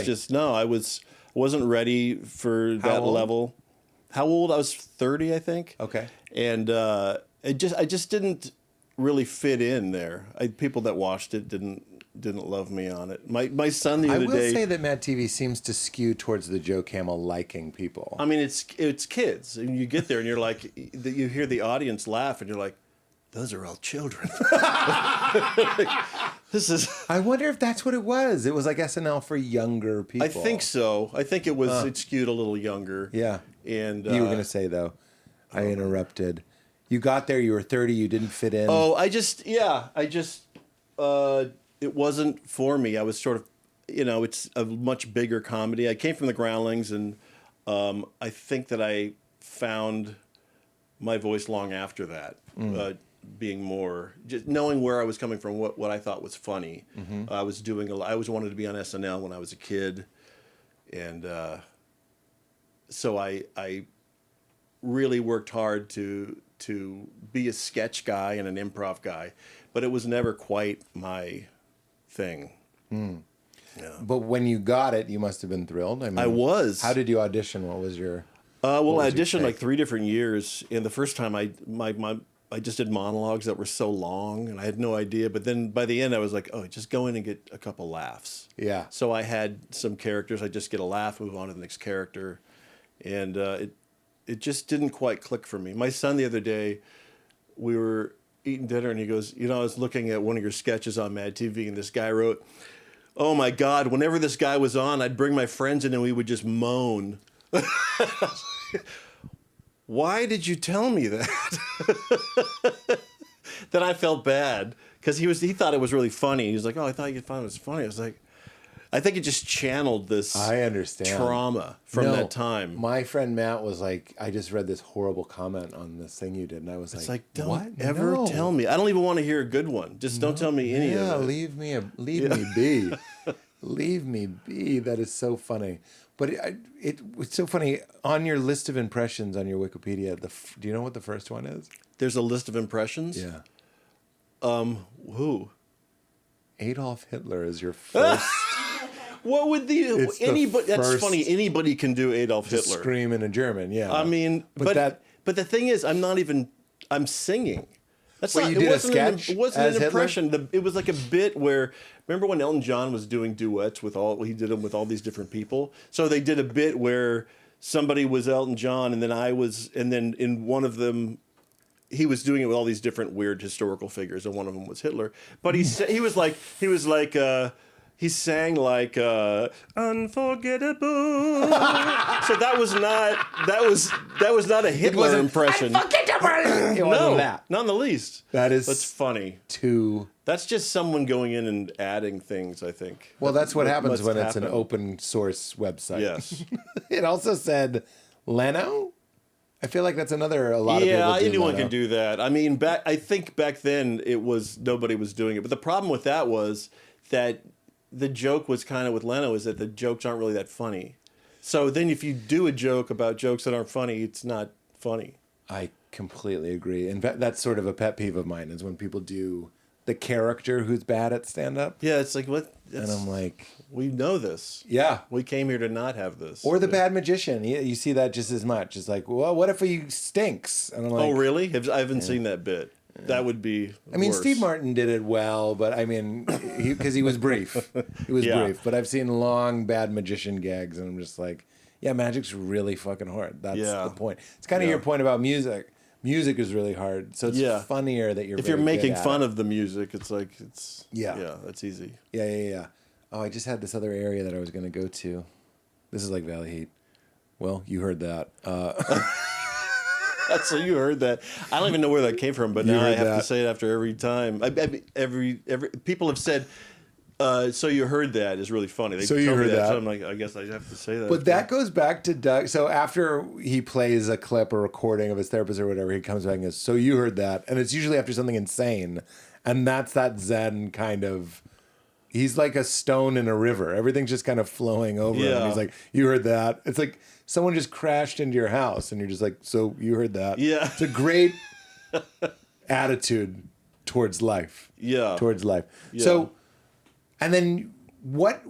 wasn't ready for How that old? level. How old? I was 30, I think. Okay. And I just didn't really fit in there. People that watched it didn't love me on it. My son the other day. I will say that Mad TV seems to skew towards the Joe Camel liking people. I mean, it's kids, and you get there and you're like, you hear the audience laugh, and you're like, those are all children. This is. I wonder if that's what it was. It was like SNL for younger people. I think so. I think it was. It skewed a little younger. Yeah. And you were going to say though, I interrupted. You got there, you were 30, you didn't fit in. Oh, it wasn't for me. I was sort of, it's a much bigger comedy. I came from the Groundlings, and I think that I found my voice long after that, being more, just knowing where I was coming from, what I thought was funny. I was doing I always wanted to be on SNL when I was a kid, and so I really worked hard to be a sketch guy and an improv guy, but it was never quite my thing. Yeah. But when you got it, you must have been thrilled. I mean, I was. How did you audition? What was your... I auditioned like 3 different years, and the first time I just did monologues that were so long, and I had no idea. But then by the end, I was like, oh, just go in and get a couple laughs. Yeah. So I had some characters. I just get a laugh, move on to the next character, and it just didn't quite click for me. My son the other day, we were eating dinner, and he goes, I was looking at one of your sketches on Mad TV, and this guy wrote, oh my God, whenever this guy was on, I'd bring my friends in and we would just moan. Why did you tell me that? Then I felt bad because he thought it was really funny. He was like, oh, I thought you'd find it was funny. I was like, I think it just channeled this trauma from that time. My friend Matt was like, I just read this horrible comment on this thing you did, and I was it's like, don't ever tell me. I don't even want to hear a good one. Just don't tell me any of it. Leave me be. Leave me be. That is so funny. But it's so funny. On your list of impressions on your Wikipedia, do you know what the first one is? There's a list of impressions? Yeah. Who? Adolf Hitler is your first. What would anybody? That's funny. Anybody can do Adolf Hitler. Scream in a German, yeah. I mean, but the thing is, I'm singing. That's you did a sketch. It wasn't an impression. Hitler? It was like a bit where, remember when Elton John was doing duets he did them with all these different people. So they did a bit where somebody was Elton John, and then in one of them, he was doing it with all these different weird historical figures, and one of them was Hitler. But he sang like unforgettable. So that was not a Hitler impression. It wasn't that. Not in the least. That's funny. That's just someone going in and adding things, I think. Well, that's what happens when it's an open source website. Yes. It also said Leno. I feel like that's a lot of people do anyone Leno. can do that. I mean, I think back then nobody was doing it. But the problem with that was that the joke was kind of with Leno is that the jokes aren't really that funny. So then if you do a joke about jokes that aren't funny, it's not funny. I completely agree. In fact, that's sort of a pet peeve of mine is when people do the character who's bad at stand-up. Yeah, it's like, what? And I'm like... We know this. Yeah. We came here to not have this. Or the bad magician. You see that just as much. It's like, well, what if he stinks? And I'm like... Oh, really? I haven't seen that bit. That would be worse. Steve Martin did it well, but I mean, because he was brief. He was brief. But I've seen long, bad magician gags, and I'm just like, yeah, magic's really fucking hard. That's the point. It's kind of your point about music. Music is really hard, so it's funnier that if you're making fun of the music, it's like, that's easy. Yeah. Oh, I just had this other area that I was going to go to. This is like Valley Heat. Well, you heard that. So you heard that. I don't even know where that came from, but now I have to say it after every time. Every people have said, so you heard that is really funny. They so you heard that. So I'm like, I guess I have to say that. But that goes back to Doug. So after he plays a clip or recording of his therapist or whatever, he comes back and goes, so you heard that. And it's usually after something insane. And that's that Zen kind of... He's like a stone in a river. Everything's just kind of flowing over him. And he's like, you heard that. It's like someone just crashed into your house and you're just like, so you heard that. Yeah. It's a great attitude towards life. Yeah. Towards life. Yeah. So, and then what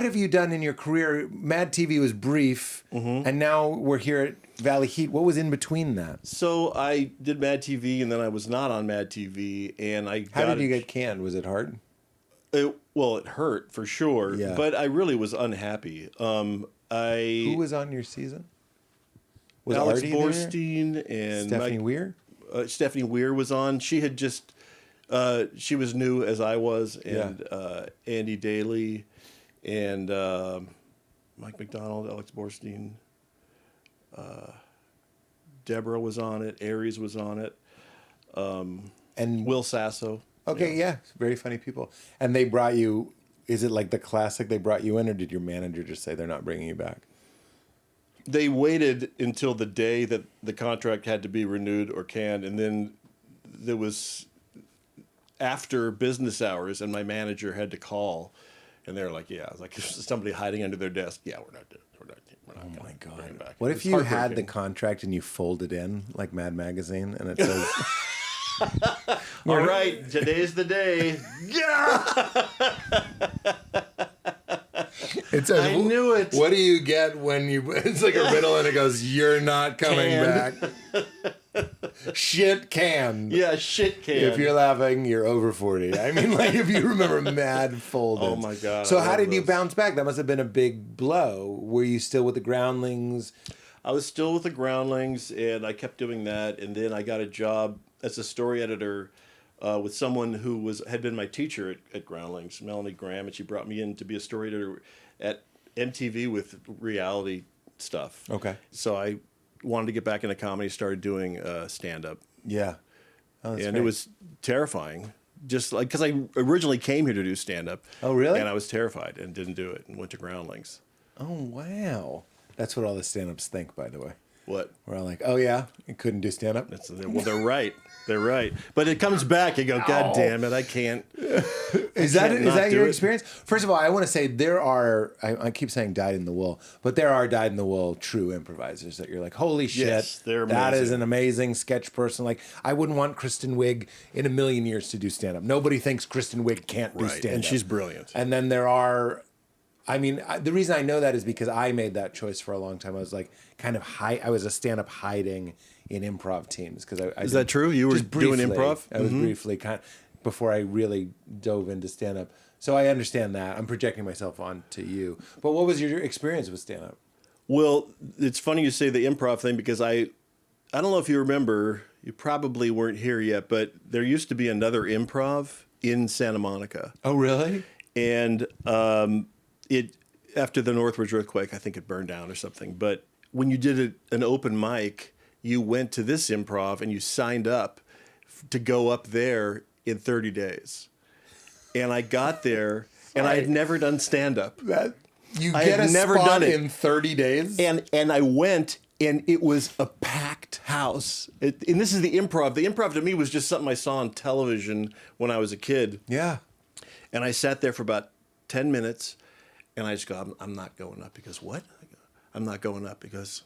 have you done in your career? Mad TV was brief, and now we're here at Valley Heat. What was in between that? So I did Mad TV, and then I was not on Mad TV, and How did you get canned? Was it hard? It hurt for sure, but I really was unhappy. Who was on your season? Was Alex Artie Borstein there? and Stephanie Weir? Stephanie Weir was on. She had just, she was new as I was, and Andy Daly, and Mike McDonald, Alex Borstein, Deborah was on it. Aries was on it. And Will Sasso. okay, yeah, very funny people. And they brought you. Is it like the classic? They brought you in, or did your manager just say they're not bringing you back? They waited until the day that the contract had to be renewed or canned, and then there was after business hours, and my manager had to call, and they're like, "Yeah," I was like, somebody hiding under their desk. Yeah, we're not doing. Oh my God! Back. What if you had the contract and you folded in like Mad Magazine, and it says, "All right, today's the day." Yeah. It says, I knew it. What do you get when you? It's like a riddle, and it goes, "You're not coming back." Shit can. Yeah, shit can. If you're laughing, you're over 40. I mean, like if you remember Mad Folded. Oh my God. So how did you bounce back? That must have been a big blow. Were you still with the Groundlings? I was still with the Groundlings, and I kept doing that. And then I got a job as a story editor with someone who had been my teacher at Groundlings, Melanie Graham, and she brought me in to be a story editor at MTV with reality stuff. Okay. So I wanted to get back into comedy, started doing stand-up. Yeah. Oh, that's And great. it was terrifying. Just like, because I originally came here to do stand-up. Oh, really? And I was terrified and didn't do it and went to Groundlings. Oh, wow. That's what all the stand-ups think, by the way. What? We're all like, oh, yeah, you couldn't do stand-up? Well, they're right. They're right. But it comes back. You go, God damn it, I can't. Is that your experience? First of all, I want to say there are, I keep saying dyed in the wool, but there are dyed in the wool true improvisers that you're like, holy shit, Yes, they're that is amazing. an amazing sketch person. Like, I wouldn't want Kristen Wiig in a million years to do stand-up. Nobody thinks Kristen Wiig can't do Right. stand-up. And she's brilliant. And then there are, I mean, the reason I know that is because I made that choice for a long time. I was like, I was a stand-up hiding in improv teams. Is that true? You were just doing briefly. improv? I was briefly before I really dove into stand-up. So I understand that. I'm projecting myself onto you. But what was your experience with stand-up? Well, it's funny you say the improv thing because I don't know if you remember, you probably weren't here yet, but there used to be another improv in Santa Monica. Oh, really? And it after the Northridge earthquake, I think it burned down or something. But when you did an open mic, you went to this improv and you signed up to go up there in 30 days. And I got there, and I had never done stand-up. You I get had a never spot done it. in 30 days? And I went, and it was a packed house. And this is the improv. The improv to me was just something I saw on television when I was a kid. Yeah. And I sat there for about 10 minutes, and I just go, I'm not going up. Because what? I go, I'm not going up because,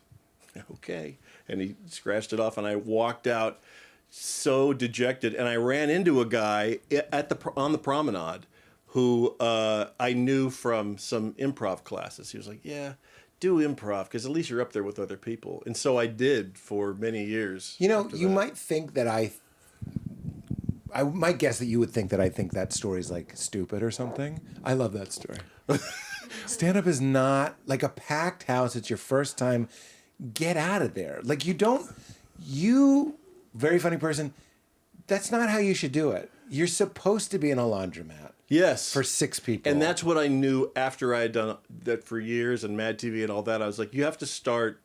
okay. And he scratched it off, and I walked out so dejected. And I ran into a guy on the promenade who I knew from some improv classes. He was like, yeah, do improv, because at least you're up there with other people. And so I did for many years. You know, you might think that I might guess that you would think that I think that story's like stupid or something. I love that story. Stand-up is not like a packed house. It's your first time. Get out of there. Like you, very funny person, that's not how you should do it. You're supposed to be in a laundromat. Yes. For 6 people. And that's what I knew after I had done that for years and Mad TV and all that. I was like, you have to start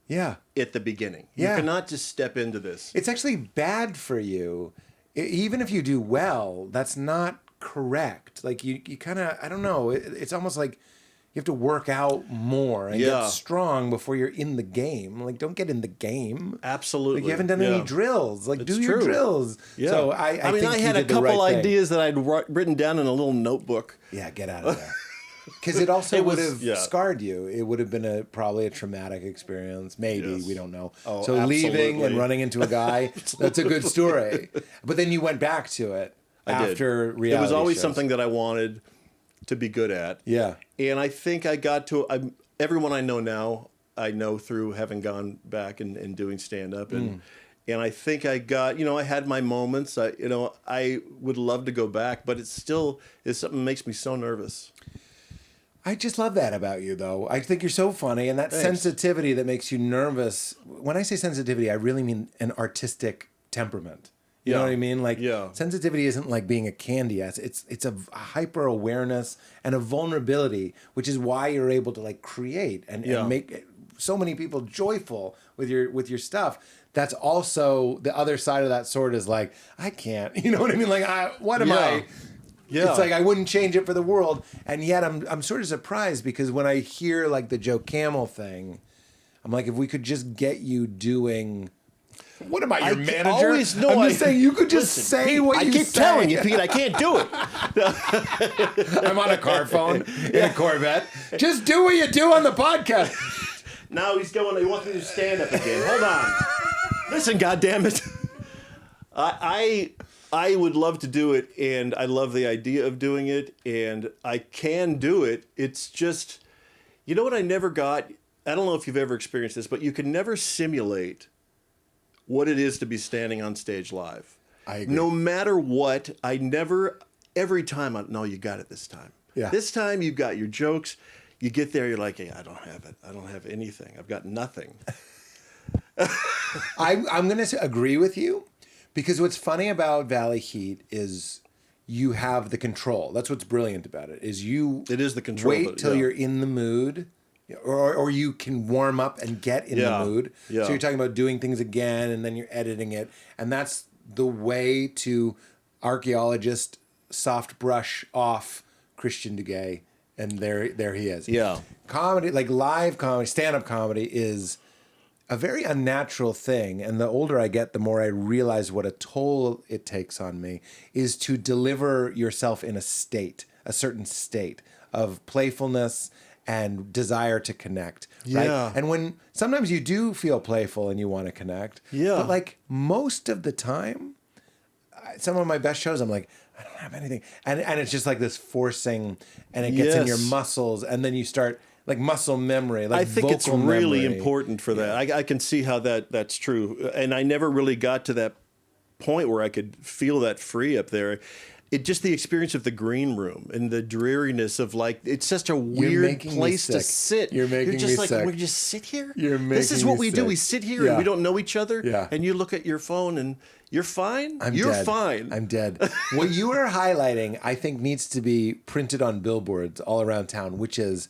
at the beginning. Yeah. You cannot just step into this. It's actually bad for you. Even if you do well, that's not correct. Like you kind of, I don't know. It's almost like you have to work out more and get strong before you're in the game. Like, don't get in the game. Absolutely. Like, you haven't done any drills. Like, do your drills. Yeah. So I mean, think I you had a did the couple right thing. ideas that I'd written down in a little notebook. Yeah, get out of there. Because it also would have scarred you. It would have been probably a traumatic experience. Maybe, we don't know. Oh, so leaving absolutely. and running into a guy, that's a good story. But then you went back to it after reality It was always shows. something that I wanted to be good at. Yeah. And I think I got to everyone I know now, I know through having gone back and doing stand-up. And I think I got, I had my moments. I would love to go back, but it still is something that makes me so nervous. I just love that about you, though. I think you're so funny, and that sensitivity that makes you nervous. When I say sensitivity, I really mean an artistic temperament. You know what I mean? Like, sensitivity isn't like being a candy ass. It's a hyper awareness and a vulnerability, which is why you're able to like create and make so many people joyful with your stuff, that's also the other side of that sword is like, I can't, you know what I mean? Like, what am I? Yeah. It's like I wouldn't change it for the world, and yet I'm sort of surprised because when I hear like the Joe Camel thing, I'm like, if we could just get you doing. What am I, your manager? Always know I'm just saying you could just say Pete, what you say. I keep telling you, Pete, I can't do it. I'm on a car phone in a Corvette. Just do what you do on the podcast. Now he's going. He wants me to stand up again. Hold on. Listen, goddammit. I would love to do it, and I love the idea of doing it, and I can do it. It's just, you know what I never got? I don't know if you've ever experienced this, but you can never simulate what it is to be standing on stage live. I agree. No matter what, every time, no, you got it this time. Yeah. This time you've got your jokes. You get there, you're like, hey, I don't have it. I don't have anything. I've got nothing. I'm going to agree with you because what's funny about Valley Heat is you have the control. That's what's brilliant about it is It is the control. Wait till you're in the mood. Or you can warm up and get in the mood. Yeah. So you're talking about doing things again, and then you're editing it, and that's the way to archaeologist soft brush off Christian Duguay, and there he is. Yeah, comedy, like live comedy, stand-up comedy, is a very unnatural thing, and the older I get, the more I realize what a toll it takes on me. Is to deliver yourself in a certain state of playfulness and desire to connect. Right? Yeah. And when sometimes you do feel playful and you want to connect. Yeah. But like most of the time, some of my best shows, I'm like, I don't have anything. And it's just like this forcing, and it gets in your muscles, and then you start like muscle memory. Like I think it's vocal really memory. important for that. I can see how that's true. And I never really got to that point where I could feel that free up there. It just the experience of the green room and the dreariness of like it's such a weird place to sit. You're making You're just me like, sick. we just sit here. This is what we do. We sit here and we don't know each other. Yeah. And you look at your phone and you're fine. You're dead. fine. I'm dead. What you are highlighting, I think, needs to be printed on billboards all around town, which is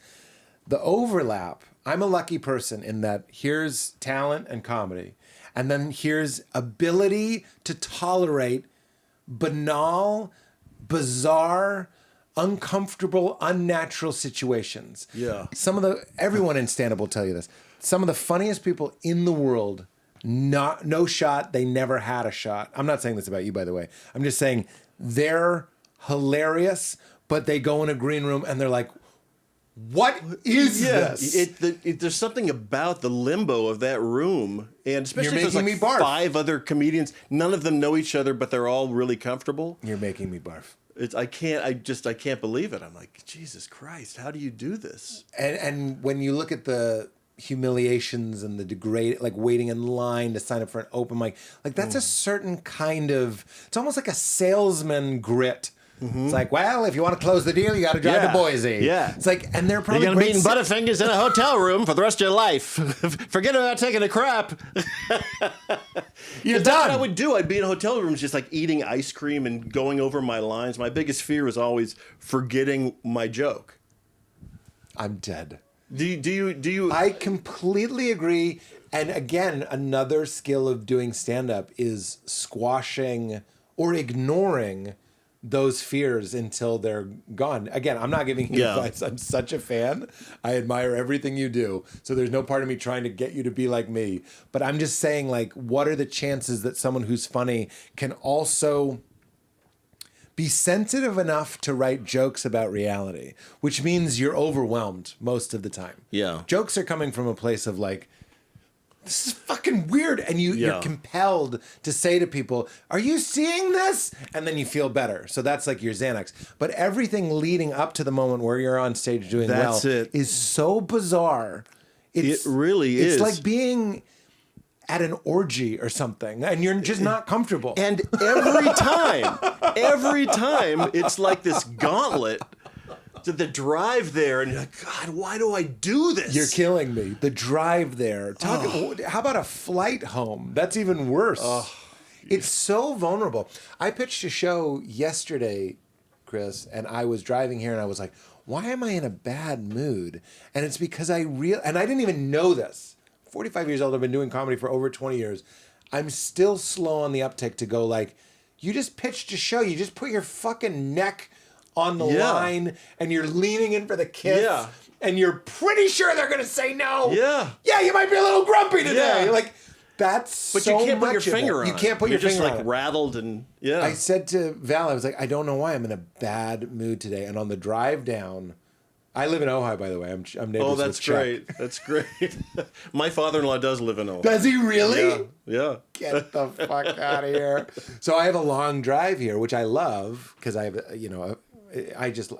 the overlap. I'm a lucky person in that here's talent and comedy, and then here's ability to tolerate banal, bizarre, uncomfortable, unnatural situations. Yeah. Everyone in stand-up will tell you this. Some of the funniest people in the world, no shot, they never had a shot. I'm not saying this about you, by the way. I'm just saying they're hilarious, but they go in a green room and they're like, what is this? There's something about the limbo of that room, and especially if You're there's making like me barf. 5 other comedians, none of them know each other, but they're all really comfortable. You're making me barf. I can't believe it. I'm like, Jesus Christ, how do you do this? And when you look at the humiliations and the degrade, like waiting in line to sign up for an open mic, like that's a certain kind of, it's almost like a salesman grit. Mm-hmm. It's like, well, if you want to close the deal, you got to drive to Boise. Yeah. It's like, and they're probably You're going to be eating Butterfingers in a hotel room for the rest of your life. Forget about taking a crap. You're That's done. what I would do. I'd be in hotel rooms just like eating ice cream and going over my lines. My biggest fear was always forgetting my joke. I'm dead. Do you? I completely agree. And again, another skill of doing stand-up is squashing or ignoring those fears until they're gone. Again, I'm not giving you advice. I'm such a fan. I admire everything you do. So there's no part of me trying to get you to be like me. But I'm just saying, like, what are the chances that someone who's funny can also be sensitive enough to write jokes about reality, which means you're overwhelmed most of the time. Yeah. Jokes are coming from a place of like, this is fucking weird. And you're compelled to say to people, are you seeing this? And then you feel better. So that's like your Xanax. But everything leading up to the moment where you're on stage doing is so bizarre. It really is. It's like being at an orgy or something, and you're just not comfortable. And every time, it's like this gauntlet. To the drive there, and you're like, God, why do I do this? You're killing me. The drive there. How about a flight home? That's even worse. It's so vulnerable. I pitched a show yesterday, Chris, and I was driving here, and I was like, why am I in a bad mood? And it's because and I didn't even know this 45 years old. I've been doing comedy for over 20 years. I'm still slow on the uptick to go like, you just pitched a show. You just put your fucking neck on the line and you're leaning in for the kiss. Yeah. And you're pretty sure they're going to say no. Yeah. Yeah, you might be a little grumpy today. Yeah. Like, that's But so you can't put your much of finger it. on You can't put You're your just finger like on it. rattled and I said to Val, I was like, I don't know why I'm in a bad mood today. And on the drive down, I live in Ojai, by the way. I'm neighbors Oh, with that's Chuck. great. That's great. My father-in-law does live in Ojai. Does he really? Yeah. Get the fuck out of here. So I have a long drive here, which I love because I have,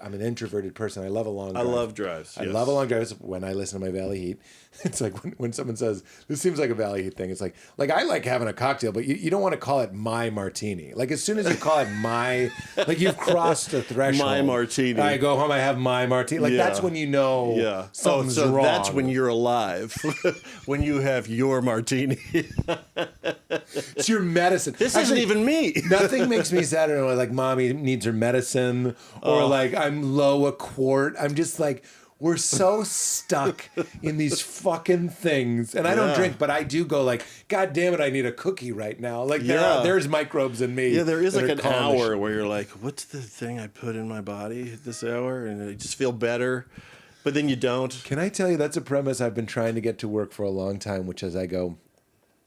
I'm an introverted person. I love a long drive. I love drives. I yes. love a long drive. It's when I listen to my Valley Heat. It's like when someone says, this seems like a Valley Heat thing. It's like I like having a cocktail, but you don't want to call it my martini. Like as soon as you call it my, like you've crossed a threshold. My martini. I go home, I have my martini. Like that's when you know something's wrong. That's when you're alive. When you have your martini. It's your medicine. This isn't even me. Nothing makes me sadder than like mommy needs her medicine or like I'm low a quart. I'm just like, we're so stuck in these fucking things. And I don't drink, but I do go like, God damn it, I need a cookie right now. Like there's microbes in me. Yeah, there is like an calling hour where you're like, what's the thing I put in my body at this hour? And I just feel better. But then you don't. Can I tell you, that's a premise I've been trying to get to work for a long time, which is I go,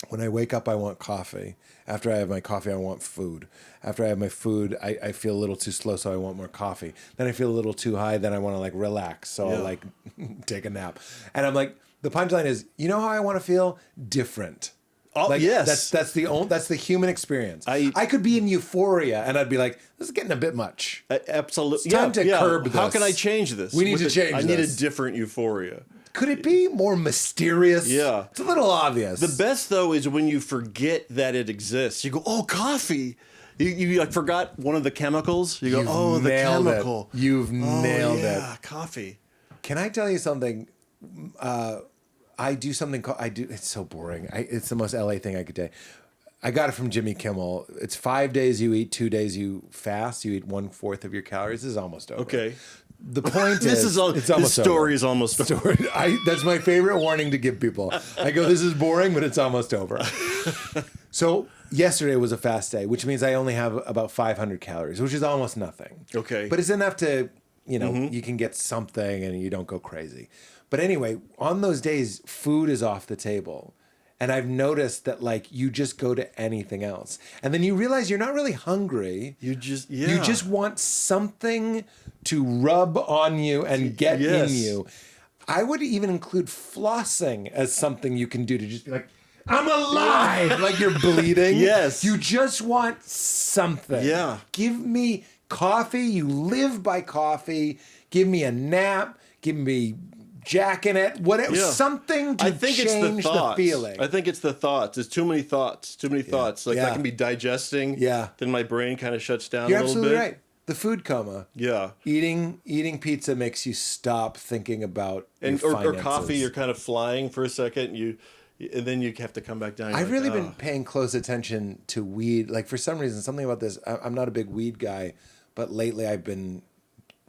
when I wake up, I want coffee. After I have my coffee, I want food. After I have my food, I feel a little too slow, so I want more coffee. Then I feel a little too high, then I want to like relax, so I'll like take a nap. And I'm like, the punchline is, you know how I want to feel? Different. Oh, like, yes. That's the human experience. I could be in euphoria, and I'd be like, this is getting a bit much. Absolutely. It's time to curb this. How can I change this? We need to change I need a this. different euphoria. Could it be more mysterious? Yeah. It's a little obvious. The best, though, is when you forget that it exists. You go, oh, coffee. You like forgot one of the chemicals. You go, oh, the chemical. You've nailed it. Yeah, coffee. Can I tell you something? I do something called, it's so boring. It's the most LA thing I could do. I got it from Jimmy Kimmel. It's 5 days you eat, 2 days you fast. You eat 1/4 of your calories. This is almost over. Okay. The point This is, is it's almost this story over. is almost over. That's my favorite warning to give people. I go, this is boring, but it's almost over. So yesterday was a fast day, which means I only have about 500 calories, which is almost nothing. Okay. But it's enough to, you can get something and you don't go crazy. But anyway, on those days, food is off the table. And I've noticed that like you just go to anything else. And then you realize you're not really hungry. You just want something to rub on you and get in you. I would even include flossing as something you can do to just be like, I'm alive, like you're bleeding. Yes. You just want something. Yeah. Give me coffee. You live by coffee. Give me a nap. Give me Jack in it, whatever, something to change the feeling. I think it's the thoughts. It's too many thoughts. Like that can be digesting. Yeah. Then my brain kind of shuts down You're a little absolutely bit. right. The food coma. Yeah. Eating pizza makes you stop thinking about or coffee. You're kind of flying for a second. And then you have to come back down. I've really been paying close attention to weed. Like for some reason, something about this. I'm not a big weed guy, but lately I've been.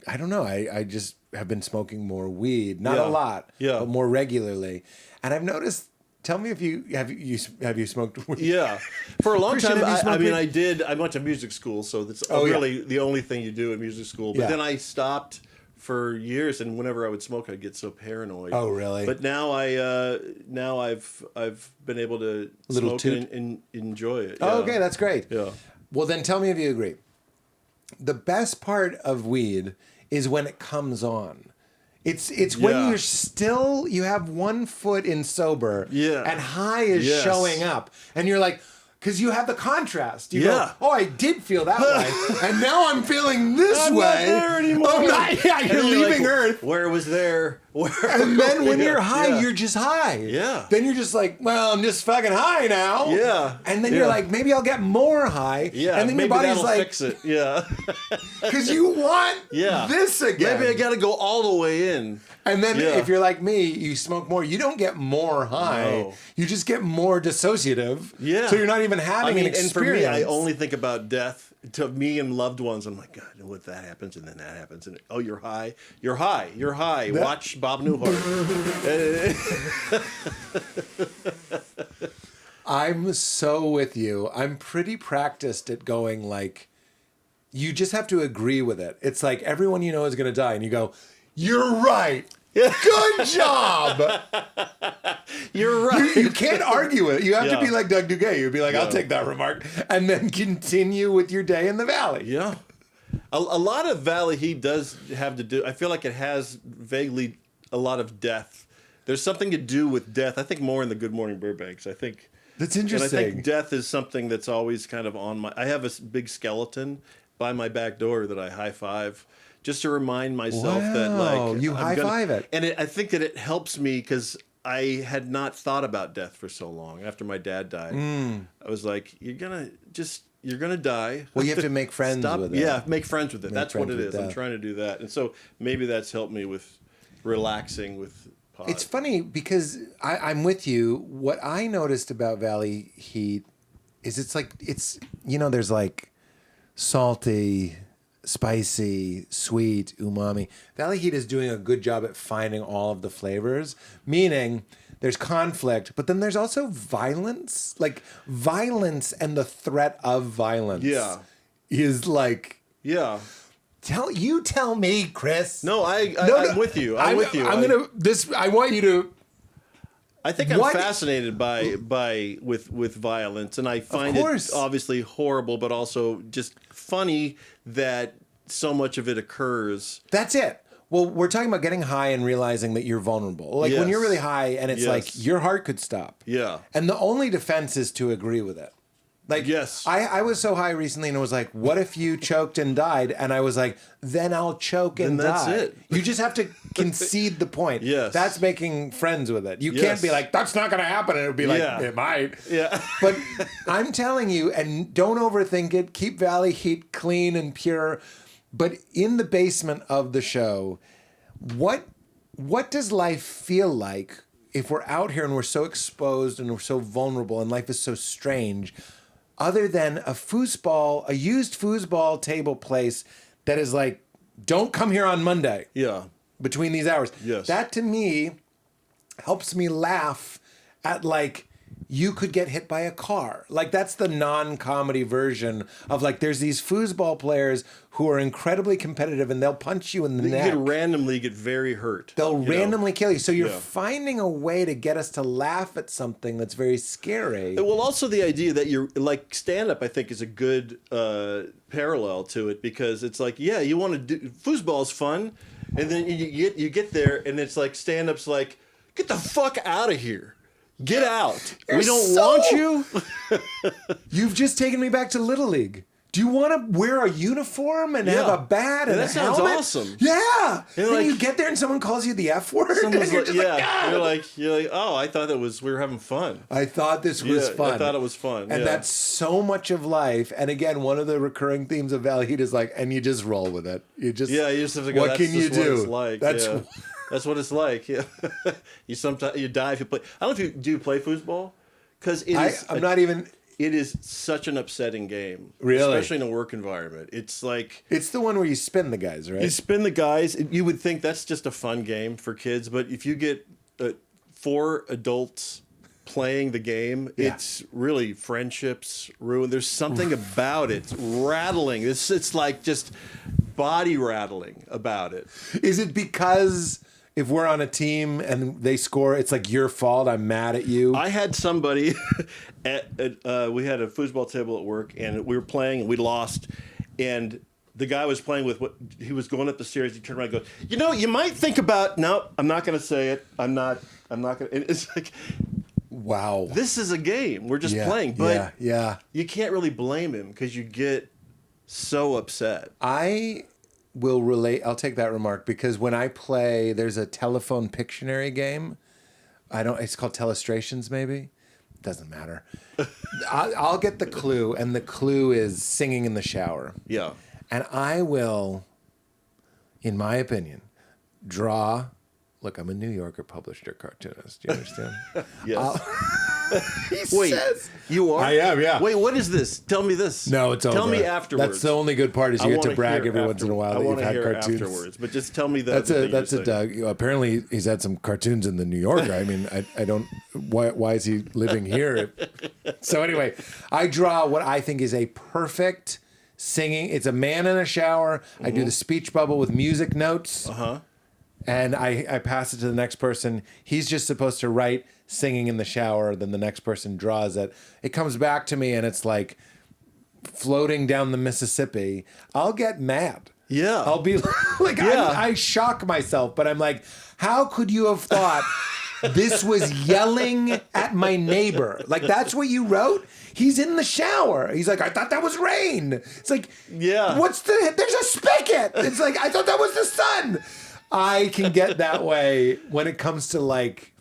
I don't know. I just have been smoking more weed, not a lot, but more regularly. And I've noticed. Tell me if you have you smoked weed? Yeah, for a long Christian, time. I mean, weed? I did. I went to music school, so that's really the only thing you do at music school. But then I stopped for years, and whenever I would smoke, I'd get so paranoid. Oh, really? But now I've been able to smoke and enjoy it. Oh, okay, that's great. Yeah. Well, then tell me if you agree. The best part of weed is when it comes on. It's when you have 1 foot in sober and high is showing up. And you're like, because you have the contrast. You go, oh, I did feel that way. And now I'm feeling this I'm way. not there anymore. You're leaving like, Earth. Where was there? And then when you're high, you're just high. Yeah. Then you're just like, well, I'm just fucking high now. Yeah. And then you're like, maybe I'll get more high. Yeah. And then maybe your body's that'll like, fix it. Yeah. because you want this again. Maybe I got to go all the way in. And then if you're like me, you smoke more. You don't get more high. No. You just get more dissociative. Yeah. So you're not even having an experience. And for me, I only think about death. To me and loved ones, I'm like, God, what if that happens and then that happens? And you're high. You're high. Watch Bob Newhart. I'm so with you. I'm pretty practiced at going like, you just have to agree with it. It's like everyone you know is going to die, and you go, "You're right. Good job." You're right. You can't argue it. You have to be like Doug Duguay. You'd be like, "I'll take that remark," and then continue with your day in the valley. Yeah. A lot of Valley Heat does have to do, I feel like it has vaguely a lot of death. There's something to do with death. I think more in the Good Morning Burbanks. I think that's interesting. And I think death is something that's always kind of on my, I have a big skeleton by my back door that I high five just to remind myself that like you high five it. And I think that it helps me because I had not thought about death for so long after my dad died. I was like, you're going to die. Well, you have to make friends with it. Yeah, make friends with it. That's what it is. I'm trying to do that. And so maybe that's helped me with relaxing with pod. It's funny because I'm with you. What I noticed about Valley Heat is it's there's like salty, spicy, sweet, umami. Valley Heat is doing a good job at finding all of the flavors, meaning there's conflict, but then there's also violence. Like violence and the threat of violence is like... Yeah. Tell me, Chris. No, I'm with you. I'm with you. I want you to... I think I'm fascinated with violence, and I find it obviously horrible, but also just funny that so much of it occurs. That's it. Well, we're talking about getting high and realizing that you're vulnerable. Like when you're really high and it's like your heart could stop. Yeah. And the only defense is to agree with it. Like, I was so high recently and it was like, what if you choked and died? And I was like, then I'll choke and die. That's it. You just have to concede the point. Yes. That's making friends with it. You can't be like, that's not going to happen. And it would be like, it might. Yeah. But I'm telling you, and don't overthink it. Keep Valley Heat clean and pure. But in the basement of the show, what does life feel like if we're out here and we're so exposed and we're so vulnerable and life is so strange, other than a used foosball table place that is like, don't come here on Monday. Yeah. Between these hours. Yes. That to me helps me laugh at like, you could get hit by a car. Like that's the non-comedy version of like, there's these foosball players who are incredibly competitive and they'll punch you in the neck. You could randomly get very hurt. They'll randomly kill you. So you're finding a way to get us to laugh at something that's very scary. Well, also the idea that you're like stand-up, I think is a good parallel to it because it's like, you want to do, foosball's fun. And then you get there and it's like stand-up's like, get the fuck out of here. Get out. We don't want you. You've just taken me back to Little League. Do you want to wear a uniform and have a bat and a helmet? That sounds awesome. Yeah. And like, then you get there and someone calls you the F word. And you're just you're like, oh, I thought we were having fun. I thought this was fun. I thought it was fun. And that's so much of life. And again, one of the recurring themes of Valley Heat is like, and you just roll with it. You just have to go, what can you do? What it's like. That's what it's like. Yeah. You die if you play. I don't know if you play foosball because it is such an upsetting game. Really? Especially in a work environment. It's like... It's the one where you spin the guys, right? You spin the guys. You would think that's just a fun game for kids, but if you get 4 adults playing the game, it's really friendships ruined. There's something about it. It's rattling. It's like just body rattling about it. Is it because... if we're on a team and they score, it's like your fault. I'm mad at you. I had somebody we had a foosball table at work and we were playing and we lost. And the guy was playing with he was going up the stairs. He turned around and goes, you might think about, no, I'm not going to say it. I'm not going to. It's like, wow, this is a game. We're just playing. But you can't really blame him because you get so upset. I will relate. I'll take that remark because when I play, there's a telephone Pictionary game. It's called Telestrations, maybe. Doesn't matter. I'll get the clue, and the clue is singing in the shower. Yeah. And I will, in my opinion, draw. Look, I'm a New Yorker publisher cartoonist. Do you understand? Yes. Wait, says, you are? I am, yeah. Wait, what is this? Tell me this. No, it's over. Tell me afterwards. That's the only good part is you get to brag every once in a while that you've had cartoons. Afterwards, but just tell me that. That's a Doug. Apparently, he's had some cartoons in the New Yorker. I mean, I don't. Why is he living here? So anyway, I draw what I think is a perfect singing. It's a man in a shower. I do the speech bubble with music notes. And I pass it to the next person. He's just supposed to write singing in the shower. Then the next person draws it. It comes back to me and it's like floating down the Mississippi. I'll get mad. Yeah. I'll be like, I shock myself, but I'm like, how could you have thought this was yelling at my neighbor? Like, that's what you wrote? He's in the shower. He's like, I thought that was rain. It's like, yeah. There's a spigot. It's like, I thought that was the sun. I can get that way when it comes to like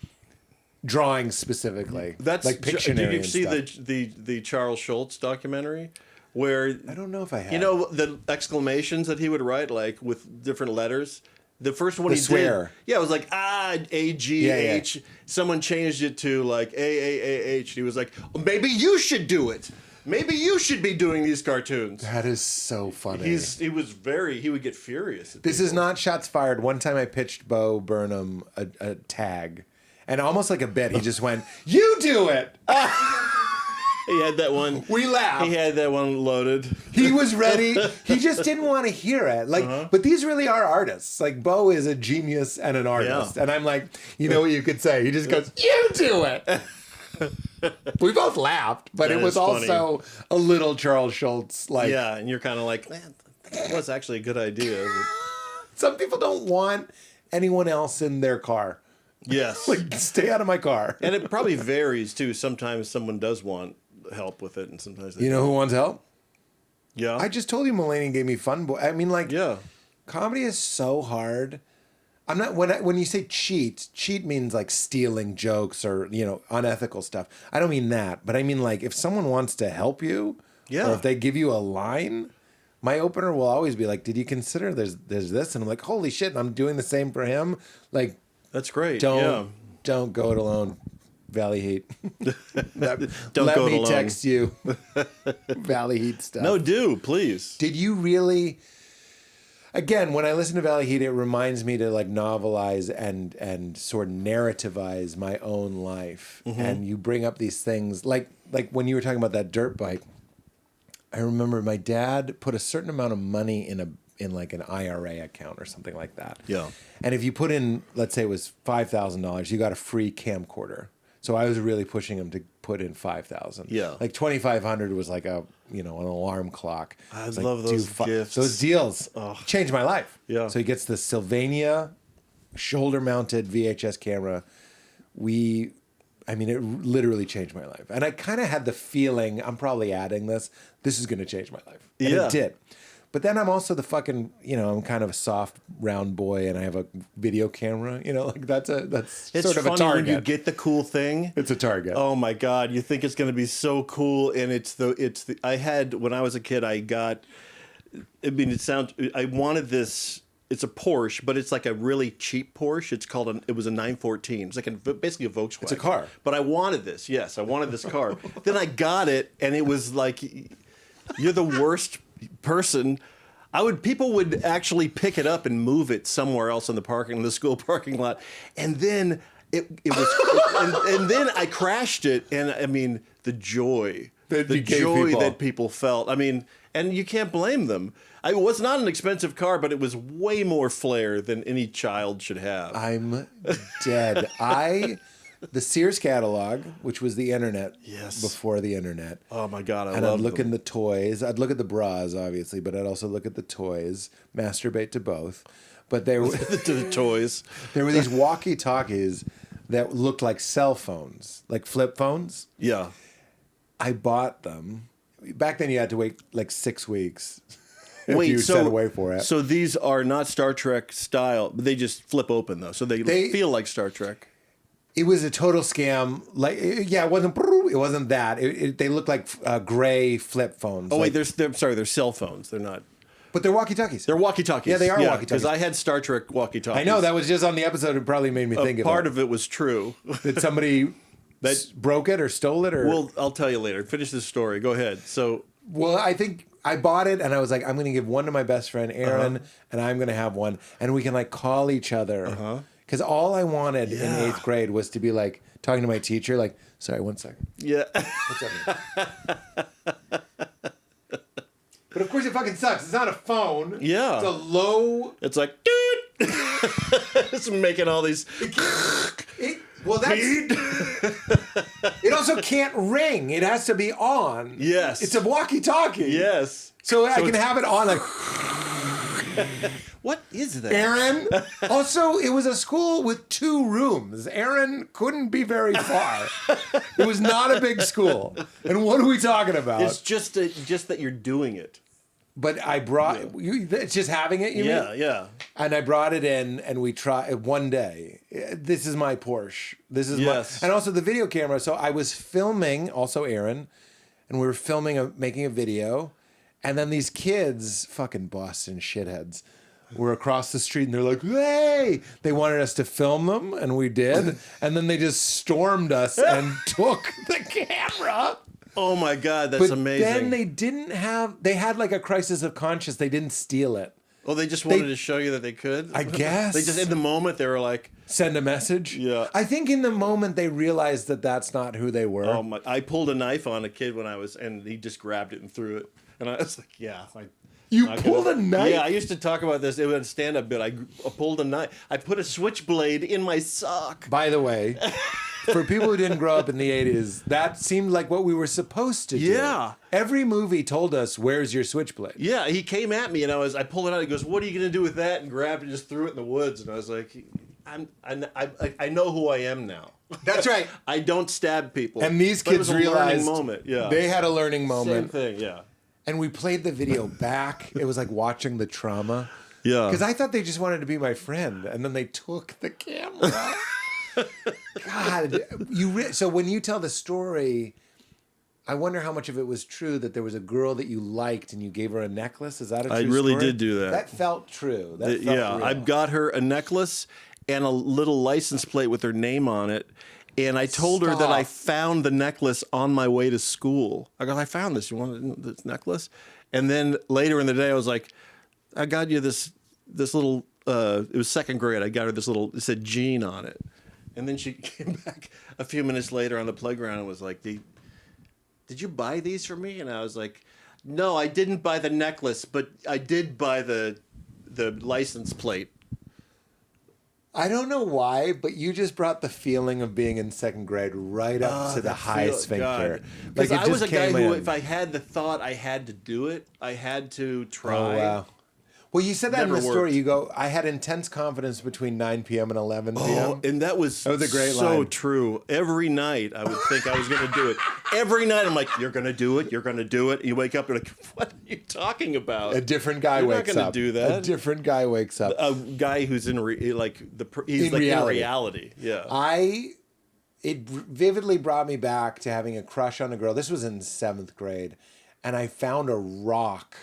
drawing specifically. That's like Pictionary. Did you see the Charles Schultz documentary? Where I don't know if I have. You know the exclamations that he would write like with different letters. The first one he swear. did, it was like A-G-H. Yeah. Someone changed it to like A-A-A-H. He was like, maybe you should do it. Maybe you should be doing these cartoons. That is so funny. He would get furious. This is not shots fired. One time I pitched Bo Burnham a tag, and almost like a bit, he just went, "You do it." He had that one. We laughed. He had that one loaded. He was ready. He just didn't want to hear it. Like, but these really are artists. Like, Bo is a genius and an artist. Yeah. And I'm like, you know what you could say? He just goes, "You do it." We both laughed, but that it was also a little Charles Schultz. Like, yeah, and you're kind of like, man, that was actually a good idea. Some people don't want anyone else in their car. Yes. Like, stay out of my car. And it probably varies, too. Sometimes someone does want help with it, and sometimes they You know who wants help? Yeah. I just told you Mulaney gave me Fun Boy. I mean, like, comedy is so hard. I'm not when you say cheat means like stealing jokes or, you know, unethical stuff. I don't mean that, but I mean like if someone wants to help you, or if they give you a line, my opener will always be like, "Did you consider there's this?" And I'm like, "Holy shit!" And I'm doing the same for him. Like, that's great. Don't go it alone. Valley Heat. Don't let go me it alone. text you. Valley Heat stuff. No, do please. Did you really? Again, when I listen to Valley Heat, it reminds me to like novelize and sort of narrativize my own life. And you bring up these things like when you were talking about that dirt bike. I remember my dad put a certain amount of money in like an IRA account or something like that. Yeah. And if you put in, let's say it was $5,000, you got a free camcorder. So I was really pushing him to put in $5,000. Yeah. Like $2,500 was like an alarm clock. I like, love those gifts. Those deals changed my life. Yeah. So he gets the Sylvania shoulder-mounted VHS camera. It literally changed my life. And I kind of had the feeling, I'm probably adding this is going to change my life. And it did. But then I'm also the fucking, I'm kind of a soft, round boy, and I have a video camera. Like that's it's sort of funny a target. When you get the cool thing. It's a target. Oh my God! You think it's going to be so cool, and I had when I was a kid. I wanted this. It's a Porsche, but it's like a really cheap Porsche. It was a 914. It's like basically a Volkswagen. It's a car. But I wanted this. Yes, I wanted this car. Then I got it, and it was like, you're the worst person. People would actually pick it up and move it somewhere else in the school parking lot, and then it was, and then I crashed it, and I mean the joy that people felt. I mean, and you can't blame them. It was not an expensive car, but it was way more flair than any child should have. I'm dead. The Sears catalog, which was the internet before the internet. Oh my God, I'd look in the toys. I'd look at the bras, obviously, but I'd also look at the toys, masturbate to both. But they were the toys. There were these walkie-talkies that looked like cell phones, like flip phones. Yeah. I bought them. Back then you had to wait like 6 weeks. If you sent away for it. So these are not Star Trek style, but they just flip open though. So they feel like Star Trek. It was a total scam. It wasn't that. They looked like gray flip phones. Oh wait, they're cell phones. They're not. But they're walkie-talkies. They're walkie-talkies. Yeah, they are walkie-talkies. Because I had Star Trek walkie-talkies. I know, that was just on the episode. It probably made me think of it. Part of it was true. That somebody broke it or stole it or? Well, I'll tell you later. Finish this story. Go ahead. So, well, I think I bought it and I was like, I'm going to give one to my best friend Aaron, and I'm going to have one, and we can like call each other. Because all I wanted in 8th grade was to be like talking to my teacher, like, sorry, 1 second. Yeah. What's up, man? But of course it fucking sucks. It's not a phone. Yeah. It's a low. It's like, dude. It's making all these. Well, that's. It also can't ring. It has to be on. Yes. It's a walkie-talkie. Yes. So I can have it on like. What is that? Aaron. Also, it was a school with 2 rooms. Aaron couldn't be very far. It was not a big school. And what are we talking about? It's just that you're doing it. But I brought you. It's just having it. You mean? Yeah. And I brought it in, and we tried one day. This is my Porsche. This is my, and also the video camera. So I was filming, also Aaron, and we were filming making a video, and then these kids, fucking Boston shitheads, were across the street, and they're like, "Hey!" They wanted us to film them, and we did, and then they just stormed us and took the camera. Oh my God, that's amazing. Then they didn't have. They had like a crisis of conscience. They didn't steal it. Oh, they just wanted to show you that they could? I guess. They just, in the moment, they were like... Send a message? Yeah. I think in the moment they realized that that's not who they were. Oh my! I pulled a knife on a kid and he just grabbed it and threw it. And I was like, yeah. You pulled a knife? Yeah, I used to talk about this. It was a stand-up bit. I pulled a knife. I put a switchblade in my sock. By the way, for people who didn't grow up in the 80s, that seemed like what we were supposed to do. Yeah. Every movie told us, where's your switchblade? Yeah, he came at me and I pulled it out. He goes, "What are you going to do with that?" And grabbed it and just threw it in the woods. And I was like, I know who I am now. That's right. I don't stab people. And these But it was kids a learning realized moment. Yeah. they had a learning moment. Same thing, yeah. And we played the video back. It was like watching the trauma. Yeah. Because I thought they just wanted to be my friend. And then they took the camera. God. So when you tell the story, I wonder how much of it was true that there was a girl that you liked and you gave her a necklace. Is that a true I really story? did do that. That felt true. That felt real. I got her a necklace and a little license plate with her name on it. And I told her that I found the necklace on my way to school. I go, I found this. You want this necklace? And then later in the day, I was like, I got you this little, it was 2nd grade. I got her this little, it said Jean on it. And then she came back a few minutes later on the playground and was like, did you buy these for me? And I was like, no, I didn't buy the necklace, but I did buy the license plate. I don't know why, but you just brought the feeling of being in 2nd grade right up to the high sphincter. Because I was a guy who, if I had the thought I had to do it, I had to try. Oh, wow. Well, you said that in the story. worked. You go, I had intense confidence between 9 p.m. and 11 p.m. Oh, and that was a great so line. true. Every night I would think I was going to do it. Every night I'm like, you're going to do it. You're going to do it. And you wake up and you're like, what are you talking about? A different guy wakes up. You're not going to do that. A different guy wakes up. A guy who's in in reality. Yeah. It vividly brought me back to having a crush on a girl. This was in 7th grade. And I found a rock.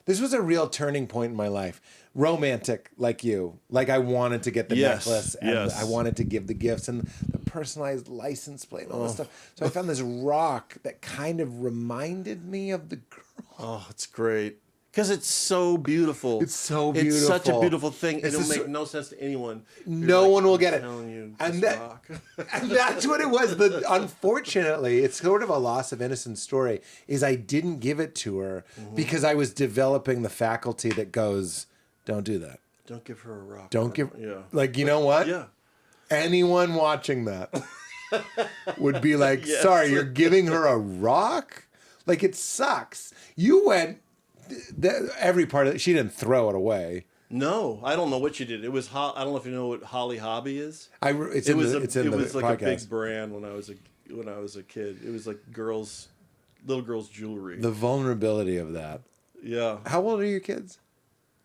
This was a real turning point in my life. Romantic, like you. Like I wanted to get the necklace and I wanted to give the gifts and the personalized license plate and all this stuff. So I found this rock that kind of reminded me of the girl. Oh, it's great. Because it's so beautiful. It's so beautiful. It's such a beautiful thing. It'll make no sense to anyone. No one will get it. You, and that's what it was. Unfortunately, it's sort of a loss of innocence story, is I didn't give it to her because I was developing the faculty that goes, don't do that. Don't give her a rock. Don't give... Yeah. Like, you know what? Yeah. Anyone watching that would be like, sorry, you're giving her a rock? Like, it sucks. You went... every part of it, she didn't throw it away. No, I don't know what she did. It was I don't know if you know what Holly Hobby is. It's in the like podcast. A big brand when I was a kid. It was like little girls jewelry. The vulnerability of that. Yeah. How old are your kids?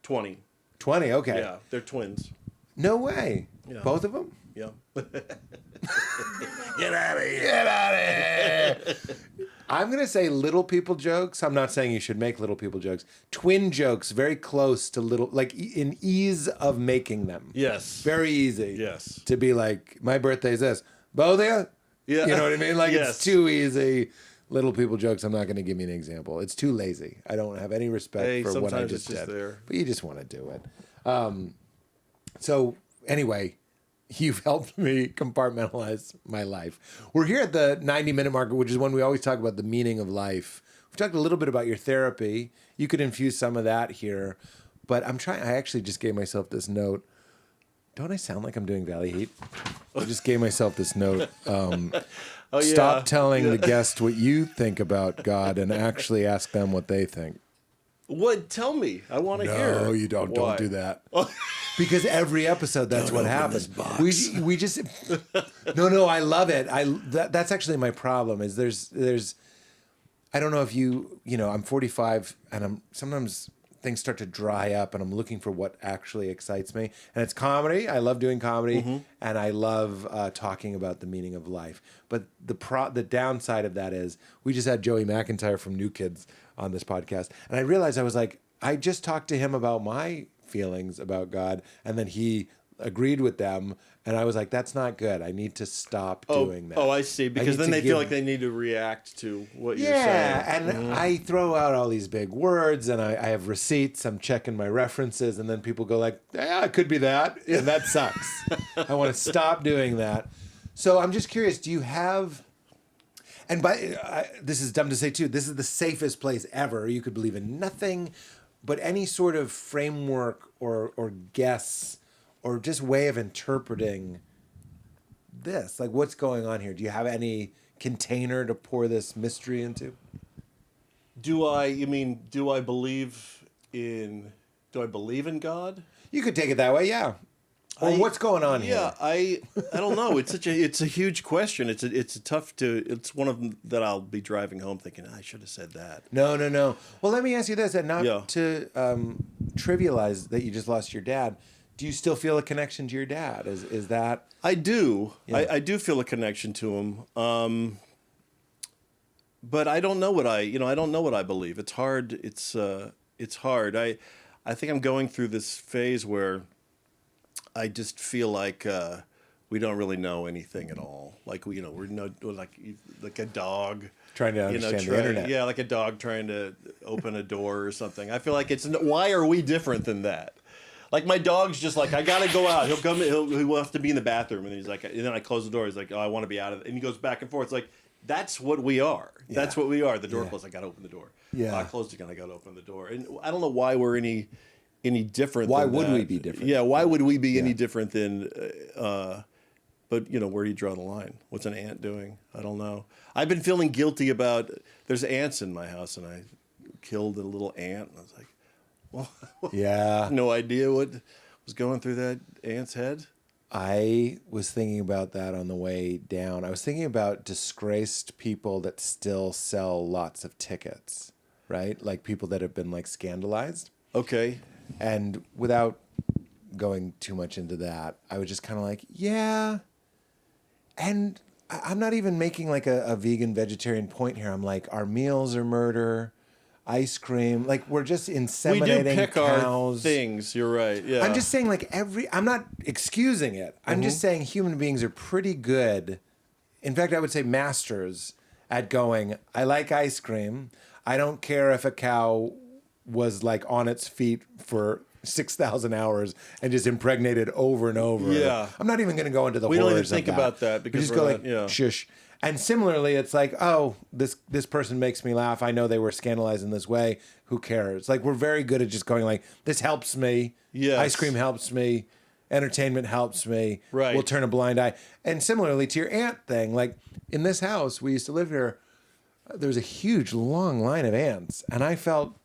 20. 20. Okay. Yeah, they're twins. No way. Yeah. Both of them? Yeah. Get out of here. Get out of here. I'm going to say little people jokes. I'm not saying you should make little people jokes. Twin jokes, very close to little, like in ease of making them. Yes. Very easy. Yes. To be like, my birthday's this. Both of you, Yeah. You know what I mean? Like Yes. it's too easy. Little people jokes. I'm not going to give you an example. It's too lazy. I don't have any respect for what I sometimes just it's just did. there. But you just want to do it. So anyway, you've helped me compartmentalize my life. We're here at the 90-minute mark, which is when we always talk about the meaning of life. We've talked a little bit about your therapy. You could infuse some of that here. But I actually just gave myself this note. Don't I sound like I'm doing Valley Heat? I just gave myself this note. Stop telling the guest what you think about God and actually ask them what they think. What? Tell me. I want to hear. No, you don't. Why? Don't do that. Because every episode, that's what happens. We just. No. I love it. That's actually my problem. Is there's. I don't know if I'm 45 and sometimes things start to dry up and I'm looking for what actually excites me. And it's comedy. I love doing comedy and I love talking about the meaning of life. But the downside of that is we just had Joey McIntyre from New Kids on this podcast. And I realized I was like, I just talked to him about my feelings about God. And then he agreed with them. And I was like, that's not good. I need to stop doing that. Oh, I see. Because then they feel like they need to react to what you're saying. Yeah, and I throw out all these big words, and I have receipts. I'm checking my references, and then people go like, yeah, it could be that, and that sucks. I want to stop doing that. So I'm just curious, do you have... And this is dumb to say, too. This is the safest place ever. You could believe in nothing, but any sort of framework or guess or just way of interpreting this, like what's going on here? Do you have any container to pour this mystery into? Do I believe in God? You could take it that way, yeah. Or what's going on here? Yeah, I don't know. It's a huge question. It's one of them that I'll be driving home thinking I should have said that. No. Well, let me ask you this, and not to trivialize that you just lost your dad. Do you still feel a connection to your dad? Is that... I do. Yeah. I do feel a connection to him. But I don't know what I don't know what I believe. It's hard. It's hard. I think I'm going through this phase where I just feel like we don't really know anything at all. Like we're like a dog trying to understand the internet. Yeah, like a dog trying to open a door or something. I feel like why are we different than that? Like my dog's just like, I gotta go out. He'll come. He'll have to be in the bathroom, and he's like, and then I close the door. He's like, oh, I want to be out of it, and he goes back and forth. It's like that's what we are. Yeah. That's what we are. The door closed. I gotta open the door. Yeah. I closed again. I gotta open the door. And I don't know why we're any different. Why than would that. we be different? Yeah. Why would we be any different than? But where do you draw the line? What's an ant doing? I don't know. I've been feeling guilty about. There's ants in my house, and I killed a little ant. And I was like, well, yeah, no idea what was going through that ant's head. I was thinking about that on the way down. I was thinking about disgraced people that still sell lots of tickets, right? Like people that have been like scandalized. Okay. And without going too much into that, I was just kind of like, yeah. And I'm not even making like a vegan vegetarian point here. I'm like, our meals are murder. Ice cream, like we're just inseminating we do pick cows. Our things. You're right. Yeah. I'm just saying, like I'm not excusing it. I'm just saying human beings are pretty good. In fact, I would say masters at going. I like ice cream. I don't care if a cow was like on its feet for 6,000 hours and just impregnated over and over. Yeah. I'm not even going to go into the we horrors don't even think of about that because we just go like shush. And similarly, it's like, oh, this person makes me laugh. I know they were scandalized in this way. Who cares? Like, we're very good at just going like, this helps me. Yes. Ice cream helps me. Entertainment helps me. Right. We'll turn a blind eye. And similarly to your ant thing, like in this house, we used to live here, there was a huge, long line of ants. And I felt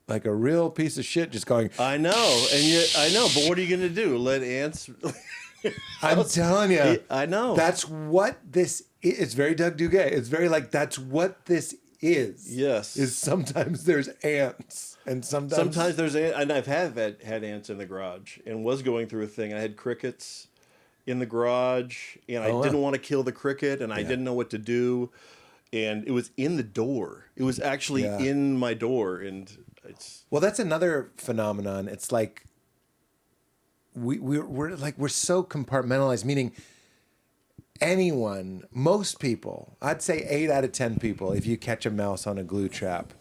like a real piece of shit just going, I know. And yet, I know. But what are you going to do? Let ants... I'm telling you. I know. That's what this is. It's very Doug Duguay. It's very like, that's what this is. Yes. Is sometimes there's ants. And sometimes there's ants. And I've had ants in the garage and was going through a thing. I had crickets in the garage and I didn't want to kill the cricket and I didn't know what to do. And it was in the door. It was actually in my door. And it's... Well, that's another phenomenon. It's like, we're so compartmentalized, meaning anyone, most people, I'd say 8 out of 10 people, if you catch a mouse on a glue trap,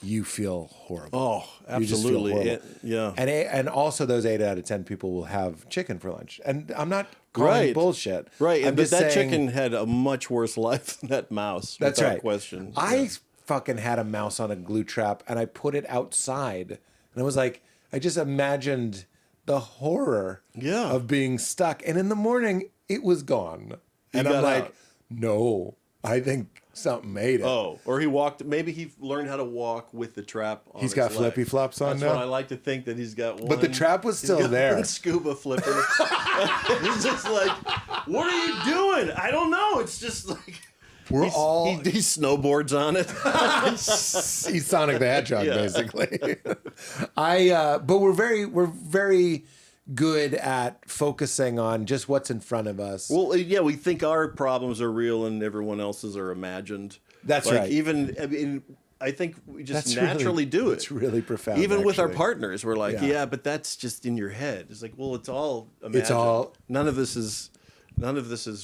you feel horrible. Oh, You just feel absolutely. horrible. Yeah. And also those 8 out of 10 people will have chicken for lunch. And I'm not calling bullshit. Right. I'm But just that saying, chicken had a much worse life than that mouse. That's without right. question. I fucking had a mouse on a glue trap and I put it outside. And I was like, I just imagined the horror of being stuck. And in the morning, it was gone. And I'm like, no, I think something ate it. Oh, or he walked. Maybe he learned how to walk with the trap on He's his got leg. flippy flops on That's now. what I like to think, that he's got one. But the trap was still there. Scuba flipping. He's just like, what are you doing? I don't know. It's just like he snowboards on it. He's Sonic the Hedgehog, basically. But we're very good at focusing on just what's in front of us. Well, yeah, we think our problems are real and everyone else's are imagined. That's right. I think we just naturally do it. It's really profound. Even with our actually. partners, we're like, but that's just in your head. It's like, well, it's all imagined. It's all. None of this is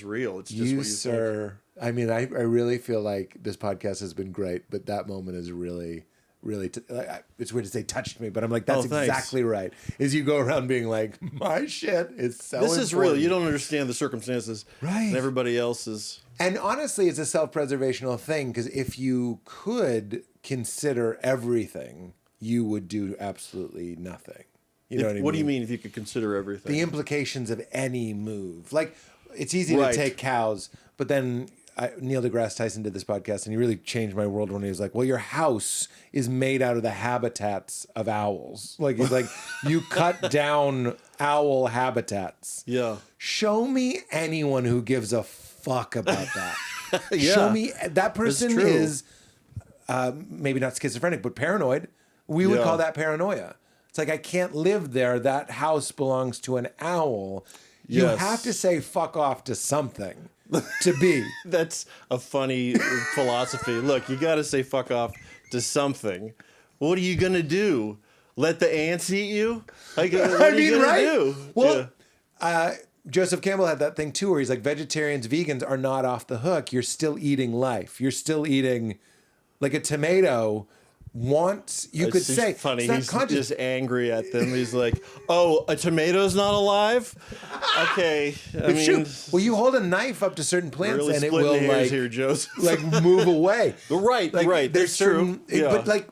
real. It's just what you sir. Think. I mean, I really feel like this podcast has been great, but that moment is really. It's weird to say touched me, but I'm like, that's exactly right. Is you go around being like, my shit is so This important. is real. You don't understand the circumstances. Right. And everybody else is. And honestly, it's a self-preservational thing, because if you could consider everything, you would do absolutely nothing. You know what I mean? What do you mean if you could consider everything? The implications of any move. Like, it's easy to take cows, but then Neil deGrasse Tyson did this podcast, and he really changed my world when he was like, well, your house is made out of the habitats of owls. Like, he's like, you cut down owl habitats. Yeah. Show me anyone who gives a fuck about that. Yeah. Show me that person is maybe not schizophrenic, but paranoid. We would call that paranoia. It's like, I can't live there. That house belongs to an owl. You have to say fuck off to something to be. That's a funny philosophy. Look, you got to say fuck off to something. What are you going to do? Let the ants eat you? Like, what are you going to do? Well, Joseph Campbell had that thing too, where he's like, vegetarians, vegans are not off the hook. You're still eating life. You're still eating, like, a tomato wants, you could say, funny. It's not He's conscious. just angry at them. He's like, "Oh, a tomato's not alive? Okay, I mean, well, you hold a knife up to certain plants, really and it will splitting hairs like here, Joseph. like move away. Right, Like, right. There's That's certain, true. but like,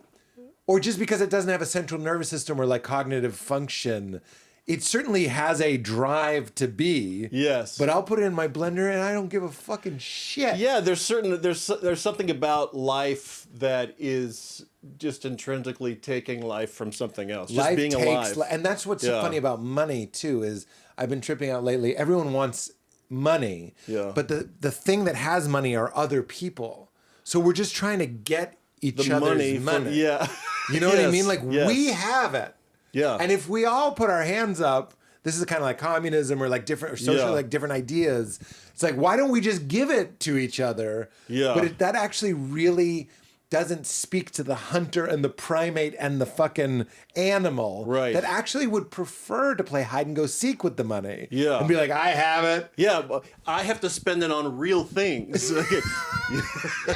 or just because it doesn't have a central nervous system or like cognitive function, it certainly has a drive to be. Yes. But I'll put it in my blender and I don't give a fucking shit. Yeah, there's something about life that is just intrinsically taking life from something else. Just Life being takes, alive. and that's what's so funny about money too, is I've been tripping out lately. Everyone wants money. Yeah. But the thing that has money are other people. So we're just trying to get each other's money. Yeah. You know what I mean? Like, we have it. Yeah. And if we all put our hands up, this is kind of like communism or like different, or social, like different ideas. It's like, why don't we just give it to each other? Yeah. But that actually really doesn't speak to the hunter and the primate and the fucking animal. Right. That actually would prefer to play hide and go seek with the money. Yeah. And be like, I have it. Yeah, but I have to spend it on real things.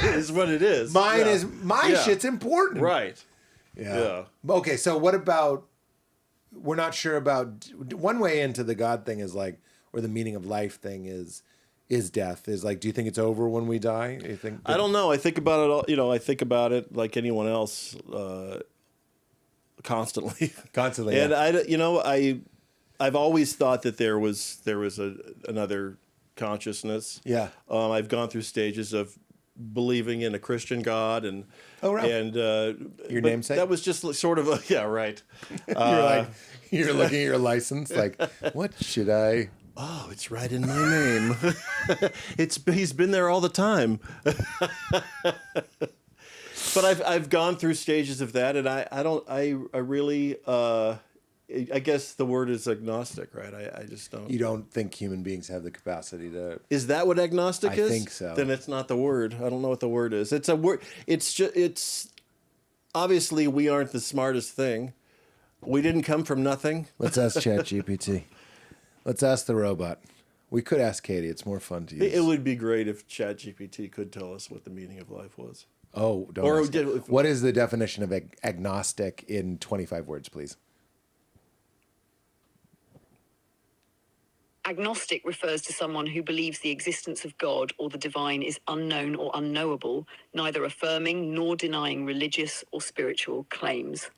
Is what it is. Mine is, my shit's important. Right. Yeah. Okay, so what about, we're not sure about, one way into the God thing is like, or the meaning of life thing is death. Is like, do you think it's over when we die? You think I don't know. I think about it all, I think about it like anyone else constantly. Constantly. And I've always thought that there was another consciousness. Yeah. I've gone through stages of believing in a Christian God and and your namesake? That was just sort of a right. You're looking at your license like, what should I? Oh, it's right in my name. He's been there all the time. But I've gone through stages of that, and I really I guess the word is agnostic, right? I just don't. You don't think human beings have the capacity to? Is that what agnostic is? I think so. Then it's not the word. I don't know what the word is. It's a word. It's obviously we aren't the smartest thing. We didn't come from nothing. Let's ask ChatGPT. Let's ask the robot. We could ask Katie. It's more fun to use. It would be great if ChatGPT could tell us what the meaning of life was. Oh, don't Or ask did- it. What is the definition of agnostic in 25 words, please? Agnostic refers to someone who believes the existence of God or the divine is unknown or unknowable, neither affirming nor denying religious or spiritual claims.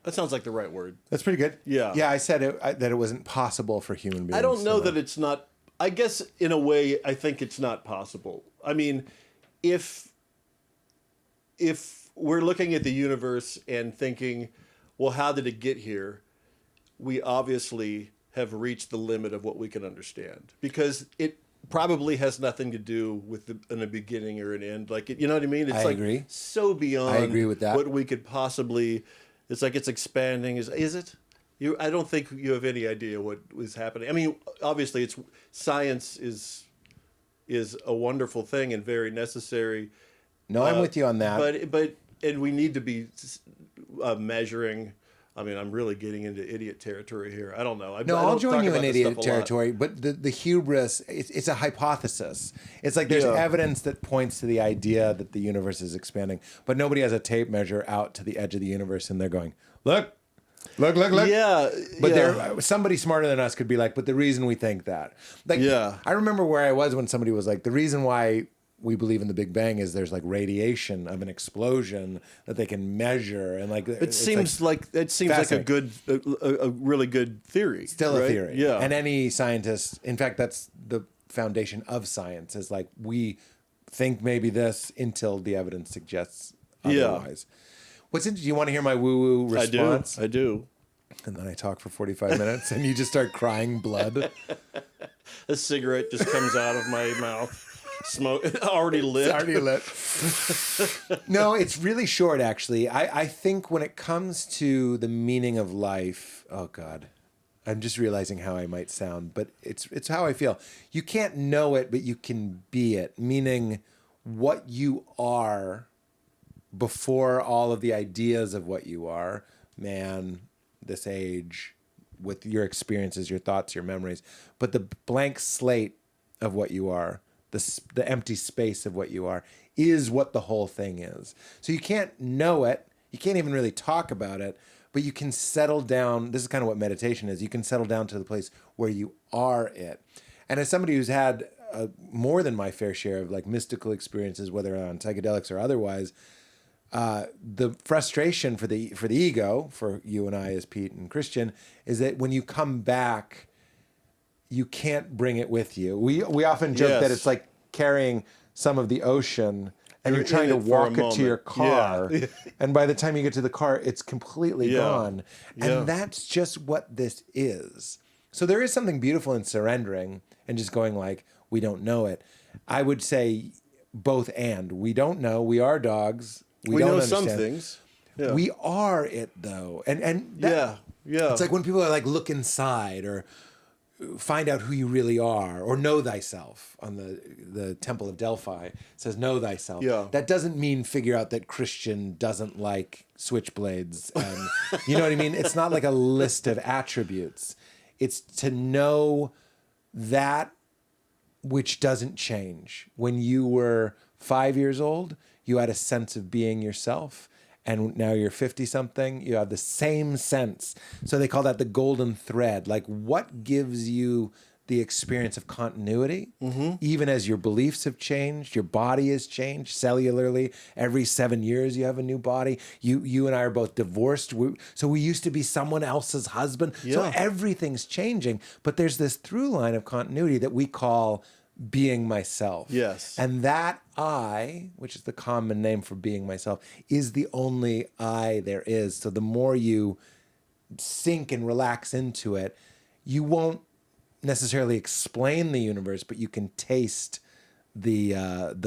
That sounds like the right word. That's pretty good. Yeah. Yeah, I said that it wasn't possible for human beings. I don't know to that it's not. I guess in a way, I think it's not possible. I mean, if we're looking at the universe and thinking, well, how did it get here? We obviously have reached the limit of what we can understand, because it probably has nothing to do with a beginning or an end. Like, you know what I mean? It's I like agree. so beyond I agree with that. what we could possibly. It's like it's expanding. Is it? I don't think you have any idea what was happening. I mean, obviously, science is a wonderful thing and very necessary. No, I'm with you on that. But we need to be measuring. I mean, I'm really getting into idiot territory here. I don't know. I'll join you in idiot territory. But the hubris, it's a hypothesis. It's like there's evidence that points to the idea that the universe is expanding, but nobody has a tape measure out to the edge of the universe, and they're going, look. Yeah. But somebody smarter than us could be like, but the reason we think that. Like, I remember where I was when somebody was like, the reason why we believe in the Big Bang is there's like radiation of an explosion that they can measure, and like it seems like a really good theory. Still right? a theory. Yeah. And any scientist, in fact, that's the foundation of science, is like we think maybe this until the evidence suggests otherwise. Do you want to hear my woo-woo response? I do. And then I talk for 45 minutes and you just start crying blood. A cigarette just comes out of my mouth. Smoke already lit. It's already lit. No, it's really short, actually. I think when it comes to the meaning of life, oh God, I'm just realizing how I might sound, but it's how I feel. You can't know it, but you can be it, meaning what you are before all of the ideas of what you are, man, this age, with your experiences, your thoughts, your memories, but the blank slate of what you are, the empty space of what you are, is what the whole thing is. So you can't know it. You can't even really talk about it, but you can settle down. This is kind of what meditation is. You can settle down to the place where you are it. And as somebody who's had more than my fair share of like mystical experiences, whether on psychedelics or otherwise, the frustration for the ego, for you and I as Pete and Christian, is that when you come back, you can't bring it with you. We often joke that it's like carrying some of the ocean and you're trying to walk it to your car. Yeah. And by the time you get to the car, it's completely gone. And that's just what this is. So there is something beautiful in surrendering and just going like, we don't know it. I would say both and. We don't know. We are dogs. We don't know understand. some things. Yeah. We are it though. And that, it's like when people are like, look inside or find out who you really are, or know thyself on the Temple of Delphi. It says know thyself. Yeah. That doesn't mean figure out that Christian doesn't like switchblades. And you know what I mean? It's not like a list of attributes. It's to know that which doesn't change. When you were 5 years old, you had a sense of being yourself. And now you're 50-something, you have the same sense. So they call that the golden thread. Like, what gives you the experience of continuity, even as your beliefs have changed, your body has changed cellularly. Every 7 years, you have a new body. You and I are both divorced. So we used to be someone else's husband. Yeah. So everything's changing. But there's this through line of continuity that we call being myself. Yes. And that I, which is the common name for being myself, is the only I there is. So the more you sink and relax into it, you won't necessarily explain the universe, but you can taste the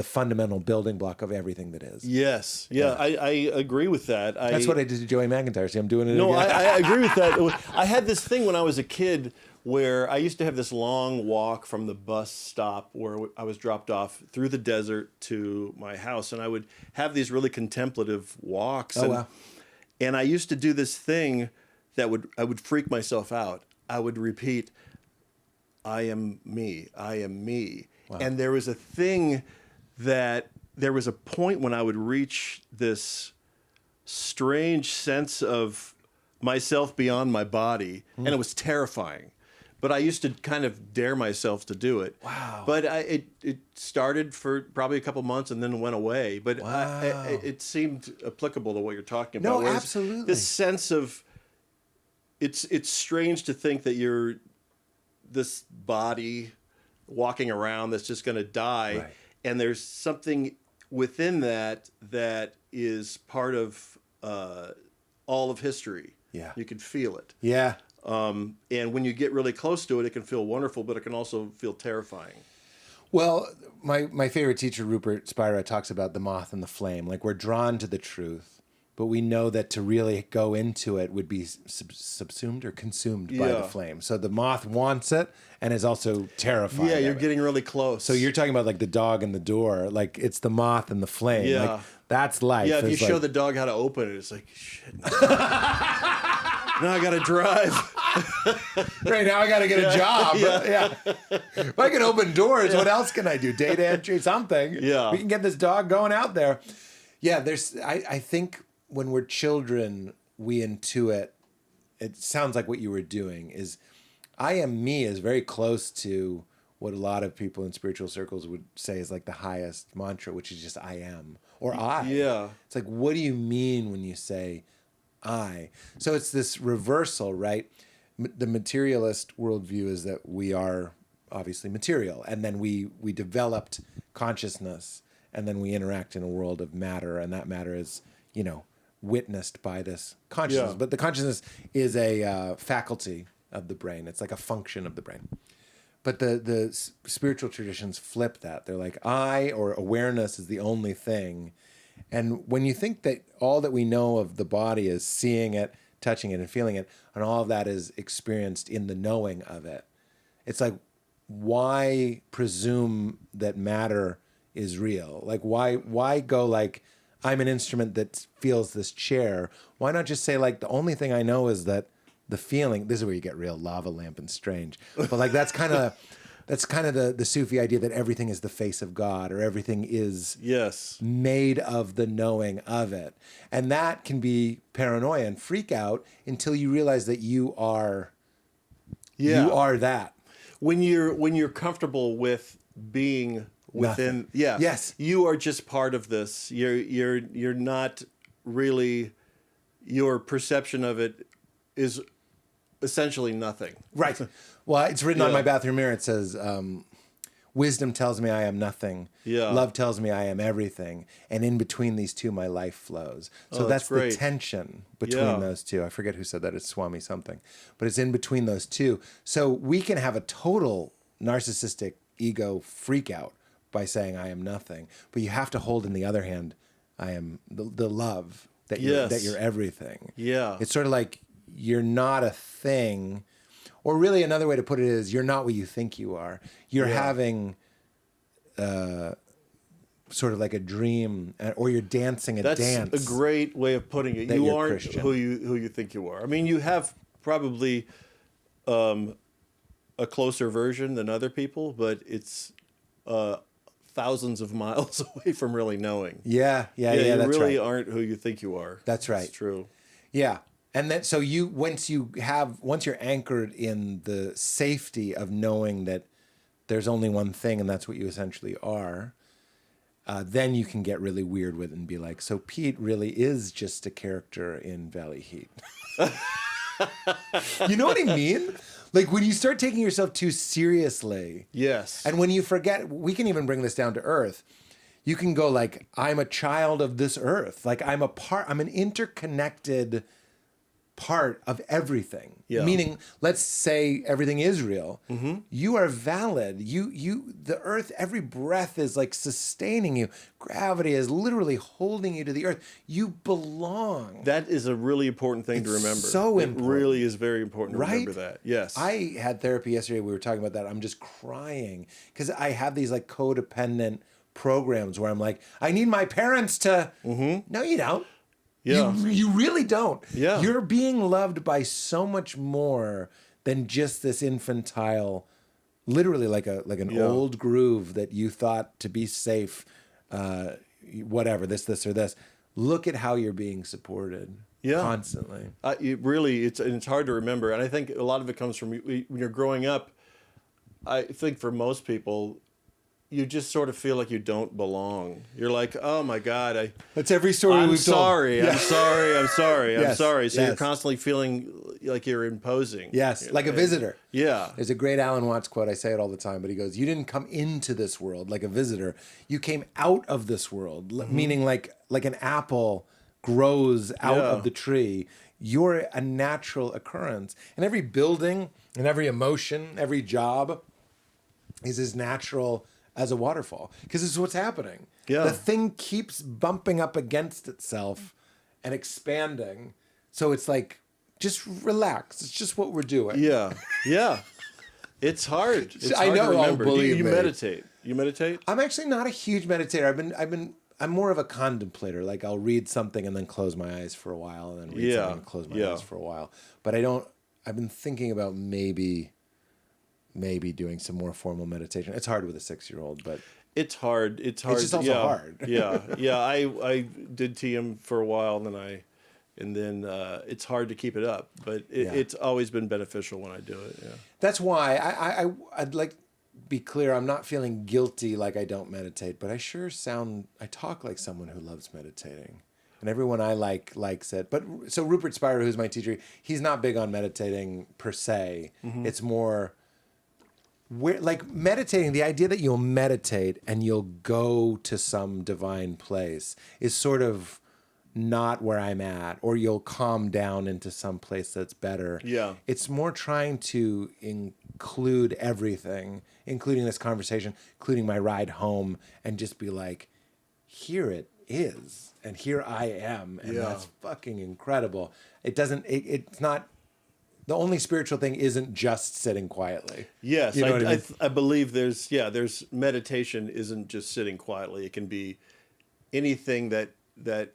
fundamental building block of everything that is. Yes. Yeah. I agree with that. That's what I did to Joey McIntyre. See, I'm doing it again. I agree with that. I had this thing when I was a kid where I used to have this long walk from the bus stop where I was dropped off through the desert to my house. And I would have these really contemplative walks. And I used to do this thing that I would freak myself out. I would repeat, I am me. I am me. Wow. And there was a thing that there was a point when I would reach this strange sense of myself beyond my body, and it was terrifying. But I used to kind of dare myself to do it. Wow. But it started for probably a couple months and then went away. But wow. It seemed applicable to what you're talking about. No, absolutely. This sense of, it's strange to think that you're this body walking around that's just going to die. Right. And there's something within that is part of all of history. Yeah. You can feel it. Yeah. And when you get really close to it, it can feel wonderful, but it can also feel terrifying. Well, my favorite teacher, Rupert Spira, talks about the moth and the flame. Like, we're drawn to the truth, but we know that to really go into it would be subsumed or consumed by the flame. So the moth wants it and is also terrified. Yeah, you're getting really close. So you're talking about like the dog and the door. Like, it's the moth and the flame. Yeah. Like, that's life. Yeah, if you It's show like, the dog how to open it, it's like, shit. Now I got to drive. Right, now I got to get a job. Yeah. If I can open doors, what else can I do? Data entry, something. Yeah. We can get this dog going out there. Yeah, I think when we're children, we intuit. It sounds like what you were doing is, I am me is very close to what a lot of people in spiritual circles would say is like the highest mantra, which is just I am, or I. Yeah. It's like, what do you mean when you say I? So it's this reversal, right? The materialist worldview is that we are obviously material, and then we developed consciousness, and then we interact in a world of matter, and that matter is, witnessed by this consciousness. Yeah. But the consciousness is a faculty of the brain. It's like a function of the brain. But the spiritual traditions flip that. They're like, I, or awareness, is the only thing. And when you think that all that we know of the body is seeing it, touching it, and feeling it, and all of that is experienced in the knowing of it, it's like, why presume that matter is real? Like, why go like, I'm an instrument that feels this chair? Why not just say, like, the only thing I know is that the feeling, this is where you get real lava lamp and strange. But like, that's kind of the Sufi idea that everything is the face of God, or everything is made of the knowing of it. And that can be paranoia and freak out until you realize that you are that. When you're comfortable with being within, yes, you are just part of this. You're not really, your perception of it is essentially nothing. Right. Well, it's written on my bathroom mirror. It says, wisdom tells me I am nothing. Yeah. Love tells me I am everything. And in between these two, my life flows. So that's the tension between those two. I forget who said that. It's Swami something. But it's in between those two. So we can have a total narcissistic ego freak out by saying I am nothing. But you have to hold in the other hand, I am the love that you're everything. Yeah. It's sort of like, you're not a thing, or really another way to put it is, you're not what you think you are. You're having sort of like a dream, or you're dancing a dance. That's a great way of putting it. You aren't Christian. who you think you are. I mean, you have probably a closer version than other people, but it's thousands of miles away from really knowing. Yeah, you that's really right. aren't who you think you are. That's right. It's true. Yeah. And then, so once you're anchored in the safety of knowing that there's only one thing and that's what you essentially are, then you can get really weird with it and be like, so Pete really is just a character in Valley Heat. You know what I mean? Like, when you start taking yourself too seriously. Yes. And when you forget, we can even bring this down to earth. You can go like, I'm a child of this earth. Like, I'm an interconnected part of everything. Yeah. Meaning, let's say everything is real. Mm-hmm. You are valid. The earth, every breath is like sustaining you. Gravity is literally holding you to the earth. You belong. That is a really important thing to remember. So important. It really is very important to remember that. Yes. I had therapy yesterday. We were talking about that. I'm just crying because I have these like codependent programs where I'm like, I need my parents to. Mm-hmm. No, you don't. Yeah. You really don't. Yeah. You're being loved by so much more than just this infantile literally like an old groove that you thought to be safe, whatever, this or this. Look at how you're being supported constantly. It's hard to remember. And I think a lot of it comes from when you're growing up. I think for most people, you just sort of feel like you don't belong. You're like, oh my God, that's every story I'm we've sorry, told. I'm sorry, I'm sorry, I'm Yes, sorry. So yes. you're constantly feeling like you're imposing. Yes, like a visitor. Yeah. There's a great Alan Watts quote. I say it all the time, but he goes, "You didn't come into this world like a visitor. You came out of this world," meaning like an apple grows out of the tree. You're a natural occurrence. And every building and every emotion, every job is as natural as a waterfall, because this is what's happening. Yeah. The thing keeps bumping up against itself and expanding. So it's like, just relax. It's just what we're doing. Yeah. Yeah. It's hard. It's I hard know, to remember. believe You me. meditate. You meditate? I'm actually not a huge meditator. I'm more of a contemplator. Like, I'll read something and then close my eyes for a while, and then read something and close my eyes for a while. But I've been thinking about maybe doing some more formal meditation. It's hard with a 6-year-old, but it's hard. It's hard. It's just also hard. Yeah. I did TM for a while, and then it's hard to keep it up. But it's always been beneficial when I do it. Yeah. That's why I'd like be clear. I'm not feeling guilty like I don't meditate, but I talk like someone who loves meditating. And everyone I likes it. But so Rupert Spira, who's my teacher, he's not big on meditating per se. Mm-hmm. It's more like meditating, the idea that you'll meditate and you'll go to some divine place is sort of not where I'm at, or you'll calm down into some place that's better. Yeah. It's more trying to include everything, including this conversation, including my ride home, and just be like, here it is, and here I am, and that's fucking incredible. It's not, the only spiritual thing isn't just sitting quietly. Yes, you know what I mean? I believe there's meditation isn't just sitting quietly. It can be anything that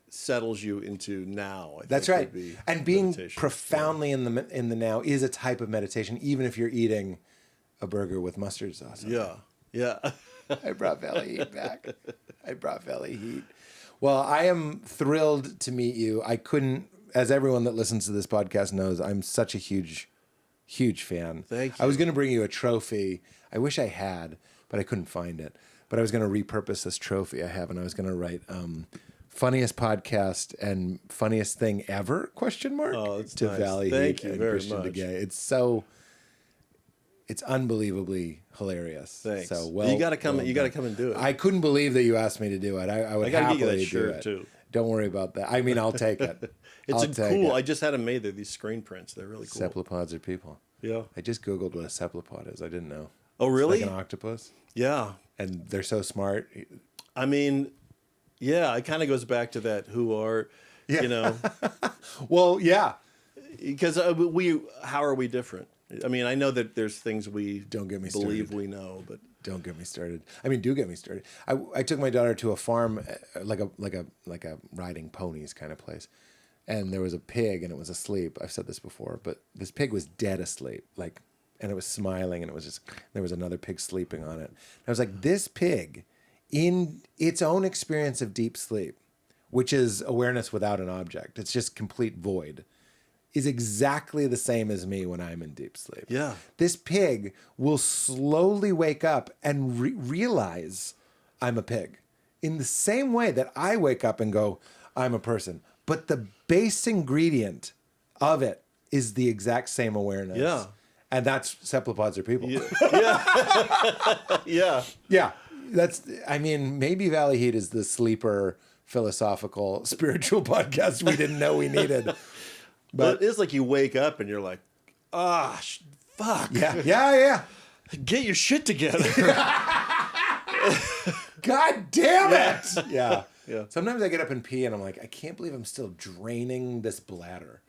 settles you into now. That's right. And being meditation. profoundly in the now is a type of meditation, even if you're eating a burger with mustard sauce on it. Yeah. I brought Valley Heat back. Well, I am thrilled to meet you. I couldn't, as everyone that listens to this podcast knows, I'm such a huge fan. Thank you. I was going to bring you a trophy. I wish I had, but I couldn't find it. But I was going to repurpose this trophy I have, and I was going to write funniest podcast and funniest thing ever ? Oh, that's to nice. Valley Thank Heat you and very Christian much. Duguay. It's unbelievably hilarious. Thanks. So you got to come. You got to come and do it. I couldn't believe that you asked me to do it. I would I gotta get you happily that shirt do it. too. Don't worry about that. I mean, I'll take it. It's I'll take cool. it. I just had them made. They're these screen prints. They're really cool. Cephalopods are people. Yeah. I just Googled what a cephalopod is. I didn't know. Oh, really? It's like an octopus. Yeah. And they're so smart. I mean, yeah, it kind of goes back to that you know. Well, yeah. Because how are we different? I mean, I know that there's things we Don't get me believe started. we know, but Don't get me started. I mean, do get me started. I took my daughter to a farm, like a riding ponies kind of place, and there was a pig, and it was asleep. I've said this before, but this pig was dead asleep, and it was smiling, and it was just, there was another pig sleeping on it. And I was like, this pig, in its own experience of deep sleep, which is awareness without an object, it's just complete void, is exactly the same as me when I'm in deep sleep. Yeah. This pig will slowly wake up and realize I'm a pig in the same way that I wake up and go, I'm a person. But the base ingredient of it is the exact same awareness. Yeah. And that's cephalopods are people. Yeah. Yeah. Maybe Valley Heat is the sleeper philosophical spiritual podcast we didn't know we needed. But it is like you wake up and you're like, fuck. Yeah. Get your shit together. God damn it. Yeah. Sometimes I get up and pee and I'm like, I can't believe I'm still draining this bladder.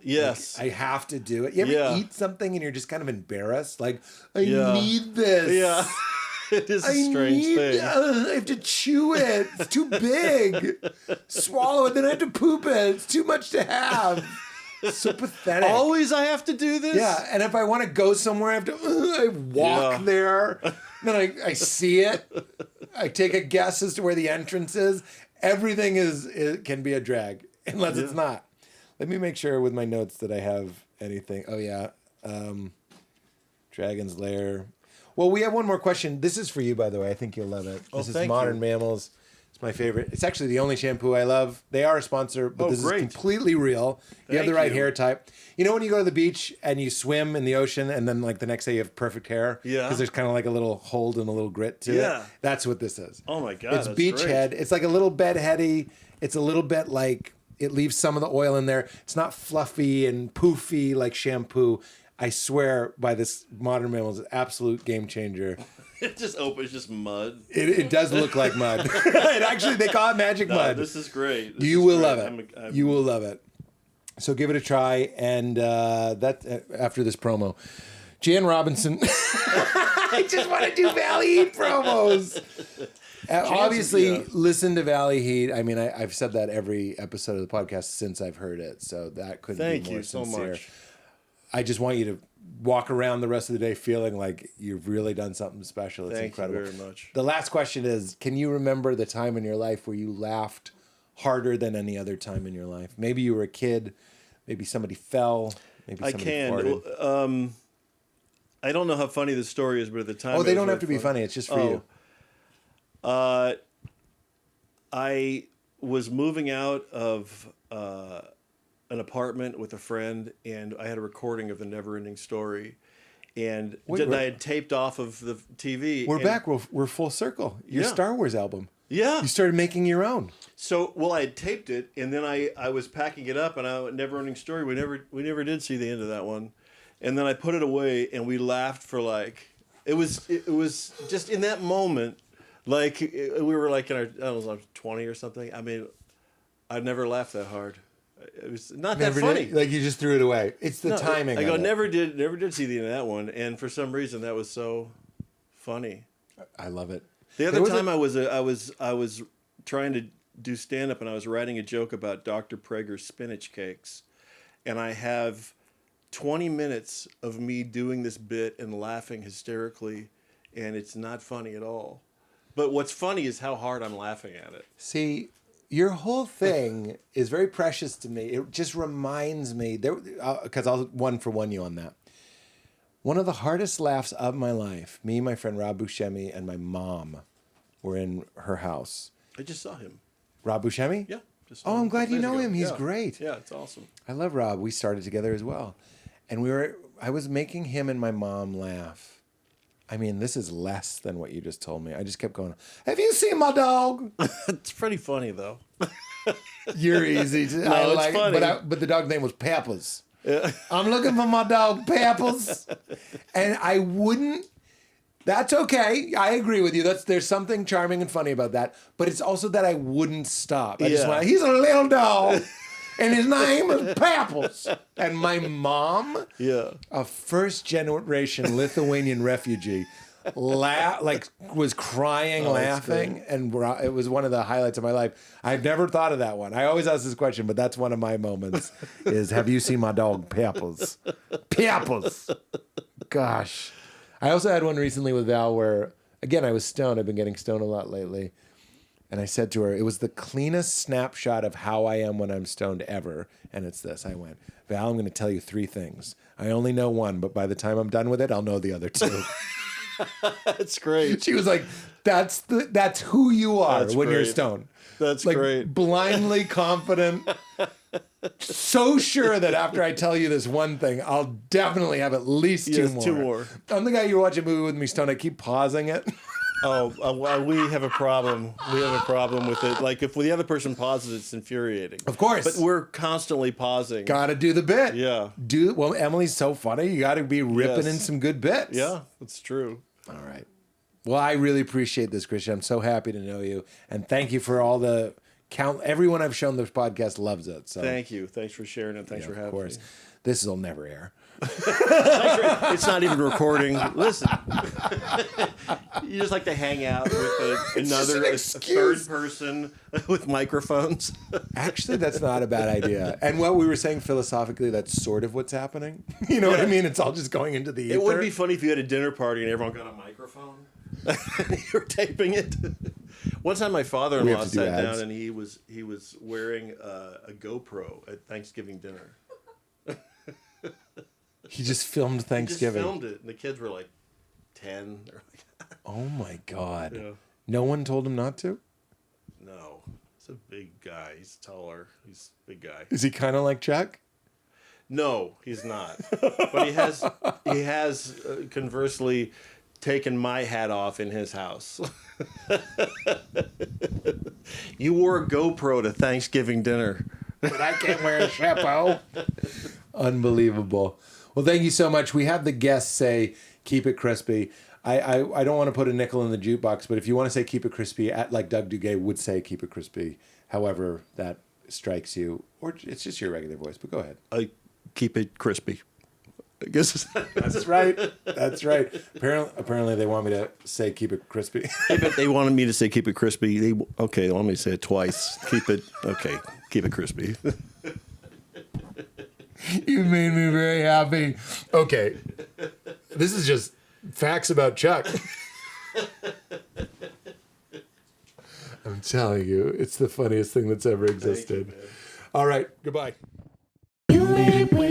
Yes. Like, I have to do it. You ever eat something and you're just kind of embarrassed? Like, I Yeah. need this. Yeah. It is a strange thing. I have to chew it. It's too big. Swallow it, then I have to poop it. It's too much to have. So pathetic. Always I have to do this? Yeah, and if I want to go somewhere, I walk there. Then I see it. I take a guess as to where the entrance is. Everything it can be a drag, unless it's not. Let me make sure with my notes that I have anything. Oh, yeah. Dragon's Lair. Well, we have one more question. This is for you, by the way. I think you'll love it. This is Modern Mammals. It's my favorite. It's actually the only shampoo I love. They are a sponsor, but this is completely real. You have the right hair type. You know when you go to the beach and you swim in the ocean and then like the next day you have perfect hair? Yeah. Because there's kind of like a little hold and a little grit to it. That's what this is. Oh my God. It's beach head. It's like a little bedheady. It's a little bit like it leaves some of the oil in there. It's not fluffy and poofy like shampoo. I swear by this Modern Mammals, absolute game changer. It just opens, just mud. It does look like mud. It actually, they call it magic mud. This is great. You will love it. You will love it. So give it a try. And that after this promo, Jan Robinson. I just want to do Valley Heat promos. Obviously, listen to Valley Heat. I mean, I've said that every episode of the podcast since I've heard it. So that couldn't be more sincere. Thank you so much. I just want you to walk around the rest of the day feeling like you've really done something special. It's incredible. Thank you very much. The last question is, can you remember the time in your life where you laughed harder than any other time in your life? Maybe you were a kid. Maybe somebody fell. Maybe somebody farted. I don't know how funny the story is, but at the time... Oh, they don't have to be funny. It's just for you. I was moving out of... an apartment with a friend, and I had a recording of the Never-Ending Story, and I had taped off of the TV. We're back. We're full circle. Your Star Wars album. Yeah. You started making your own. So, I had taped it, and then I was packing it up, and Never-Ending Story, we never did see the end of that one, and then I put it away, and we laughed for it was just in that moment, we were like in our, I don't know, 20 or something. I mean, I've never laughed that hard. It was not that funny. Like you just threw it away. It's the timing. I never did see the end of that one, and for some reason that was so funny. I love it. The other time I was trying to do stand up, and I was writing a joke about Dr. Prager's spinach cakes, and I have 20 minutes of me doing this bit and laughing hysterically, and it's not funny at all. But what's funny is how hard I'm laughing at it. See, your whole thing is very precious to me. It just reminds me, because I'll one for one you on that. One of the hardest laughs of my life, me, my friend Rob Buscemi, and my mom were in her house. I just saw him. Rob Buscemi? Yeah. I'm glad you know him. He's great. Yeah, it's awesome. I love Rob. We started together as well. And I was making him and my mom laugh. I mean, this is less than what you just told me. I just kept going, have you seen my dog? It's pretty funny, though. You're easy. It's funny. But the dog's name was Peppers. Yeah. I'm looking for my dog, Peppers. And I wouldn't. That's okay. I agree with you. There's something charming and funny about that. But it's also that I wouldn't stop. I just went, he's a little dog. And his name is Peppers. And my mom, a first-generation Lithuanian refugee, was crying, laughing, and it was one of the highlights of my life. I've never thought of that one. I always ask this question, but that's one of my moments, is have you seen my dog, Peppers? Peppers! Gosh. I also had one recently with Val where, again, I was stoned. I've been getting stoned a lot lately. And I said to her, it was the cleanest snapshot of how I am when I'm stoned ever. And it's this. I went, Val, I'm going to tell you 3 things. I only know one, but by the time I'm done with it, I'll know the other 2. That's great. She was like, that's who you are when you're stoned. That's great. Blindly confident. So sure that after I tell you this one thing, I'll definitely have at least 2 more. 2 more. I'm the guy you watch a movie with me stoned. I keep pausing it. We have a problem. We have a problem with it. Like, if the other person pauses, it's infuriating. Of course. But we're constantly pausing. Gotta do the bit. Yeah. Well, Emily's so funny. You gotta be ripping in some good bits. Yeah, that's true. All right. Well, I really appreciate this, Christian. I'm so happy to know you. And thank you for all the Everyone I've shown this podcast loves it. So Thank you. Thanks for sharing it. Thanks for having me. This will never air. It's not even recording. Listen, you just like to hang out with a third person with microphones. Actually, that's not a bad idea. And what we were saying philosophically, that's sort of what's happening. You know what I mean? It's all just going into the ether. It would be funny if you had a dinner party and everyone got a microphone. And you were taping it. One time, my father-in-law sat down and he was wearing a GoPro at Thanksgiving dinner. He just filmed Thanksgiving. He just filmed it, and the kids were like 10. Oh my God! Yeah. No one told him not to. No, he's a big guy. He's taller. He's a big guy. Is he kind of like Chuck? No, he's not. But he has conversely taken my hat off in his house. You wore a GoPro to Thanksgiving dinner. But I can't wear a chapeau. Unbelievable. Well, thank you so much. We have the guests say, keep it crispy. I don't want to put a nickel in the jukebox, but if you want to say keep it crispy, like Doug Duguay would say keep it crispy, however that strikes you, or it's just your regular voice, but go ahead. I keep it crispy. I guess That's right. That's right. Apparently they want me to say keep it crispy. They wanted me to say keep it crispy. They want me to say it twice. Keep it crispy. You made me very happy. Okay. This is just facts about Chuck. I'm telling you, it's the funniest thing that's ever existed. Thank you, man. All right. Goodbye. You made me